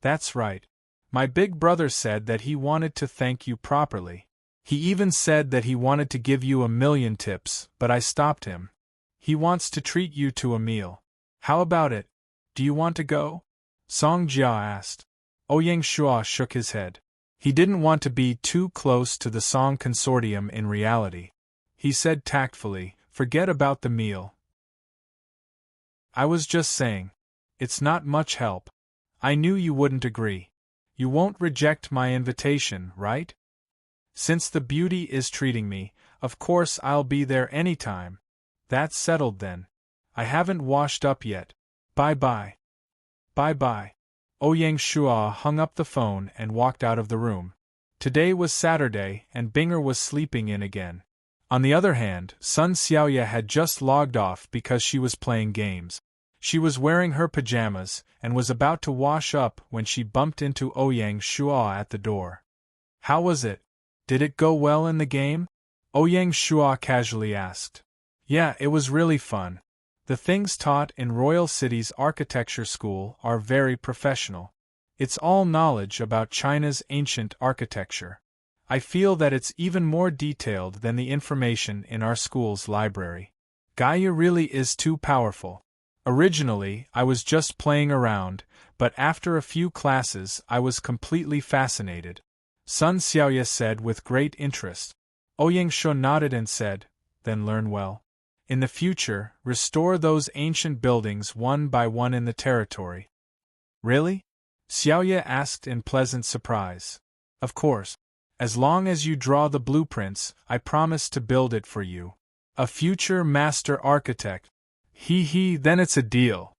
"That's right. My big brother said that he wanted to thank you properly. He even said that he wanted to give you 1,000,000 tips, but I stopped him. He wants to treat you to a meal. How about it? Do you want to go?" Song Jia asked. Ouyang Shua shook his head. He didn't want to be too close to the Song consortium in reality. He said tactfully, "Forget about the meal. I was just saying. It's not much help. I knew you wouldn't agree. You won't reject my invitation, right? Since the beauty is treating me, of course I'll be there anytime." "That's settled then. I haven't washed up yet. Bye-bye." "Bye-bye." Ouyang Shua hung up the phone and walked out of the room. Today was Saturday, and Binger was sleeping in again. On the other hand, Sun Xiaoya had just logged off because she was playing games. She was wearing her pajamas, and was about to wash up when she bumped into Ouyang Shua at the door. "How was it? Did it go well in the game?" Ouyang Shua casually asked. "Yeah, it was really fun. The things taught in Royal City's architecture school are very professional. It's all knowledge about China's ancient architecture. I feel that it's even more detailed than the information in our school's library. Gaia really is too powerful. Originally, I was just playing around, but after a few classes I was completely fascinated," Sun Xiaoya said with great interest. Ouyang Shua nodded and said, "Then learn well. In the future, restore those ancient buildings one by one in the territory." "Really?" Xiaoya asked in pleasant surprise. "Of course. As long as you draw the blueprints, I promise to build it for you. A future master architect. He, then it's a deal."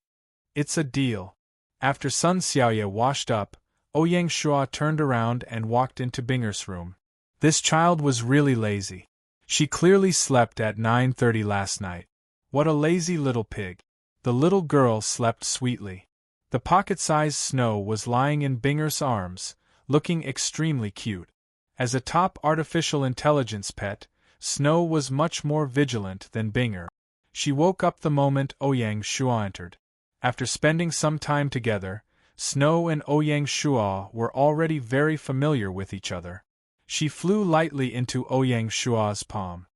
"It's a deal." After Sun Xiaoya washed up, Ouyang Shua turned around and walked into Binger's room. This child was really lazy. She clearly slept at 9:30 last night. What a lazy little pig. The little girl slept sweetly. The pocket-sized Snow was lying in Binger's arms, looking extremely cute. As a top artificial intelligence pet, Snow was much more vigilant than Binger. She woke up the moment Ouyang Shua entered. After spending some time together, Snow and Ouyang Shua were already very familiar with each other. She flew lightly into Ouyang Shua's palm.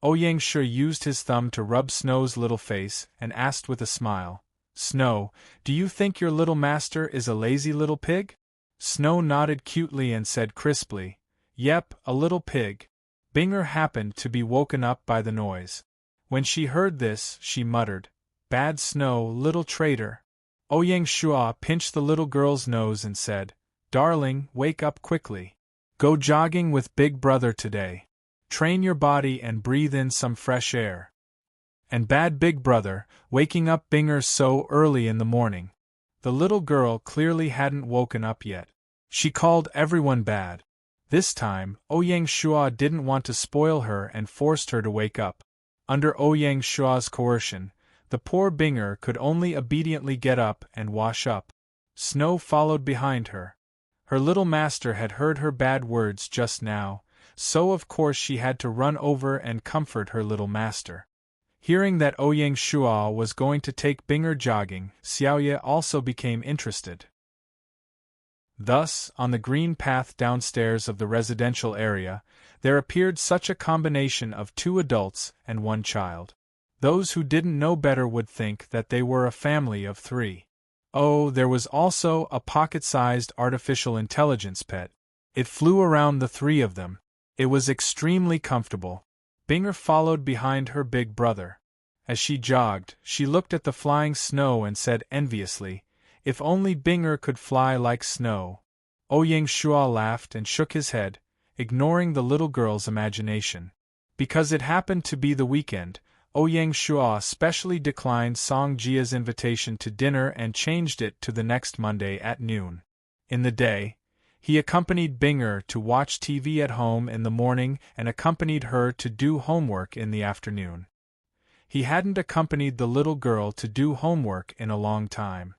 Ouyang Shua used his thumb to rub Snow's little face and asked with a smile, "Snow, do you think your little master is a lazy little pig?" Snow nodded cutely and said crisply, "Yep, a little pig." Binger happened to be woken up by the noise. When she heard this, she muttered, "Bad Snow, little traitor." Ouyang Shua pinched the little girl's nose and said, "Darling, wake up quickly. Go jogging with Big Brother today. Train your body and breathe in some fresh air." And bad Big Brother, waking up Binger so early in the morning. The little girl clearly hadn't woken up yet. She called everyone bad. This time, Ouyang Shua didn't want to spoil her and forced her to wake up. Under Ouyang Shua's coercion, the poor Binger could only obediently get up and wash up. Snow followed behind her. Her little master had heard her bad words just now, so of course she had to run over and comfort her little master. Hearing that Ouyang Shuo was going to take Binger jogging, Xiaoye also became interested. Thus, on the green path downstairs of the residential area, there appeared such a combination of 2 adults and 1 child. Those who didn't know better would think that they were a family of 3. Oh, there was also a pocket-sized artificial intelligence pet. It flew around the 3 of them. It was extremely comfortable. Binger followed behind her big brother. As she jogged, she looked at the flying snow and said enviously, "If only Binger could fly like snow." Ouyang Shuo laughed and shook his head, ignoring the little girl's imagination. Because it happened to be the weekend, Ouyang Shuo specially declined Song Jia's invitation to dinner and changed it to the next Monday at noon. In the day, he accompanied Binger to watch TV at home in the morning and accompanied her to do homework in the afternoon. He hadn't accompanied the little girl to do homework in a long time.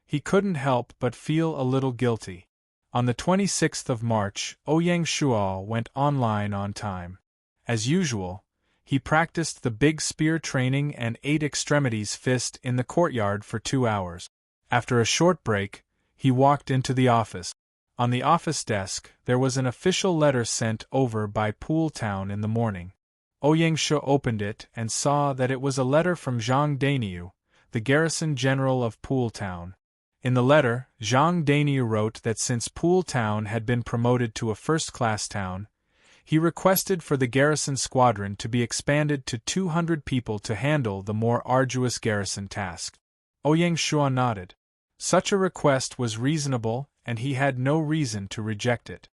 He couldn't help but feel a little guilty. On the 26th of March, Ouyang Shuo went online on time. As usual, he practiced the big spear training and 8 extremities fist in the courtyard for 2 hours. After a short break, he walked into the office. On the office desk, there was an official letter sent over by Pool Town in the morning. Ouyang Shuo opened it and saw that it was a letter from Zhang Dainiu, the garrison general of Pool Town. In the letter, Zhang Dainiu wrote that since Pool Town had been promoted to a first-class town, he requested for the garrison squadron to be expanded to 200 people to handle the more arduous garrison task. Ouyang Shuo nodded. Such a request was reasonable, and he had no reason to reject it.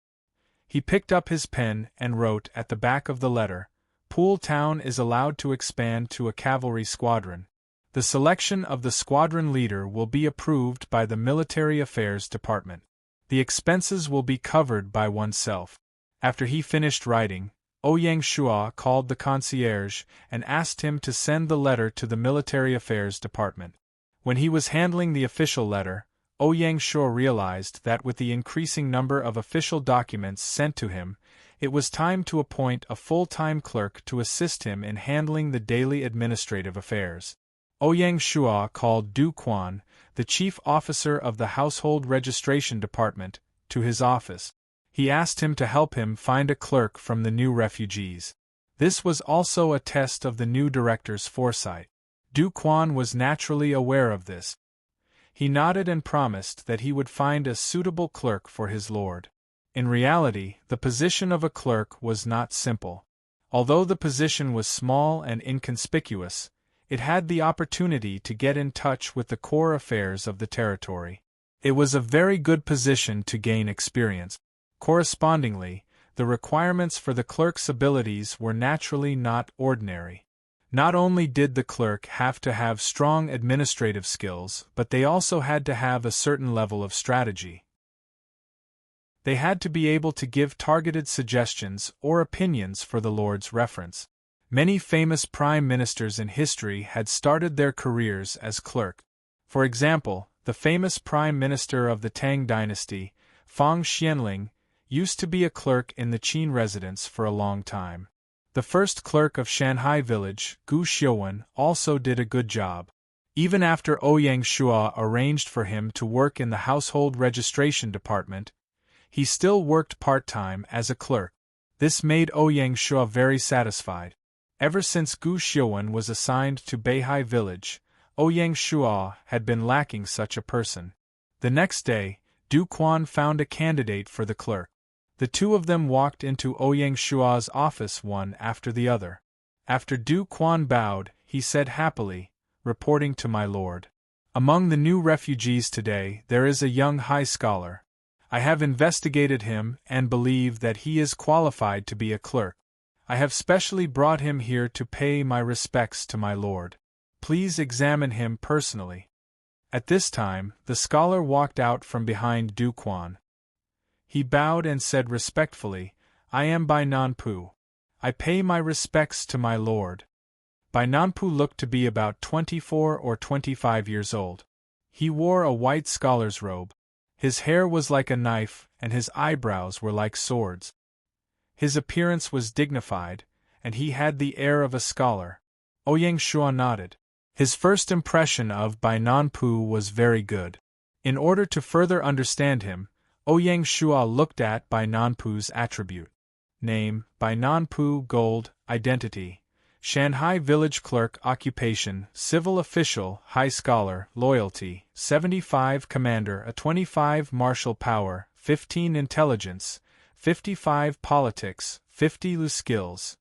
He picked up his pen and wrote at the back of the letter, "Pool Town is allowed to expand to a cavalry squadron. The selection of the squadron leader will be approved by the Military Affairs Department. The expenses will be covered by oneself." After he finished writing, Ouyang Shuo called the concierge and asked him to send the letter to the Military Affairs Department. When he was handling the official letter, Ouyang Shuo realized that with the increasing number of official documents sent to him, it was time to appoint a full-time clerk to assist him in handling the daily administrative affairs. Ouyang Shuo called Du Quan, the chief officer of the Household Registration Department, to his office. He asked him to help him find a clerk from the new refugees. This was also a test of the new director's foresight. Du Quan was naturally aware of this. He nodded and promised that he would find a suitable clerk for his lord. In reality, the position of a clerk was not simple. Although the position was small and inconspicuous, it had the opportunity to get in touch with the core affairs of the territory. It was a very good position to gain experience. Correspondingly, the requirements for the clerk's abilities were naturally not ordinary. Not only did the clerk have to have strong administrative skills, but they also had to have a certain level of strategy. They had to be able to give targeted suggestions or opinions for the Lord's reference. Many famous prime ministers in history had started their careers as clerk. For example, the famous prime minister of the Tang dynasty, Fang Xianling, used to be a clerk in the Qin residence for a long time. The first clerk of Shanghai village, Gu Xiuwen, also did a good job. Even after Ouyang Shuo arranged for him to work in the household registration department, he still worked part-time as a clerk. This made Ouyang Shuo very satisfied. Ever since Gu Xiuwen was assigned to Beihai village, Ouyang Shuo had been lacking such a person. The next day, Du Quan found a candidate for the clerk. The 2 of them walked into Ouyang Shuo's office one after the other. After Du Quan bowed, he said happily, "Reporting to my lord. Among the new refugees today there is a young high scholar. I have investigated him and believe that he is qualified to be a clerk. I have specially brought him here to pay my respects to my lord. Please examine him personally." At this time, the scholar walked out from behind Du Quan. He bowed and said respectfully, "I am Bai Nanpu. I pay my respects to my lord." Bai Nanpu looked to be about 24 or 25 years old. He wore a white scholar's robe. His hair was like a knife, and his eyebrows were like swords. His appearance was dignified, and he had the air of a scholar. Ouyang Shua nodded. His first impression of Bai Nanpu was very good. In order to further understand him, Ouyang Shua looked at Bai Nanpu's attribute. Name, Bai Nanpu, gold, identity. Shanghai village clerk, occupation, civil official, high scholar, loyalty, 75 commander, a 25 martial power, 15 intelligence, 55 politics, 50 lu skills.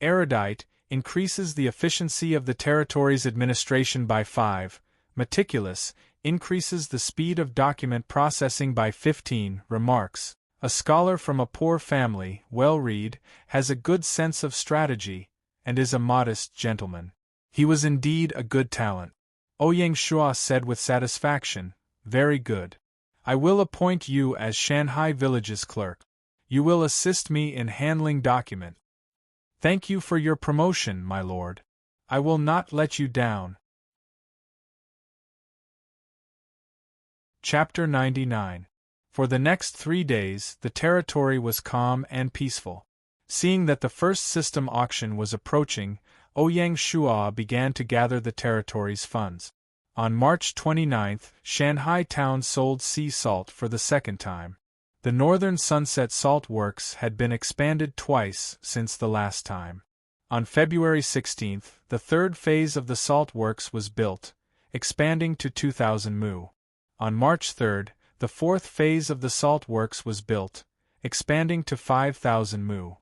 Erudite, increases the efficiency of the territory's administration by 5, meticulous, increases the speed of document processing by 15, remarks, a scholar from a poor family, well-read, has a good sense of strategy, and is a modest gentleman. He was indeed a good talent. Ouyang Shua said with satisfaction, very good. I will appoint you as Shanghai Village's clerk. You will assist me in handling document. Thank you for your promotion, my lord. I will not let you down. Chapter 99. For the next 3 days, the territory was calm and peaceful. Seeing that the first system auction was approaching, Ouyang Shua began to gather the territory's funds. On March 29, Shanghai town sold sea salt for the second time. The Northern Sunset Salt Works had been expanded twice since the last time. On February 16, the third phase of the salt works was built, expanding to 2,000 mu. On March 3, the fourth phase of the salt works was built, expanding to 5,000 mu.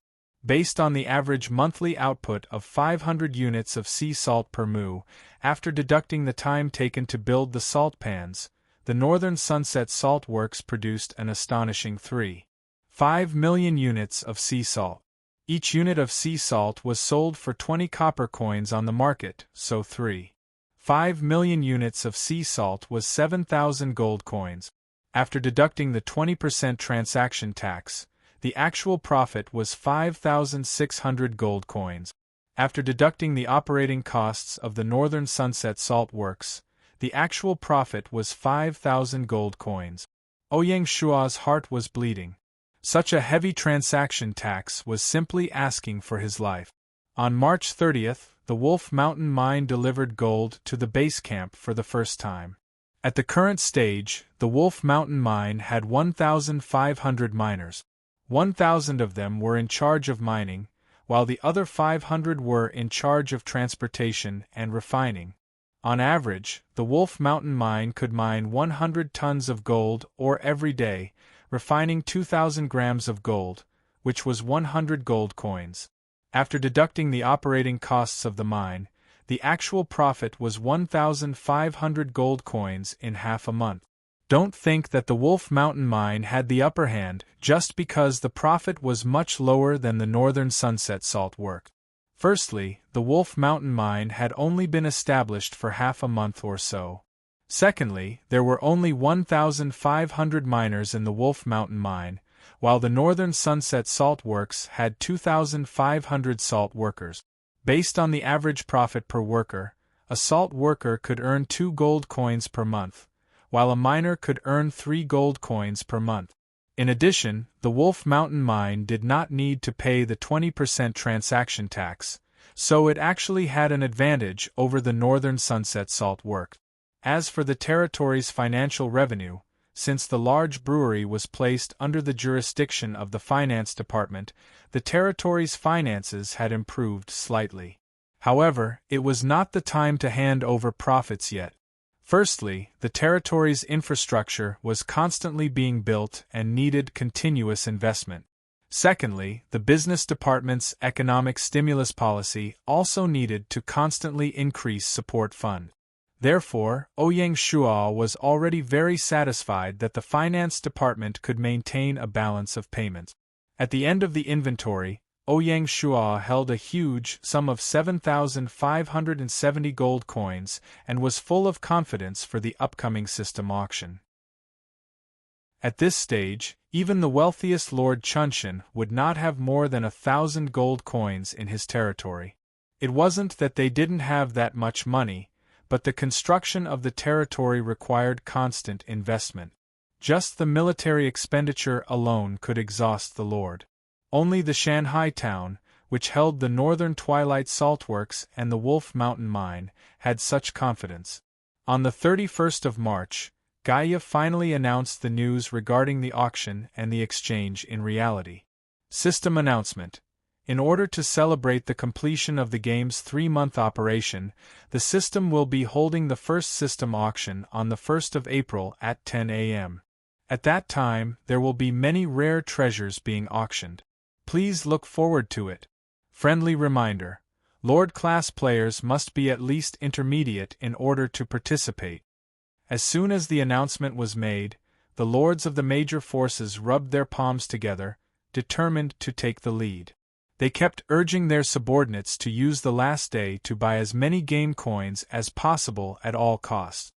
Based on the average monthly output of 500 units of sea salt per mu, after deducting the time taken to build the salt pans, the Northern Sunset Salt Works produced an astonishing 3.5 million units of sea salt. Each unit of sea salt was sold for 20 copper coins on the market, so 3.5 million units of sea salt was 7,000 gold coins. After deducting the 20% transaction tax, the actual profit was 5,600 gold coins. After deducting the operating costs of the Northern Sunset Salt Works, the actual profit was 5,000 gold coins. Ouyang Shua's heart was bleeding. Such a heavy transaction tax was simply asking for his life. On March 30, the Wolf Mountain Mine delivered gold to the base camp for the first time. At the current stage, the Wolf Mountain Mine had 1,500 miners. 1,000 of them were in charge of mining, while the other 500 were in charge of transportation and refining. On average, the Wolf Mountain Mine could mine 100 tons of gold ore every day, refining 2,000 grams of gold, which was 100 gold coins. After deducting the operating costs of the mine, the actual profit was 1,500 gold coins in half a month. Don't think that the Wolf Mountain Mine had the upper hand just because the profit was much lower than the Northern Sunset Salt Work. Firstly, the Wolf Mountain Mine had only been established for half a month or so. Secondly, there were only 1,500 miners in the Wolf Mountain Mine, while the Northern Sunset Salt Works had 2,500 salt workers. Based on the average profit per worker, a salt worker could earn 2 gold coins per month, while a miner could earn 3 gold coins per month. In addition, the Wolf Mountain Mine did not need to pay the 20% transaction tax, so it actually had an advantage over the Northern Sunset Salt Works. As for the territory's financial revenue, since the large brewery was placed under the jurisdiction of the finance department, the territory's finances had improved slightly. However, it was not the time to hand over profits yet. Firstly, the territory's infrastructure was constantly being built and needed continuous investment. Secondly, the business department's economic stimulus policy also needed to constantly increase support fund. Therefore, Ouyang Shua was already very satisfied that the finance department could maintain a balance of payments. At the end of the inventory, Ouyang Shua held a huge sum of 7,570 gold coins and was full of confidence for the upcoming system auction. At this stage, even the wealthiest Lord Chunshin would not have more than 1,000 gold coins in his territory. It wasn't that they didn't have that much money, but the construction of the territory required constant investment. Just the military expenditure alone could exhaust the lord. Only the Shanghai town, which held the Northern Twilight Saltworks and the Wolf Mountain Mine, had such confidence. On the 31st of March, Gaia finally announced the news regarding the auction and the exchange in reality. System announcement. In order to celebrate the completion of the game's 3-month operation, the system will be holding the first system auction on the 1st of April at 10 a.m. At that time, there will be many rare treasures being auctioned. Please look forward to it. Friendly reminder: Lord class players must be at least intermediate in order to participate. As soon as the announcement was made, the lords of the major forces rubbed their palms together, determined to take the lead. They kept urging their subordinates to use the last day to buy as many game coins as possible at all costs.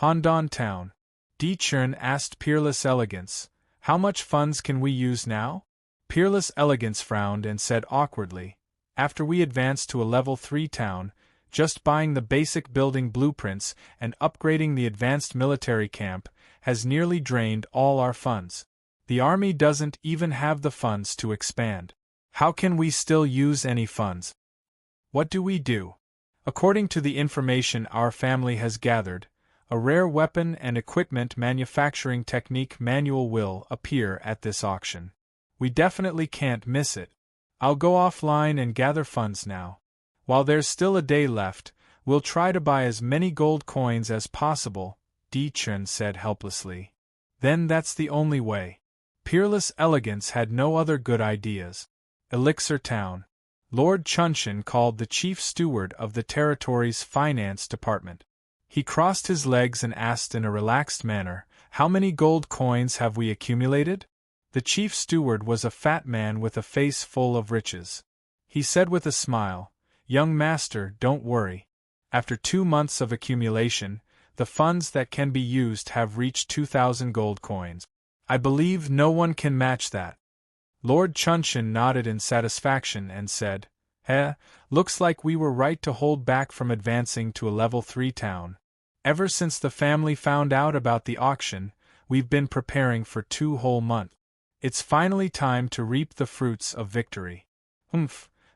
Handan Town. Di Chern asked Peerless Elegance, "How much funds can we use now?" Peerless Elegance frowned and said awkwardly, "After we advance to a level 3 town, just buying the basic building blueprints and upgrading the advanced military camp has nearly drained all our funds. The army doesn't even have the funds to expand. How can we still use any funds? What do we do?" According to the information our family has gathered, a rare weapon and equipment manufacturing technique manual will appear at this auction. We definitely can't miss it. I'll go offline and gather funds now. While there's still a day left, we'll try to buy as many gold coins as possible, Di Chern said helplessly. Then that's the only way. Peerless Elegance had no other good ideas. Elixir Town. Lord Chunshin called the chief steward of the territory's finance department. He crossed his legs and asked in a relaxed manner, "How many gold coins have we accumulated?" The chief steward was a fat man with a face full of riches. He said with a smile, "Young master, don't worry. After 2 months of accumulation, the funds that can be used have reached 2,000 gold coins. I believe no one can match that." Lord Chunshin nodded in satisfaction and said, Looks like we were right to hold back from advancing to a level 3 town. Ever since the family found out about the auction, we've been preparing for 2 whole months. It's finally time to reap the fruits of victory."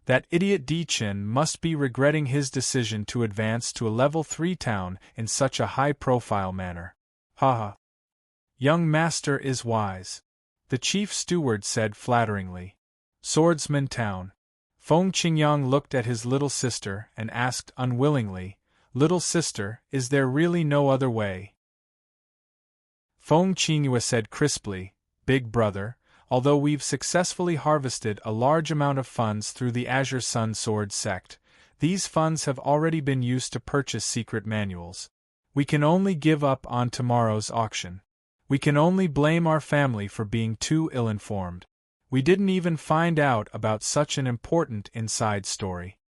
That idiot Di Chern must be regretting his decision to advance to a level 3 town in such a high-profile manner. Haha. Young master is wise. The chief steward said flatteringly. Swordsman Town. Feng Qingyang looked at his little sister and asked unwillingly, "Little sister, is there really no other way?" Feng Qingyue said crisply, "Big brother, although we've successfully harvested a large amount of funds through the Azure Sun Sword sect, these funds have already been used to purchase secret manuals. We can only give up on tomorrow's auction. We can only blame our family for being too ill-informed. We didn't even find out about such an important inside story."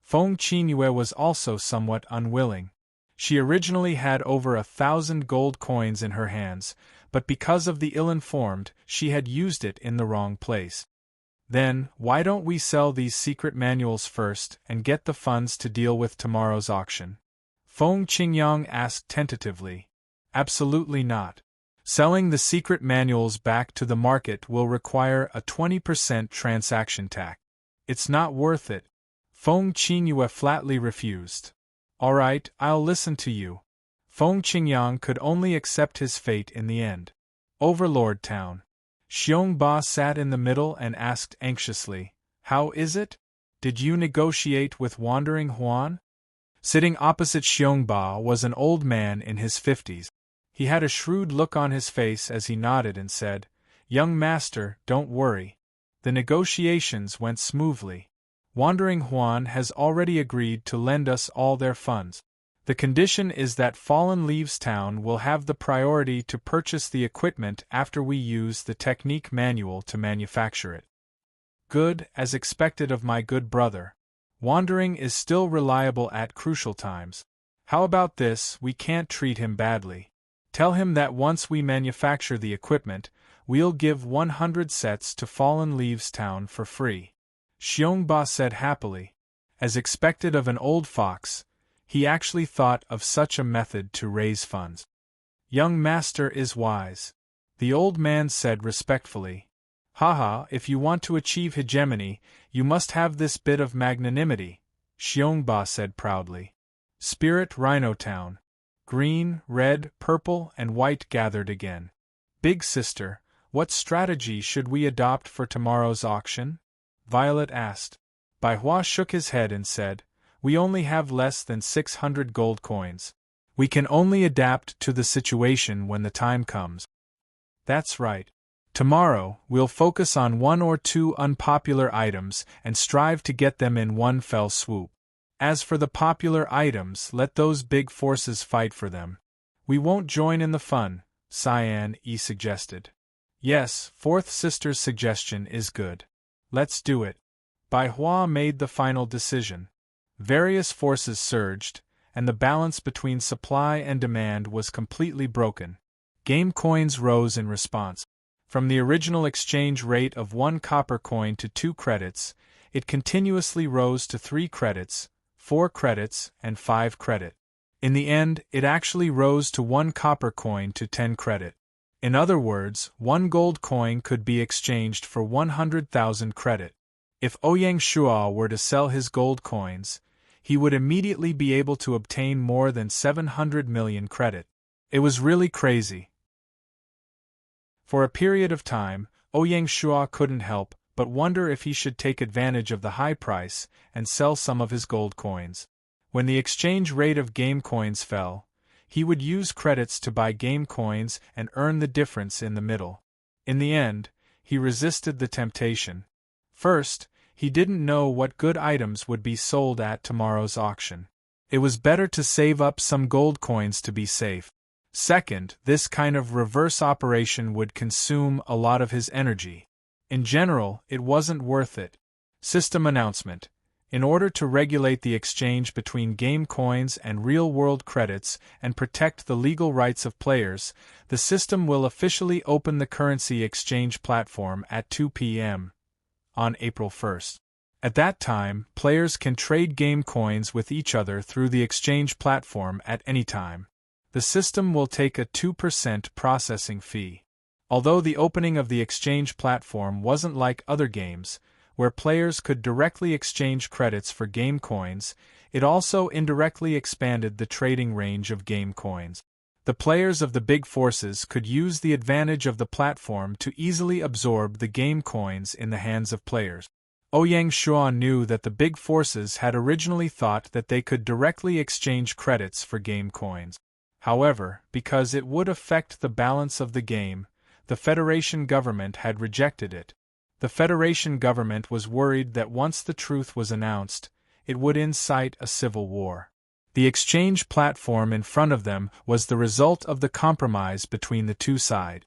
Feng Qingyue was also somewhat unwilling. She originally had over 1,000 gold coins in her hands, but because of the ill-informed, she had used it in the wrong place. "Then, why don't we sell these secret manuals first and get the funds to deal with tomorrow's auction?" Feng Qingyang asked tentatively. "Absolutely not. Selling the secret manuals back to the market will require a 20% transaction tax. It's not worth it." Feng Qingyue flatly refused. "All right, I'll listen to you." Feng Qingyang could only accept his fate in the end. Overlord Town. Xiongba sat in the middle and asked anxiously, "How is it? Did you negotiate with Wandering Huan?" Sitting opposite Xiongba was an old man in his 50s. He had a shrewd look on his face as he nodded and said, "Young master, don't worry. The negotiations went smoothly. Wandering Huan has already agreed to lend us all their funds. The condition is that Fallen Leaves Town will have the priority to purchase the equipment after we use the technique manual to manufacture it." "Good, as expected of my good brother. Wandering is still reliable at crucial times. How about this? We can't treat him badly. Tell him that once we manufacture the equipment, we'll give 100 sets to Fallen Leaves Town for free." Xiongba said happily. As expected of an old fox, he actually thought of such a method to raise funds. "Young master is wise," the old man said respectfully. Haha, if you want to achieve hegemony, you must have this bit of magnanimity, Xiongba said proudly. Spirit Rhino Town. Green, red, purple, and white gathered again. Big sister, what strategy should we adopt for tomorrow's auction? Violet asked. Bai Hua shook his head and said, We only have less than 600 gold coins. We can only adapt to the situation when the time comes. That's right. Tomorrow, we'll focus on 1 or 2 unpopular items and strive to get them in one fell swoop. As for the popular items, let those big forces fight for them. We won't join in the fun, Cyan E suggested. Yes, fourth sister's suggestion is good. Let's do it. Bai Hua made the final decision. Various forces surged, and the balance between supply and demand was completely broken. Game coins rose in response. From the original exchange rate of 1 copper coin to 2 credits, it continuously rose to 3 credits, 4 credits, and 5 credit. In the end, it actually rose to 1 copper coin to 10 credit. In other words, 1 gold coin could be exchanged for 100,000 credit. If Ouyang Shua were to sell his gold coins, he would immediately be able to obtain more than 700 million credit. It was really crazy. For a period of time, Ouyang Shua couldn't help but wonder if he should take advantage of the high price and sell some of his gold coins. When the exchange rate of game coins fell, he would use credits to buy game coins and earn the difference in the middle. In the end, he resisted the temptation. First, he didn't know what good items would be sold at tomorrow's auction. It was better to save up some gold coins to be safe. Second, this kind of reverse operation would consume a lot of his energy. In general, it wasn't worth it. System announcement. In order to regulate the exchange between game coins and real-world credits and protect the legal rights of players, the system will officially open the currency exchange platform at 2 p.m. on April 1st. At that time, players can trade game coins with each other through the exchange platform at any time. The system will take a 2% processing fee. Although the opening of the exchange platform wasn't like other games, where players could directly exchange credits for game coins, it also indirectly expanded the trading range of game coins. The players of the big forces could use the advantage of the platform to easily absorb the game coins in the hands of players. Ouyang Shua knew that the big forces had originally thought that they could directly exchange credits for game coins. However, because it would affect the balance of the game, the Federation government had rejected it. The Federation government was worried that once the truth was announced, it would incite a civil war. The exchange platform in front of them was the result of the compromise between the two sides.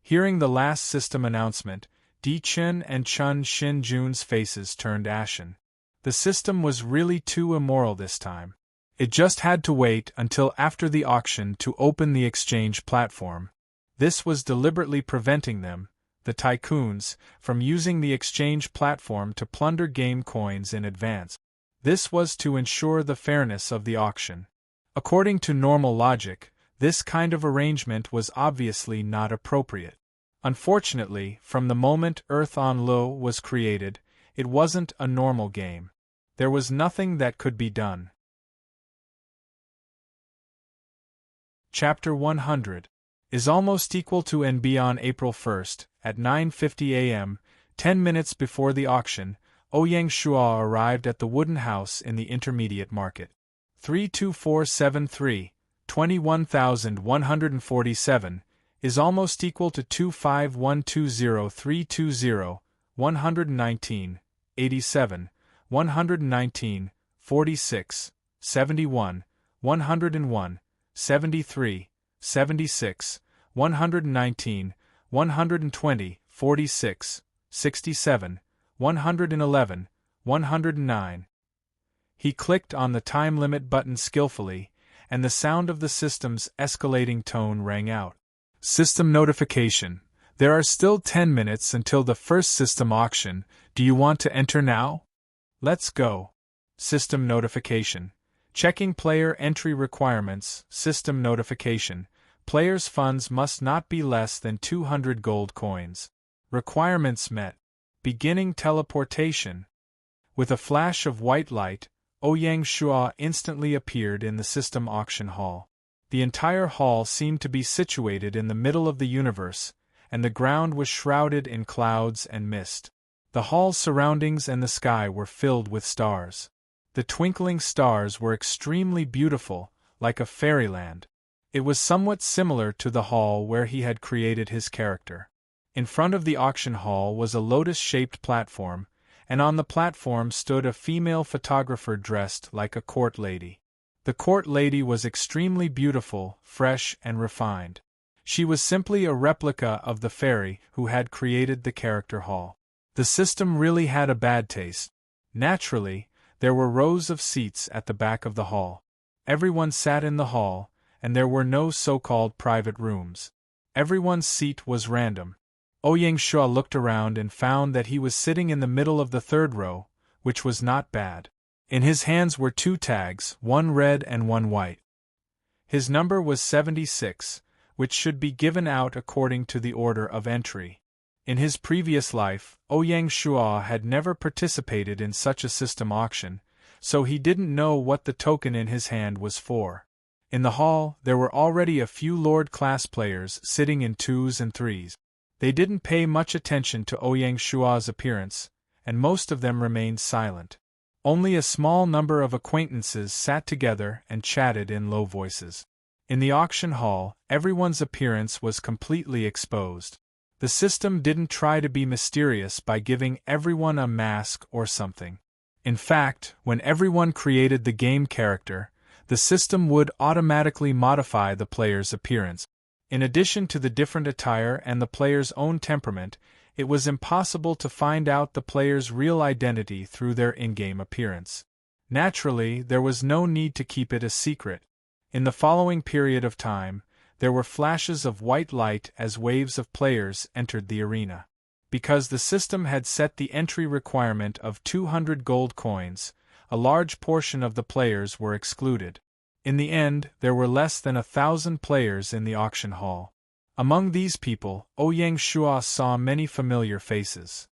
Hearing the last system announcement, Di Chun and Chun Xin-jun's faces turned ashen. The system was really too immoral this time. It just had to wait until after the auction to open the exchange platform. This was deliberately preventing them, the tycoons, from using the exchange platform to plunder game coins in advance. This was to ensure the fairness of the auction. According to normal logic, this kind of arrangement was obviously not appropriate. Unfortunately, from the moment Earth on Lo was created, it wasn't a normal game. There was nothing that could be done. Chapter 100 is almost equal to NB on April 1st, at 9:50 a.m., 10 minutes before the auction. Ouyang Shua arrived at the wooden house in the intermediate market. 32473, 21,147, is almost equal to 25120,320, 119, 87, 119, 46, 71, 101, 73, 76, 119, 120, 46, 67, 111, 109. He clicked on the time limit button skillfully, and the sound of the system's escalating tone rang out. System notification. There are still 10 minutes until the first system auction. Do you want to enter now? Let's go. System notification. Checking player entry requirements. System notification. Players' funds must not be less than 200 gold coins. Requirements met. Beginning teleportation. With a flash of white light, Ouyang Shua instantly appeared in the system auction hall. The entire hall seemed to be situated in the middle of the universe, and the ground was shrouded in clouds and mist. The hall's surroundings and the sky were filled with stars. The twinkling stars were extremely beautiful, like a fairyland. It was somewhat similar to the hall where he had created his character. In front of the auction hall was a lotus-shaped platform, and on the platform stood a female photographer dressed like a court lady. The court lady was extremely beautiful, fresh, and refined. She was simply a replica of the fairy who had created the character hall. The system really had a bad taste. Naturally, there were rows of seats at the back of the hall. Everyone sat in the hall, and there were no so-called private rooms. Everyone's seat was random. Ouyang Shua looked around and found that he was sitting in the middle of the third row, which was not bad. In his hands were two tags, one red and one white. His number was 76, which should be given out according to the order of entry. In his previous life, Ouyang Shua had never participated in such a system auction, so he didn't know what the token in his hand was for. In the hall, there were already a few Lord-class players sitting in 2s and 3s. They didn't pay much attention to Ouyang Shua's appearance, and most of them remained silent. Only a small number of acquaintances sat together and chatted in low voices. In the auction hall, everyone's appearance was completely exposed. The system didn't try to be mysterious by giving everyone a mask or something. In fact, when everyone created the game character, the system would automatically modify the player's appearance. In addition to the different attire and the player's own temperament, it was impossible to find out the player's real identity through their in-game appearance. Naturally, there was no need to keep it a secret. In the following period of time, there were flashes of white light as waves of players entered the arena. Because the system had set the entry requirement of 200 gold coins, a large portion of the players were excluded. In the end, there were less than 1,000 players in the auction hall. Among these people, Ouyang Shua saw many familiar faces.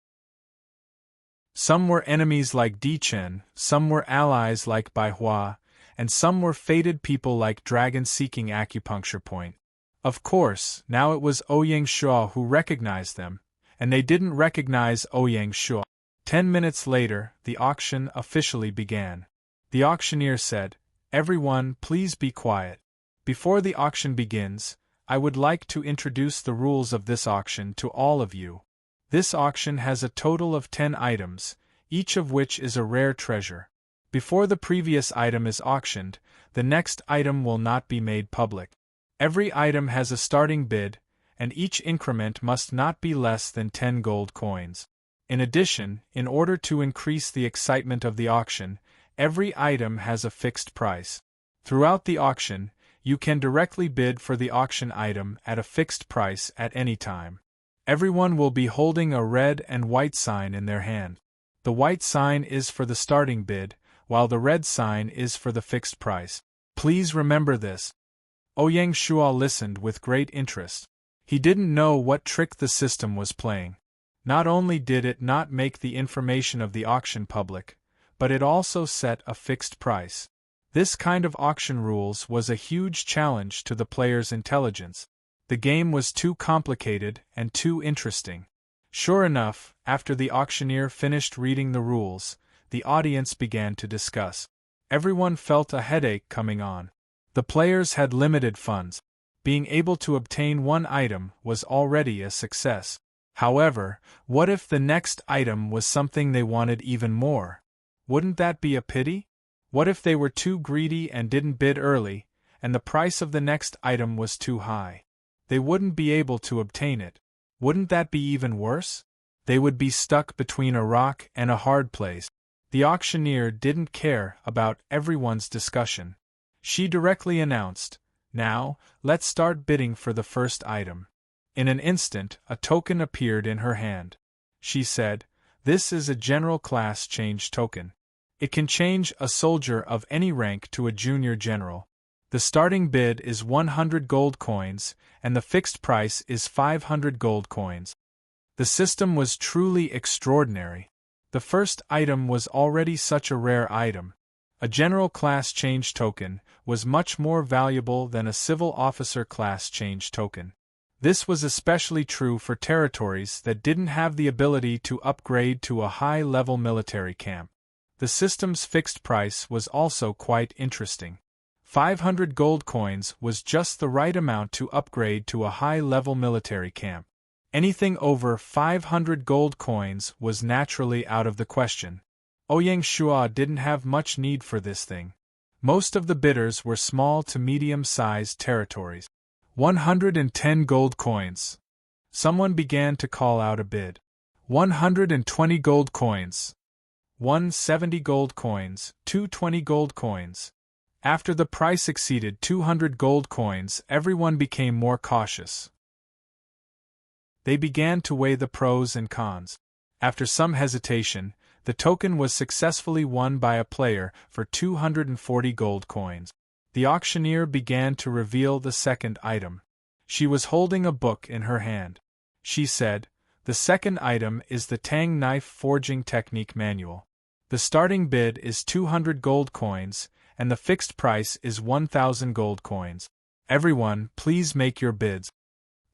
Some were enemies like Di Chen, some were allies like Bai Hua, and some were fated people like Dragon seeking acupuncture point. Of course, now it was Ouyang Shua who recognized them, and they didn't recognize Ouyang Shua. 10 minutes later, the auction officially began. The auctioneer said, "Everyone, please be quiet. Before the auction begins, I would like to introduce the rules of this auction to all of you. This auction has a total of 10 items, each of which is a rare treasure. Before the previous item is auctioned, the next item will not be made public. Every item has a starting bid, and each increment must not be less than 10 gold coins. In addition, in order to increase the excitement of the auction, every item has a fixed price. Throughout the auction, you can directly bid for the auction item at a fixed price at any time. Everyone will be holding a red and white sign in their hand. The white sign is for the starting bid, while the red sign is for the fixed price. Please remember this." Ouyang Shua listened with great interest. He didn't know what trick the system was playing. Not only did it not make the information of the auction public, but it also set a fixed price. This kind of auction rules was a huge challenge to the player's intelligence. The game was too complicated and too interesting. Sure enough, after the auctioneer finished reading the rules, the audience began to discuss. Everyone felt a headache coming on. The players had limited funds. Being able to obtain one item was already a success. However, what if the next item was something they wanted even more? Wouldn't that be a pity? What if they were too greedy and didn't bid early, and the price of the next item was too high? They wouldn't be able to obtain it. Wouldn't that be even worse? They would be stuck between a rock and a hard place. The auctioneer didn't care about everyone's discussion. She directly announced, "Now, let's start bidding for the first item." In an instant, a token appeared in her hand. She said, "This is a general class change token. It can change a soldier of any rank to a junior general. The starting bid is 100 gold coins, and the fixed price is 500 gold coins. The system was truly extraordinary. The first item was already such a rare item. A general class change token was much more valuable than a civil officer class change token. This was especially true for territories that didn't have the ability to upgrade to a high-level military camp. The system's fixed price was also quite interesting. 500 gold coins was just the right amount to upgrade to a high-level military camp. Anything over 500 gold coins was naturally out of the question. Ouyang Shua didn't have much need for this thing. Most of the bidders were small to medium-sized territories. 110 gold coins. Someone began to call out a bid. 120 gold coins. 170 gold coins, 220 gold coins. After the price exceeded 200 gold coins, everyone became more cautious. They began to weigh the pros and cons. After some hesitation, the token was successfully won by a player for 240 gold coins. The auctioneer began to reveal the second item. She was holding a book in her hand. She said, "The second item is the Tang Knife Forging Technique Manual. The starting bid is 200 gold coins, and the fixed price is 1,000 gold coins. Everyone, please make your bids."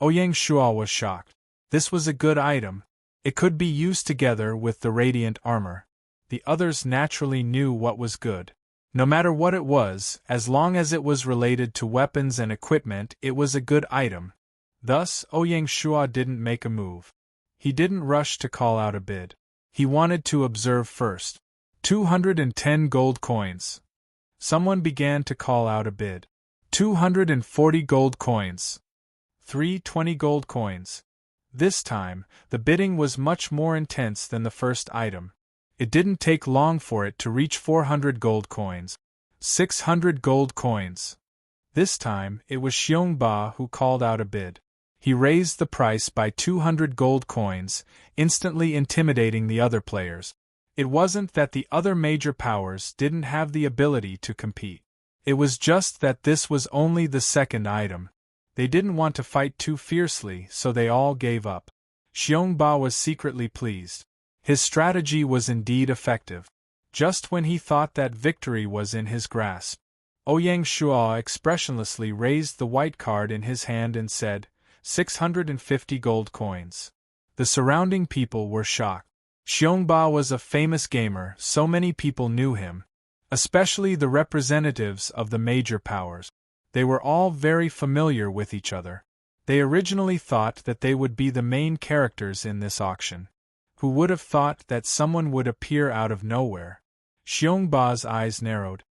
Ouyang Shua was shocked. This was a good item. It could be used together with the radiant armor. The others naturally knew what was good. No matter what it was, as long as it was related to weapons and equipment, it was a good item. Thus, Ouyang Shua didn't make a move. He didn't rush to call out a bid. He wanted to observe first. 210 gold coins. Someone began to call out a bid. 240 gold coins. 320 gold coins. This time, the bidding was much more intense than the first item. It didn't take long for it to reach 400 gold coins. 600 gold coins. This time, it was Xiongba who called out a bid. He raised the price by 200 gold coins, instantly intimidating the other players. It wasn't that the other major powers didn't have the ability to compete. It was just that this was only the second item. They didn't want to fight too fiercely, so they all gave up. Xiongba was secretly pleased. His strategy was indeed effective. Just when he thought that victory was in his grasp, Ouyang Shua expressionlessly raised the white card in his hand and said, 650 gold coins. The surrounding people were shocked. Xiongba was a famous gamer, so many people knew him, especially the representatives of the major powers. They were all very familiar with each other. They originally thought that they would be the main characters in this auction. Who would have thought that someone would appear out of nowhere? Xiongba's eyes narrowed.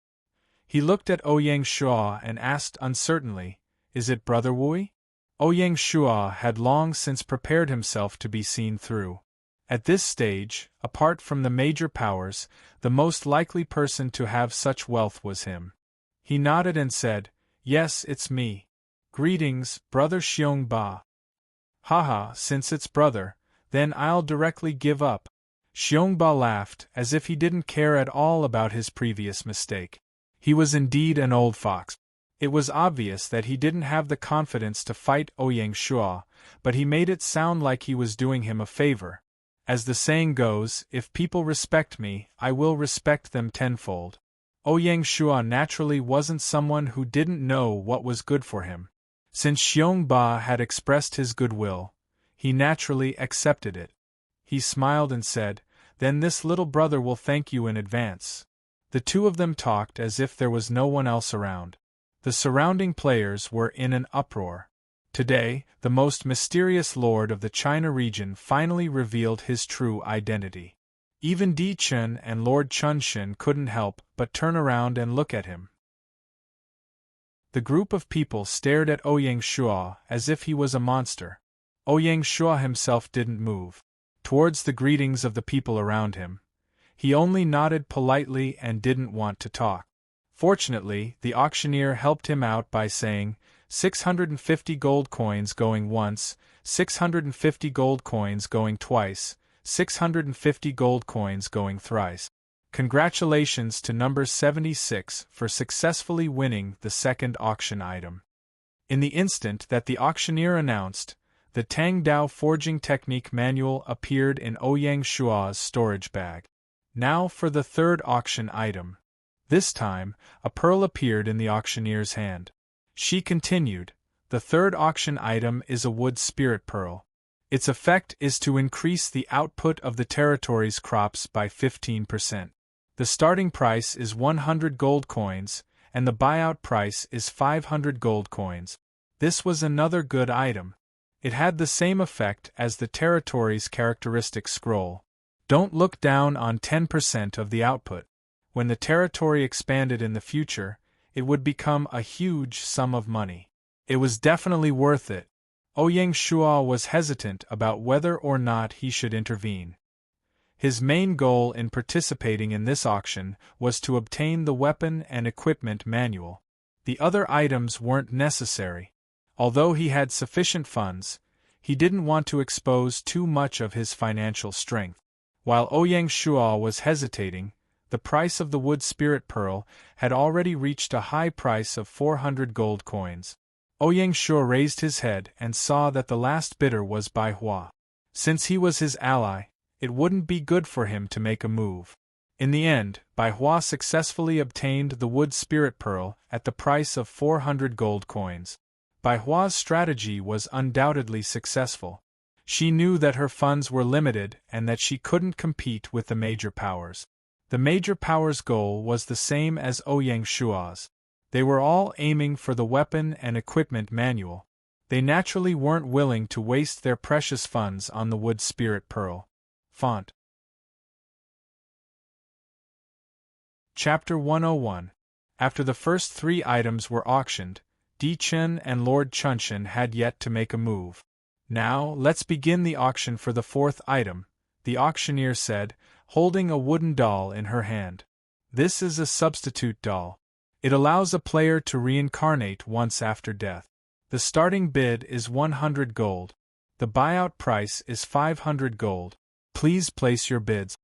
He looked at Ouyang Shua and asked uncertainly, "Is it Brother Wui?" Ouyang Shua had long since prepared himself to be seen through. At this stage, apart from the major powers, the most likely person to have such wealth was him. He nodded and said, "Yes, it's me. Greetings, Brother Xiongba." "Haha, since it's brother, then I'll directly give up." Xiongba laughed, as if he didn't care at all about his previous mistake. He was indeed an old fox. It was obvious that he didn't have the confidence to fight Ouyang Shua, but he made it sound like he was doing him a favor. As the saying goes, if people respect me, I will respect them tenfold. Ouyang Shua naturally wasn't someone who didn't know what was good for him. Since Xiongba had expressed his goodwill, he naturally accepted it. He smiled and said, "Then this little brother will thank you in advance." The two of them talked as if there was no one else around. The surrounding players were in an uproar. Today, the most mysterious lord of the China region finally revealed his true identity. Even Di Chun and Lord Chunshin couldn't help but turn around and look at him. The group of people stared at Ouyang Shua as if he was a monster. Ouyang Shua himself didn't move. Towards the greetings of the people around him, he only nodded politely and didn't want to talk. Fortunately, the auctioneer helped him out by saying, 650 gold coins going once, 650 gold coins going twice, 650 gold coins going thrice. Congratulations to number 76 for successfully winning the second auction item. In the instant that the auctioneer announced, the Tang Dao Forging Technique manual appeared in Ouyang Shua's storage bag. Now for the third auction item. This time, a pearl appeared in the auctioneer's hand. She continued, "The third auction item is a wood spirit pearl. Its effect is to increase the output of the territory's crops by 15%. The starting price is 100 gold coins, and the buyout price is 500 gold coins. This was another good item. It had the same effect as the territory's characteristic scroll. Don't look down on 10% of the output. When the territory expanded in the future, it would become a huge sum of money. It was definitely worth it." Ouyang Shua was hesitant about whether or not he should intervene. His main goal in participating in this auction was to obtain the weapon and equipment manual. The other items weren't necessary. Although he had sufficient funds, he didn't want to expose too much of his financial strength. While Ouyang Shua was hesitating, the price of the wood spirit pearl had already reached a high price of 400 gold coins. Ouyang Shua raised his head and saw that the last bidder was Bai Hua. Since he was his ally, it wouldn't be good for him to make a move. In the end, Bai Hua successfully obtained the wood spirit pearl at the price of 400 gold coins. Bai Hua's strategy was undoubtedly successful. She knew that her funds were limited and that she couldn't compete with the major powers. The major powers' goal was the same as Ouyang Shua's. They were all aiming for the weapon and equipment manual. They naturally weren't willing to waste their precious funds on the wood spirit pearl. Font. Chapter 101. After the first three items were auctioned, Di Chen and Lord Chunshan had yet to make a move. "Now, let's begin the auction for the fourth item," the auctioneer said, holding a wooden doll in her hand. "This is a substitute doll. It allows a player to reincarnate once after death. The starting bid is 100 gold. The buyout price is 500 gold. Please place your bids."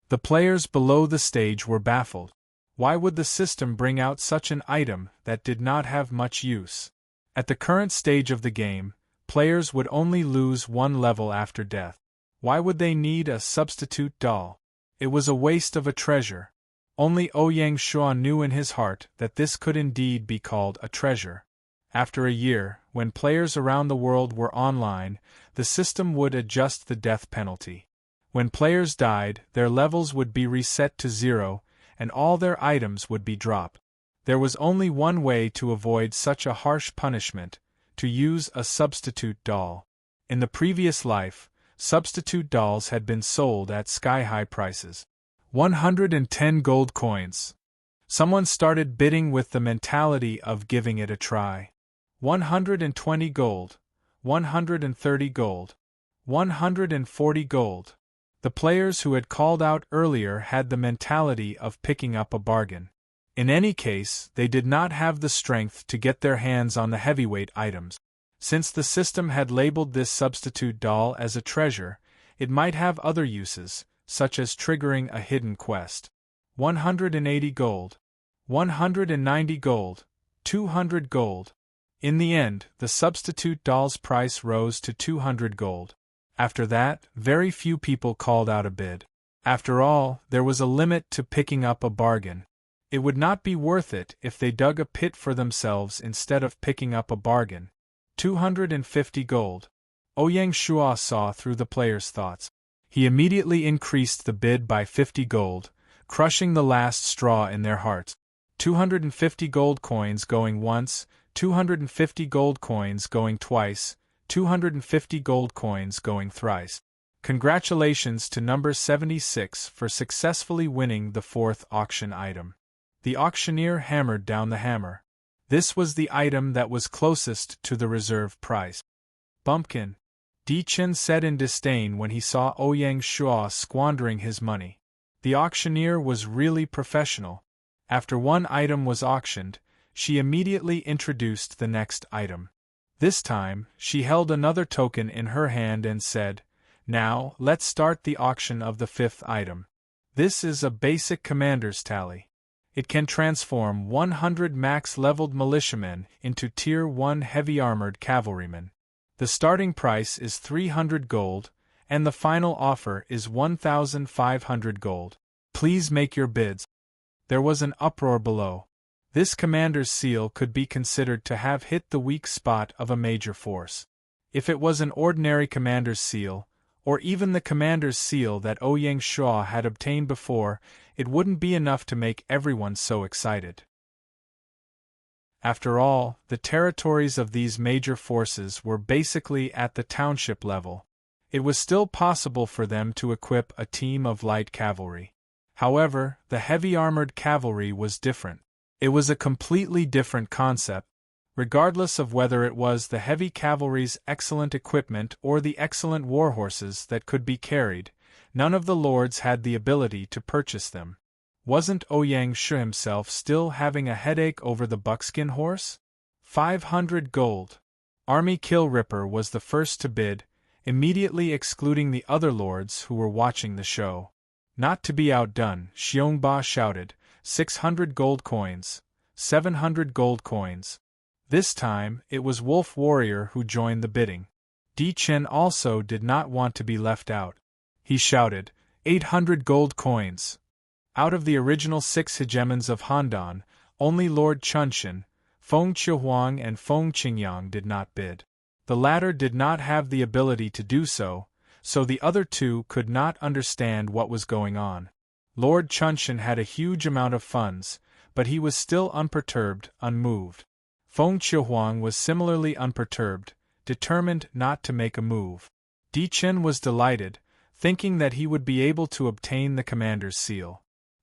The players below the stage were baffled. Why would the system bring out such an item that did not have much use? At the current stage of the game, players would only lose one level after death. Why would they need a substitute doll? It was a waste of a treasure. Only Ouyang Shua knew in his heart that this could indeed be called a treasure. After a year, when players around the world were online, the system would adjust the death penalty. When players died, their levels would be reset to 0, and all their items would be dropped. There was only one way to avoid such a harsh punishment: to use a substitute doll. In the previous life, substitute dolls had been sold at sky-high prices. 110 gold coins. Someone started bidding with the mentality of giving it a try. 120 gold. 130 gold. 140 gold. The players who had called out earlier had the mentality of picking up a bargain. In any case, they did not have the strength to get their hands on the heavyweight items. Since the system had labeled this substitute doll as a treasure, it might have other uses, such as triggering a hidden quest. 180 gold. 190 gold. 200 gold. In the end, the substitute doll's price rose to 200 gold. After that, very few people called out a bid. After all, there was a limit to picking up a bargain. It would not be worth it if they dug a pit for themselves instead of picking up a bargain. 250 gold. Ouyang Shua saw through the players' thoughts. He immediately increased the bid by 50 gold, crushing the last straw in their hearts. 250 gold coins going once, 250 gold coins going twice, 250 gold coins going thrice. Congratulations to number 76 for successfully winning the fourth auction item. The auctioneer hammered down the hammer. This was the item that was closest to the reserve price. "Bumpkin," Di Chen said in disdain when he saw Ouyang Shua squandering his money. The auctioneer was really professional. After one item was auctioned, she immediately introduced the next item. This time, she held another token in her hand and said, "Now, let's start the auction of the fifth item. This is a basic commander's tally. It can transform 100 max-leveled militiamen into Tier 1 heavy-armored cavalrymen. The starting price is 300 gold, and the final offer is 1,500 gold. Please make your bids. There was an uproar below. This commander's seal could be considered to have hit the weak spot of a major force. If it was an ordinary commander's seal, or even the commander's seal that Ouyang Shua had obtained before, it wouldn't be enough to make everyone so excited. After all, the territories of these major forces were basically at the township level. It was still possible for them to equip a team of light cavalry. However, the heavy-armored cavalry was different. It was a completely different concept. Regardless of whether it was the heavy cavalry's excellent equipment or the excellent war horses that could be carried, none of the lords had the ability to purchase them. Wasn't Ouyang Shu himself still having a headache over the buckskin horse? 500 gold. Army Kill Ripper was the first to bid, immediately excluding the other lords who were watching the show. Not to be outdone, Xiongba shouted, 600 gold coins, 700 gold coins. This time, it was Wolf Warrior who joined the bidding. Di Chen also did not want to be left out. He shouted, 800 gold coins. Out of the original 6 hegemons of Handan, only Lord Chunshin, Feng Chihuang and Feng Qingyang did not bid. The latter did not have the ability to do so, so the other two could not understand what was going on. Lord Chunshin had a huge amount of funds, but he was still unperturbed, unmoved. Feng Chihuang was similarly unperturbed, determined not to make a move. Di Chen was delighted, thinking that he would be able to obtain the commander's seal.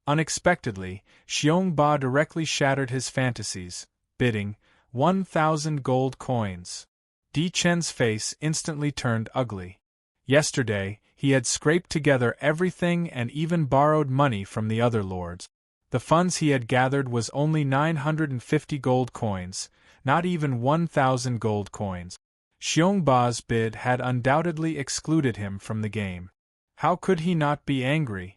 Unexpectedly, Xiongba directly shattered his fantasies, bidding 1,000 gold coins. Di Chen's face instantly turned ugly. Yesterday, he had scraped together everything and even borrowed money from the other lords. The funds he had gathered was only 950 gold coins, not even 1,000 gold coins. Xiongba's bid had undoubtedly excluded him from the game. How could he not be angry?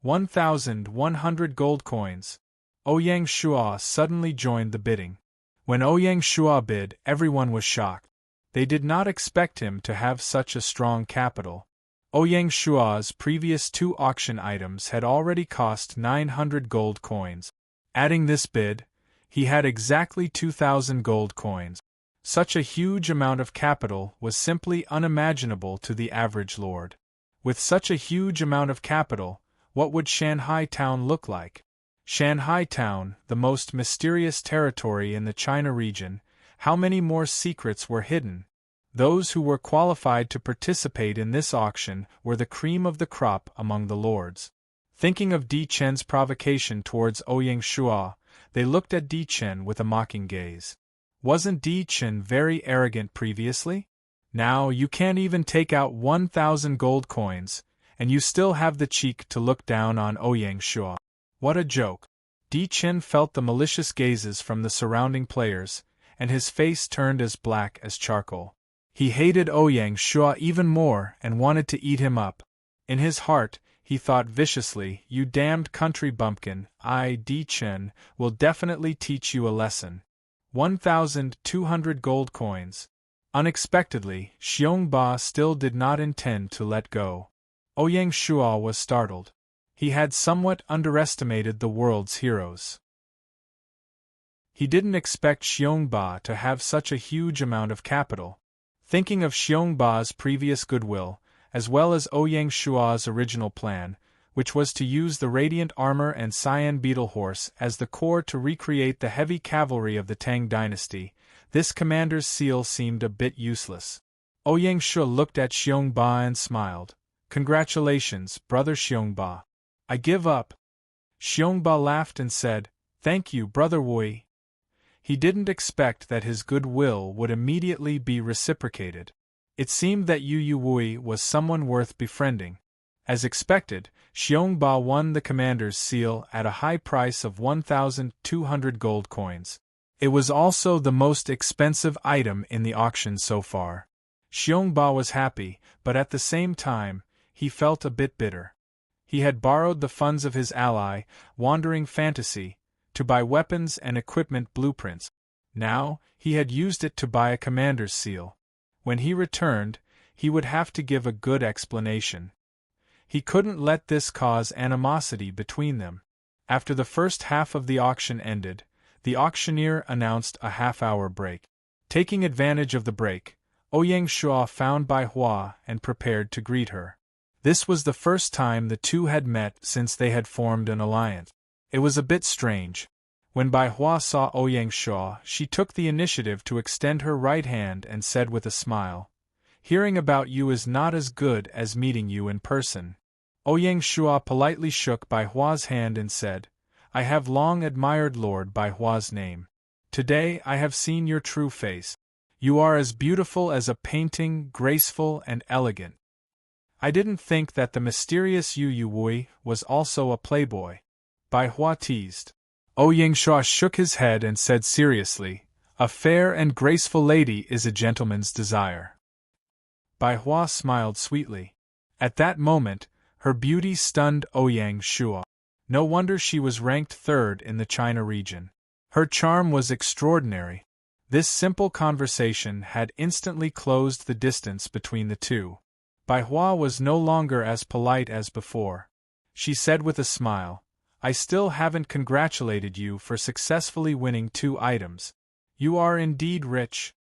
1,100 gold coins. Ouyang Shua suddenly joined the bidding. When Ouyang Shua bid, everyone was shocked. They did not expect him to have such a strong capital. Ouyang Shua's previous 2 auction items had already cost 900 gold coins. Adding this bid, he had exactly 2,000 gold coins. Such a huge amount of capital was simply unimaginable to the average lord. With such a huge amount of capital, what would Shanghai Town look like? Shanghai Town, the most mysterious territory in the China region, how many more secrets were hidden? Those who were qualified to participate in this auction were the cream of the crop among the lords. Thinking of Di Chen's provocation towards Ouyang Shua, they looked at Di Chen with a mocking gaze. Wasn't Di Chen very arrogant previously? Now you can't even take out 1,000 gold coins, and you still have the cheek to look down on Ouyang Shua. What a joke! Di Chen felt the malicious gazes from the surrounding players, and his face turned as black as charcoal. He hated Ouyang Shua even more and wanted to eat him up. In his heart, he thought viciously, "You damned country bumpkin, I, Di Chen, will definitely teach you a lesson." 1,200 gold coins. Unexpectedly, Xiongba still did not intend to let go. Ouyang Shua was startled. He had somewhat underestimated the world's heroes. He didn't expect Xiongba to have such a huge amount of capital. Thinking of Xiongba's previous goodwill, as well as Ouyang Shua's original plan, which was to use the radiant armor and cyan beetle horse as the core to recreate the heavy cavalry of the Tang dynasty, this commander's seal seemed a bit useless. Ouyang Shu looked at Xiongba and smiled. "Congratulations, brother Xiongba. I give up." Xiongba laughed and said, "Thank you, brother Wui." He didn't expect that his goodwill would immediately be reciprocated. It seemed that Yu Wui was someone worth befriending. As expected, Xiongba won the commander's seal at a high price of 1,200 gold coins. It was also the most expensive item in the auction so far. Xiongba was happy, but at the same time, he felt a bit bitter. He had borrowed the funds of his ally, Wandering Fantasy, to buy weapons and equipment blueprints. Now, he had used it to buy a commander's seal. When he returned, he would have to give a good explanation. He couldn't let this cause animosity between them. After the first half of the auction ended, the auctioneer announced a half-hour break. Taking advantage of the break, Ouyang Shuo found Bai Hua and prepared to greet her. This was the first time the two had met since they had formed an alliance. It was a bit strange. When Bai Hua saw Ouyang Shuo, she took the initiative to extend her right hand and said with a smile, "Hearing about you is not as good as meeting you in person." Ouyang Shuo politely shook Bai Hua's hand and said, "I have long admired Lord Bai Hua's name. Today I have seen your true face. You are as beautiful as a painting, graceful and elegant. I didn't think that the mysterious Yu Wui was also a playboy." Bai Hua teased. Ouyang Shuo shook his head and said seriously, "A fair and graceful lady is a gentleman's desire." Bai Hua smiled sweetly. At that moment, her beauty stunned Ouyang Shuo. No wonder she was ranked third in the China region. Her charm was extraordinary. This simple conversation had instantly closed the distance between the two. Bai Hua was no longer as polite as before. She said with a smile, "I still haven't congratulated you for successfully winning 2 items. You are indeed rich."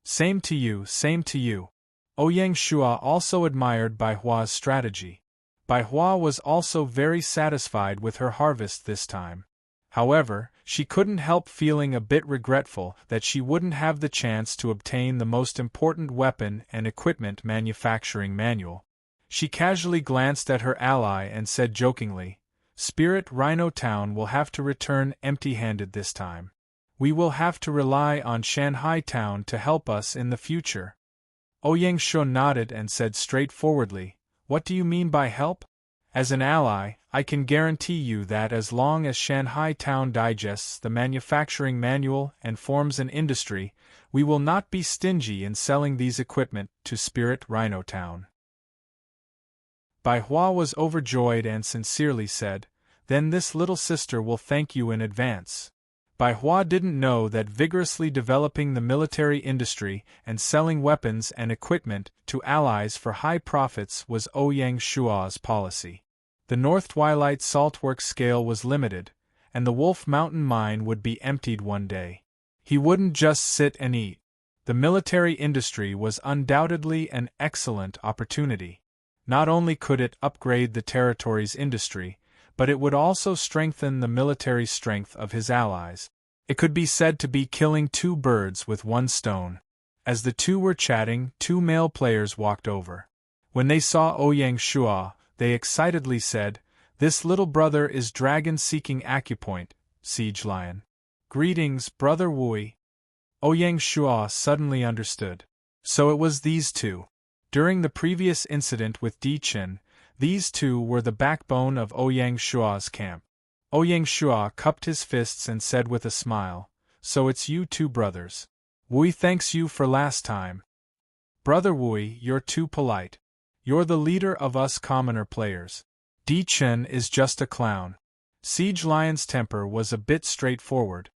"Same to you, same to you." Ouyang Shuo also admired Bai Hua's strategy. Bai Hua was also very satisfied with her harvest this time. However, she couldn't help feeling a bit regretful that she wouldn't have the chance to obtain the most important weapon and equipment manufacturing manual. She casually glanced at her ally and said jokingly, "Spirit Rhino Town will have to return empty-handed this time. We will have to rely on Shanghai Town to help us in the future." Ouyang Shuo nodded and said straightforwardly, "What do you mean by help? As an ally, I can guarantee you that as long as Shanghai Town digests the manufacturing manual and forms an industry, we will not be stingy in selling these equipment to Spirit Rhino Town." Bai Hua was overjoyed and sincerely said, "Then this little sister will thank you in advance." Bai Hua didn't know that vigorously developing the military industry and selling weapons and equipment to allies for high profits was Ouyang Shuo's policy. The North Twilight Saltworks scale was limited, and the Wolf Mountain mine would be emptied one day. He wouldn't just sit and eat. The military industry was undoubtedly an excellent opportunity. Not only could it upgrade the territory's industry, but it would also strengthen the military strength of his allies. It could be said to be killing 2 birds with 1 stone. As the two were chatting, 2 male players walked over. When they saw Ouyang Shuo, they excitedly said, "This little brother is dragon-seeking acupoint, Siege Lion." "Greetings, Brother Wui." Ouyang Shuo suddenly understood. So it was these two. During the previous incident with Di Qin, these two were the backbone of Ouyang Shuo's camp. Ouyang Shuo cupped his fists and said with a smile, "So it's you 2 brothers. Wui thanks you for last time." "Brother Wui, you're too polite. You're the leader of us commoner players. Di Qin is just a clown." Siege Lion's temper was a bit straightforward.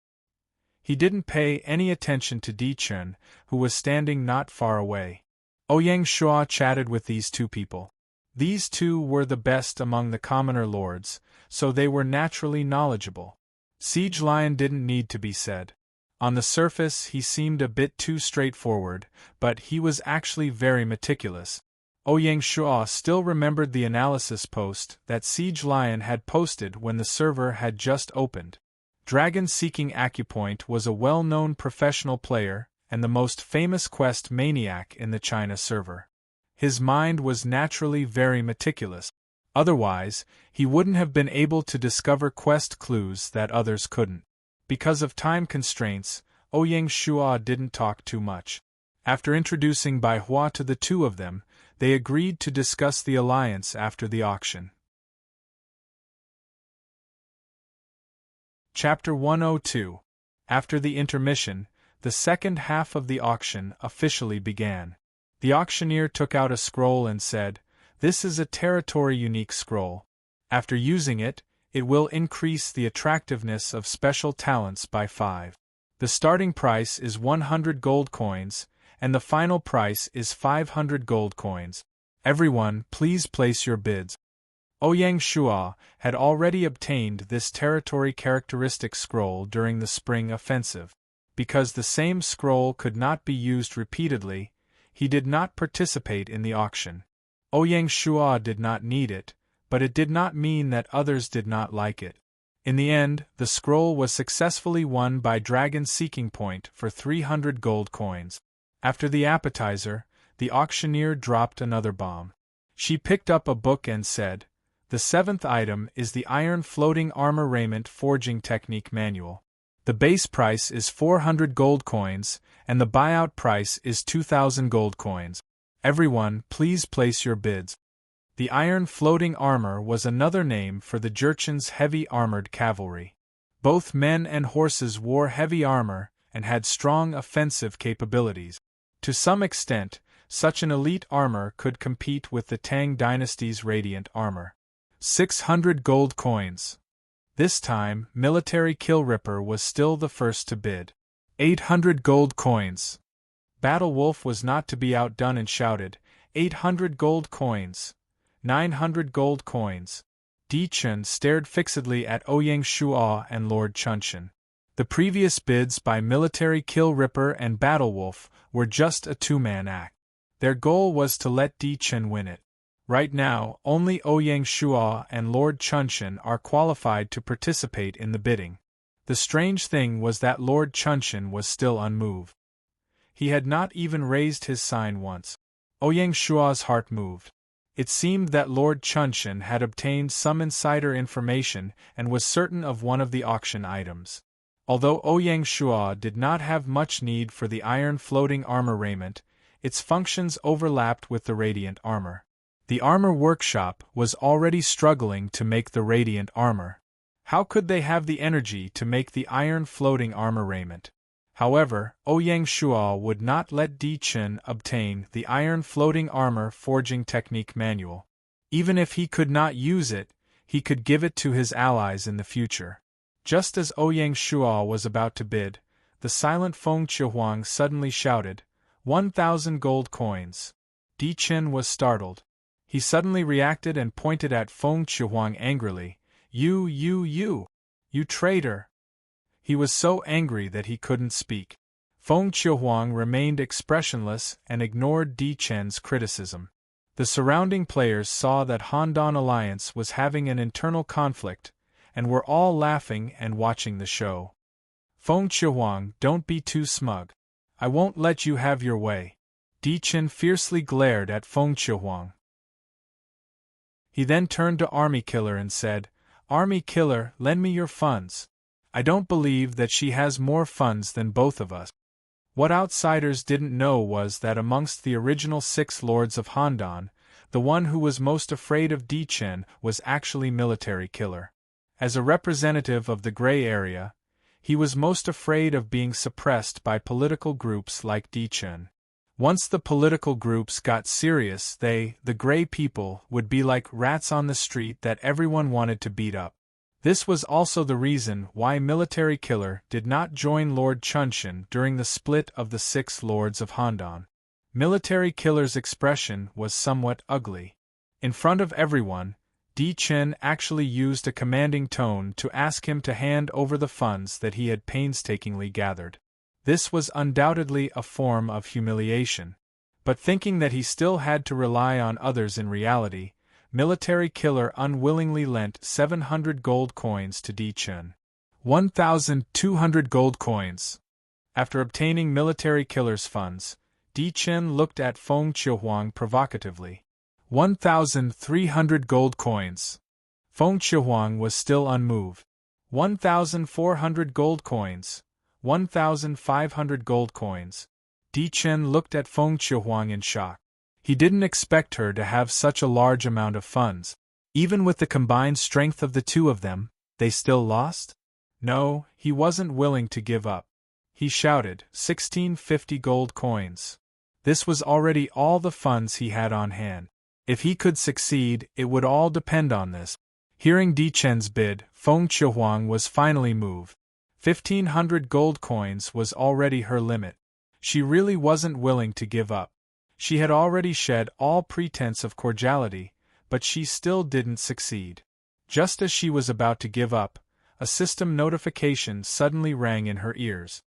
He didn't pay any attention to Di Qin, who was standing not far away. Ouyang Shuo chatted with these 2 people. These 2 were the best among the commoner lords, so they were naturally knowledgeable. Siege Lion didn't need to be said. On the surface he seemed a bit too straightforward, but he was actually very meticulous. Ouyang Shuo still remembered the analysis post that Siege Lion had posted when the server had just opened. Dragon-seeking acupoint was a well-known professional player and the most famous quest maniac in the China server. His mind was naturally very meticulous. Otherwise, he wouldn't have been able to discover quest clues that others couldn't. Because of time constraints, Ouyang Shuo didn't talk too much. After introducing Bai Hua to the 2 of them, they agreed to discuss the alliance after the auction. Chapter 102. After the intermission, the second half of the auction officially began. The auctioneer took out a scroll and said, "This is a territory-unique scroll. After using it, it will increase the attractiveness of special talents by 5. The starting price is 100 gold coins, and the final price is 500 gold coins. Everyone, please place your bids. Ouyang Shua had already obtained this territory characteristic scroll during the spring offensive. Because the same scroll could not be used repeatedly, he did not participate in the auction. Ouyang Shua did not need it, but it did not mean that others did not like it. In the end, the scroll was successfully won by Dragon Seeking Point for 300 gold coins. After the appetizer, the auctioneer dropped another bomb. She picked up a book and said, "The 7th item is the Iron Floating Armor Raiment Forging Technique Manual. The base price is 400 gold coins, and the buyout price is 2,000 gold coins. Everyone, please place your bids." The Iron Floating Armor was another name for the Jurchen's heavy armored cavalry. Both men and horses wore heavy armor and had strong offensive capabilities. To some extent, such an elite armor could compete with the Tang Dynasty's radiant armor. 600 gold coins. This time, Military Kill Ripper was still the first to bid. 800 gold coins. Battle Wolf was not to be outdone and shouted, 800 gold coins. 900 gold coins. Di Chun stared fixedly at Ouyang Shua and Lord Chunshan. The previous bids by Military Kill Ripper and Battle Wolf were just a two-man act. Their goal was to let Di Chun win it. Right now, only Ouyang Shua and Lord Chunshan are qualified to participate in the bidding. The strange thing was that Lord Chunshan was still unmoved. He had not even raised his sign once. Ouyang Shua's heart moved. It seemed that Lord Chunshan had obtained some insider information and was certain of one of the auction items. Although Ouyang Shua did not have much need for the Iron Floating Armor Raiment, its functions overlapped with the radiant armor. The armor workshop was already struggling to make the radiant armor. How could they have the energy to make the Iron Floating Armor Raiment? However, Ouyang Shua would not let Di Chun obtain the Iron Floating Armor Forging Technique Manual. Even if he could not use it, he could give it to his allies in the future. Just as Ouyang Shua was about to bid, the silent Feng Chihuang suddenly shouted, 1,000 gold coins. Di Chun was startled. He suddenly reacted and pointed at Feng Chihuang angrily, You traitor! He was so angry that he couldn't speak. Feng Chihuang remained expressionless and ignored Di Chen's criticism. The surrounding players saw that Handan Alliance was having an internal conflict, and were all laughing and watching the show. Feng Chihuang, don't be too smug. I won't let you have your way. Di Chen fiercely glared at Feng Chihuang. He then turned to Army Killer and said, Army Killer, lend me your funds. I don't believe that she has more funds than both of us. What outsiders didn't know was that amongst the original 6 lords of Handan, the one who was most afraid of Di Chen was actually Military Killer. As a representative of the gray area, he was most afraid of being suppressed by political groups like Di Chen. Once the political groups got serious, the gray people, would be like rats on the street that everyone wanted to beat up. This was also the reason why Military Killer did not join Lord Chunshan during the split of the 6 lords of Handan. Military Killer's expression was somewhat ugly. In front of everyone, Di Chen actually used a commanding tone to ask him to hand over the funds that he had painstakingly gathered. This was undoubtedly a form of humiliation. But thinking that he still had to rely on others in reality, Military Killer unwillingly lent 700 gold coins to Di Chen. 1,200 gold coins. After obtaining Military Killer's funds, Di Chen looked at Feng Chihuang provocatively. 1,300 gold coins. Feng Chihuang was still unmoved. 1,400 gold coins. 1,500 gold coins. Di Chen looked at Feng Chihuang in shock. He didn't expect her to have such a large amount of funds. Even with the combined strength of the two of them, they still lost? No, he wasn't willing to give up. He shouted, 1,650 gold coins. This was already all the funds he had on hand. If he could succeed, it would all depend on this. Hearing Di Chen's bid, Feng Chihuang was finally moved. 1,500 gold coins was already her limit. She really wasn't willing to give up. She had already shed all pretense of cordiality, but she still didn't succeed. Just as she was about to give up, a system notification suddenly rang in her ears.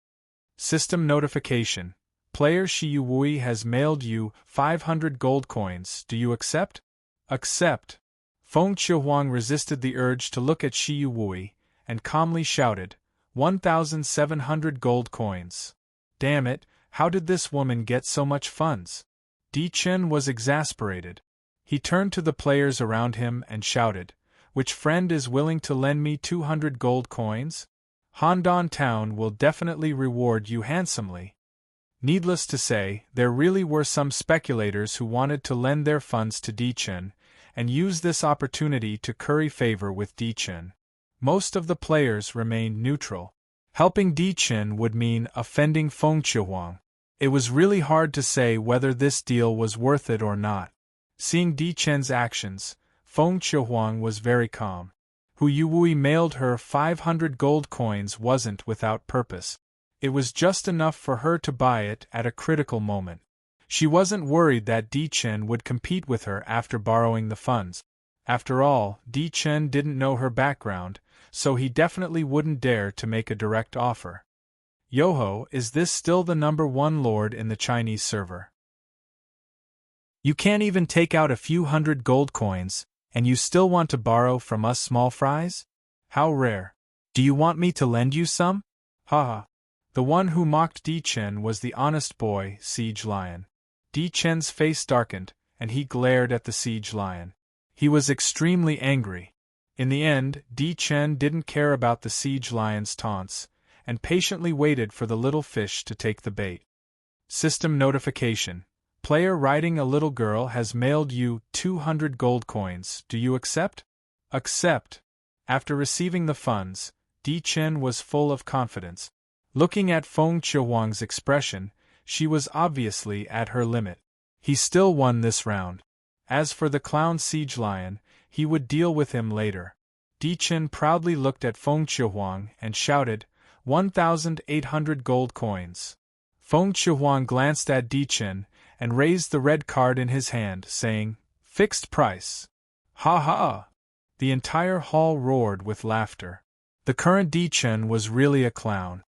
System notification. Player Xiyu Wui has mailed you 500 gold coins. Do you accept? Accept. Feng Qiuhuang resisted the urge to look at Xiyu Wui, and calmly shouted, 1,700 gold coins. Damn it, how did this woman get so much funds? Di Chen was exasperated. He turned to the players around him and shouted, which friend is willing to lend me 200 gold coins? Handan Town will definitely reward you handsomely. Needless to say, there really were some speculators who wanted to lend their funds to Di Chen, and use this opportunity to curry favor with Di Chen. Most of the players remained neutral. Helping Di Chen would mean offending Feng Qiuhuang. It was really hard to say whether this deal was worth it or not. Seeing Di Chen's actions, Feng Qiuhuang was very calm. Hu Yuwui mailed her 500 gold coins wasn't without purpose. It was just enough for her to buy it at a critical moment. She wasn't worried that Di Chen would compete with her after borrowing the funds. After all, Di Chen didn't know her background, so he definitely wouldn't dare to make a direct offer. Yoho, is this still the #1 lord in the Chinese server? You can't even take out a few hundred gold coins, and you still want to borrow from us small fries? How rare. Do you want me to lend you some? Haha. The one who mocked Di Chen was the honest boy, Siege Lion. Di Chen's face darkened, and he glared at the Siege Lion. He was extremely angry. In the end, Di Chen didn't care about the Siege Lion's taunts, and patiently waited for the little fish to take the bait. System notification. Player riding a little girl has mailed you 200 gold coins. Do you accept? Accept. After receiving the funds, Di Chen was full of confidence. Looking at Feng Qiuhuang's expression, she was obviously at her limit. He still won this round. As for the clown Siege Lion, he would deal with him later. Di Chen proudly looked at Feng Qiuhuang and shouted, 1,800 gold coins. Feng Qiuhuang glanced at Di Chen and raised the red card in his hand, saying, fixed price. Ha ha! The entire hall roared with laughter. The current Di Chen was really a clown.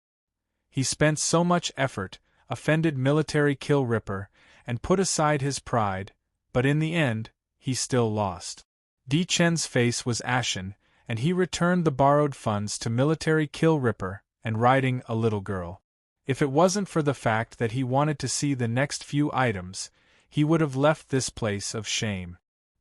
He spent so much effort, offended military kill Ripper, and put aside his pride, but in the end, he still lost. Di Chen's face was ashen, and he returned the borrowed funds to military kill Ripper and riding a little girl. If it wasn't for the fact that he wanted to see the next few items, he would have left this place of shame.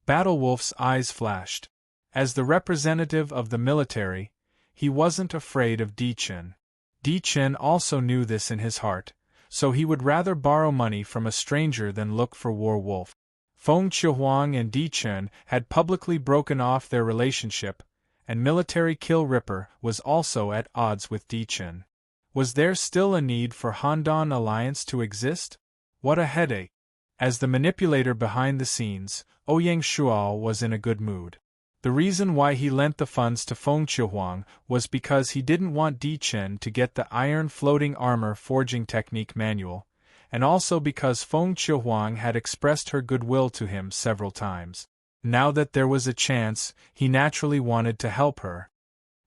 Battlewolf's eyes flashed. As the representative of the military, he wasn't afraid of Di Chen. Di Chen also knew this in his heart, so he would rather borrow money from a stranger than look for War Wolf. Feng Qiuhuang and Di Chen had publicly broken off their relationship, and military kill Ripper was also at odds with Di Chen. Was there still a need for Handan Alliance to exist? What a headache! As the manipulator behind the scenes, Ouyang Shuao was in a good mood. The reason why he lent the funds to Feng Qiuhuang was because he didn't want Di Chen to get the iron floating armor forging technique manual, and also because Feng Qiuhuang had expressed her goodwill to him several times. Now that there was a chance, he naturally wanted to help her.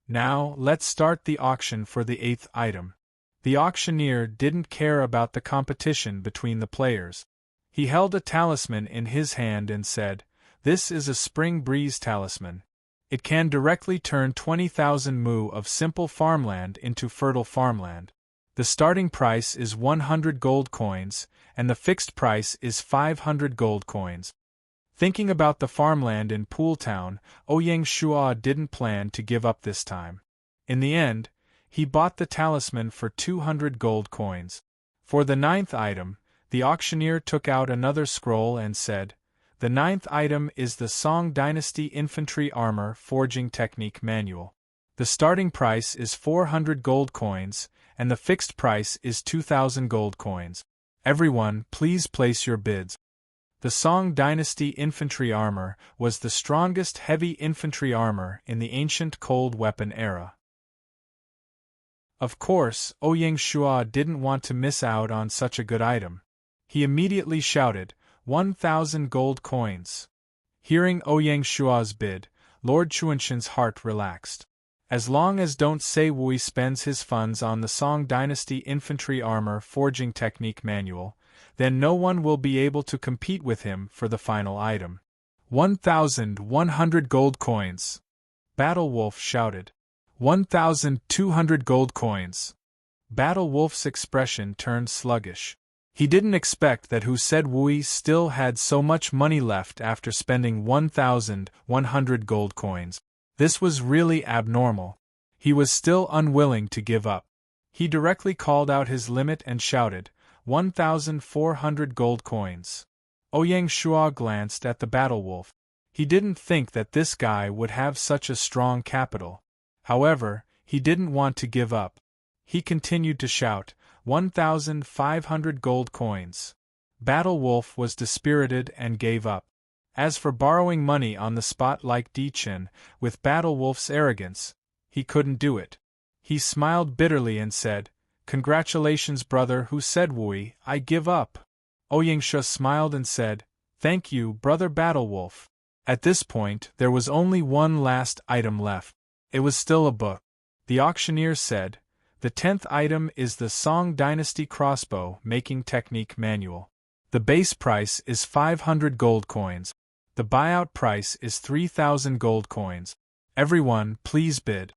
Now, let's start the auction for the 8th item. The auctioneer didn't care about the competition between the players. He held a talisman in his hand and said, "This is a spring breeze talisman. It can directly turn 20,000 mu of simple farmland into fertile farmland. The starting price is 100 gold coins, and the fixed price is 500 gold coins." Thinking about the farmland in Pool Town, Ouyang Shuao didn't plan to give up this time. In the end, he bought the talisman for 200 gold coins. For the 9th item, the auctioneer took out another scroll and said, "The 9th item is the Song Dynasty Infantry Armor Forging Technique Manual. The starting price is 400 gold coins, and the fixed price is 2,000 gold coins. Everyone, please place your bids." The Song Dynasty Infantry Armor was the strongest heavy infantry armor in the ancient cold weapon era. Of course, Ouyang Shua didn't want to miss out on such a good item. He immediately shouted, 1,000 gold coins. Hearing Ouyang Shua's bid, Lord Chuanshan's heart relaxed. As long as Don't Say Wui spends his funds on the Song Dynasty Infantry Armor Forging Technique Manual, then no one will be able to compete with him for the final item. 1,100 gold coins. Battle Wolf shouted. 1,200 gold coins. Battle Wolf's expression turned sluggish. He didn't expect that Who Said Wui still had so much money left after spending 1,100 gold coins. This was really abnormal. He was still unwilling to give up. He directly called out his limit and shouted, 1,400 gold coins. Ouyang Shua glanced at the Battle Wolf. He didn't think that this guy would have such a strong capital. However, he didn't want to give up. He continued to shout, 1,500 gold coins. Battle Wolf was dispirited and gave up. As for borrowing money on the spot like Di Chen, with Battle Wolf's arrogance, he couldn't do it. He smiled bitterly and said, Congratulations, brother Who Said Wui, I give up. Ouyang Shua smiled and said, Thank you, brother Battle Wolf. At this point, there was only one last item left. It was still a book. The auctioneer said, The 10th item is the Song Dynasty Crossbow Making Technique Manual. The base price is 500 gold coins. The buyout price is 3,000 gold coins. Everyone, please bid.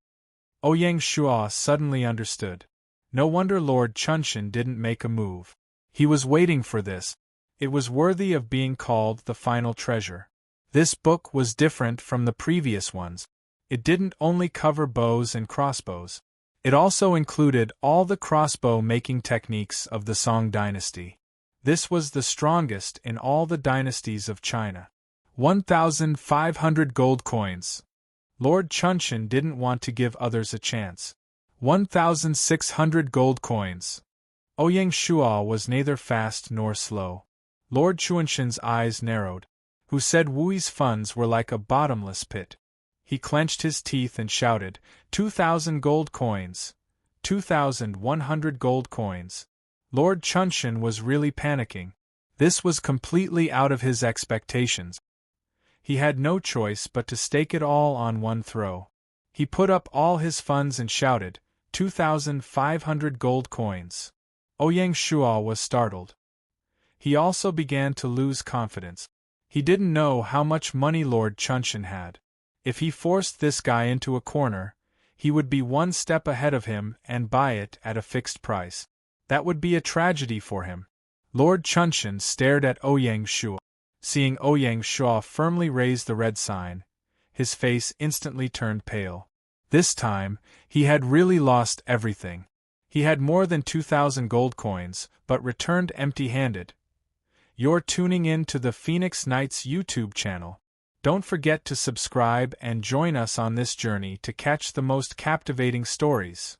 Ouyang Shua suddenly understood. No wonder Lord Chunshan didn't make a move. He was waiting for this. It was worthy of being called the final treasure. This book was different from the previous ones. It didn't only cover bows and crossbows. It also included all the crossbow-making techniques of the Song dynasty. This was the strongest in all the dynasties of China. 1,500 gold coins. Lord Chunshan didn't want to give others a chance. 1,600 gold coins. Ouyang Shua was neither fast nor slow. Lord Chuanshan's eyes narrowed. Who Said Wui's funds were like a bottomless pit. He clenched his teeth and shouted, 2,000 gold coins. 2,100 gold coins. Lord Chunshan was really panicking. This was completely out of his expectations. He had no choice but to stake it all on one throw. He put up all his funds and shouted, 2,500 gold coins. Ouyang Shua was startled. He also began to lose confidence. He didn't know how much money Lord Chunshan had. If he forced this guy into a corner, he would be one step ahead of him and buy it at a fixed price. That would be a tragedy for him. Lord Chunshan stared at Ouyang Shua. Seeing Ouyang Shua firmly raise the red sign, his face instantly turned pale. This time, he had really lost everything. He had more than 2,000 gold coins, but returned empty-handed. You're tuning in to the Phoenix Knights YouTube channel. Don't forget to subscribe and join us on this journey to catch the most captivating stories.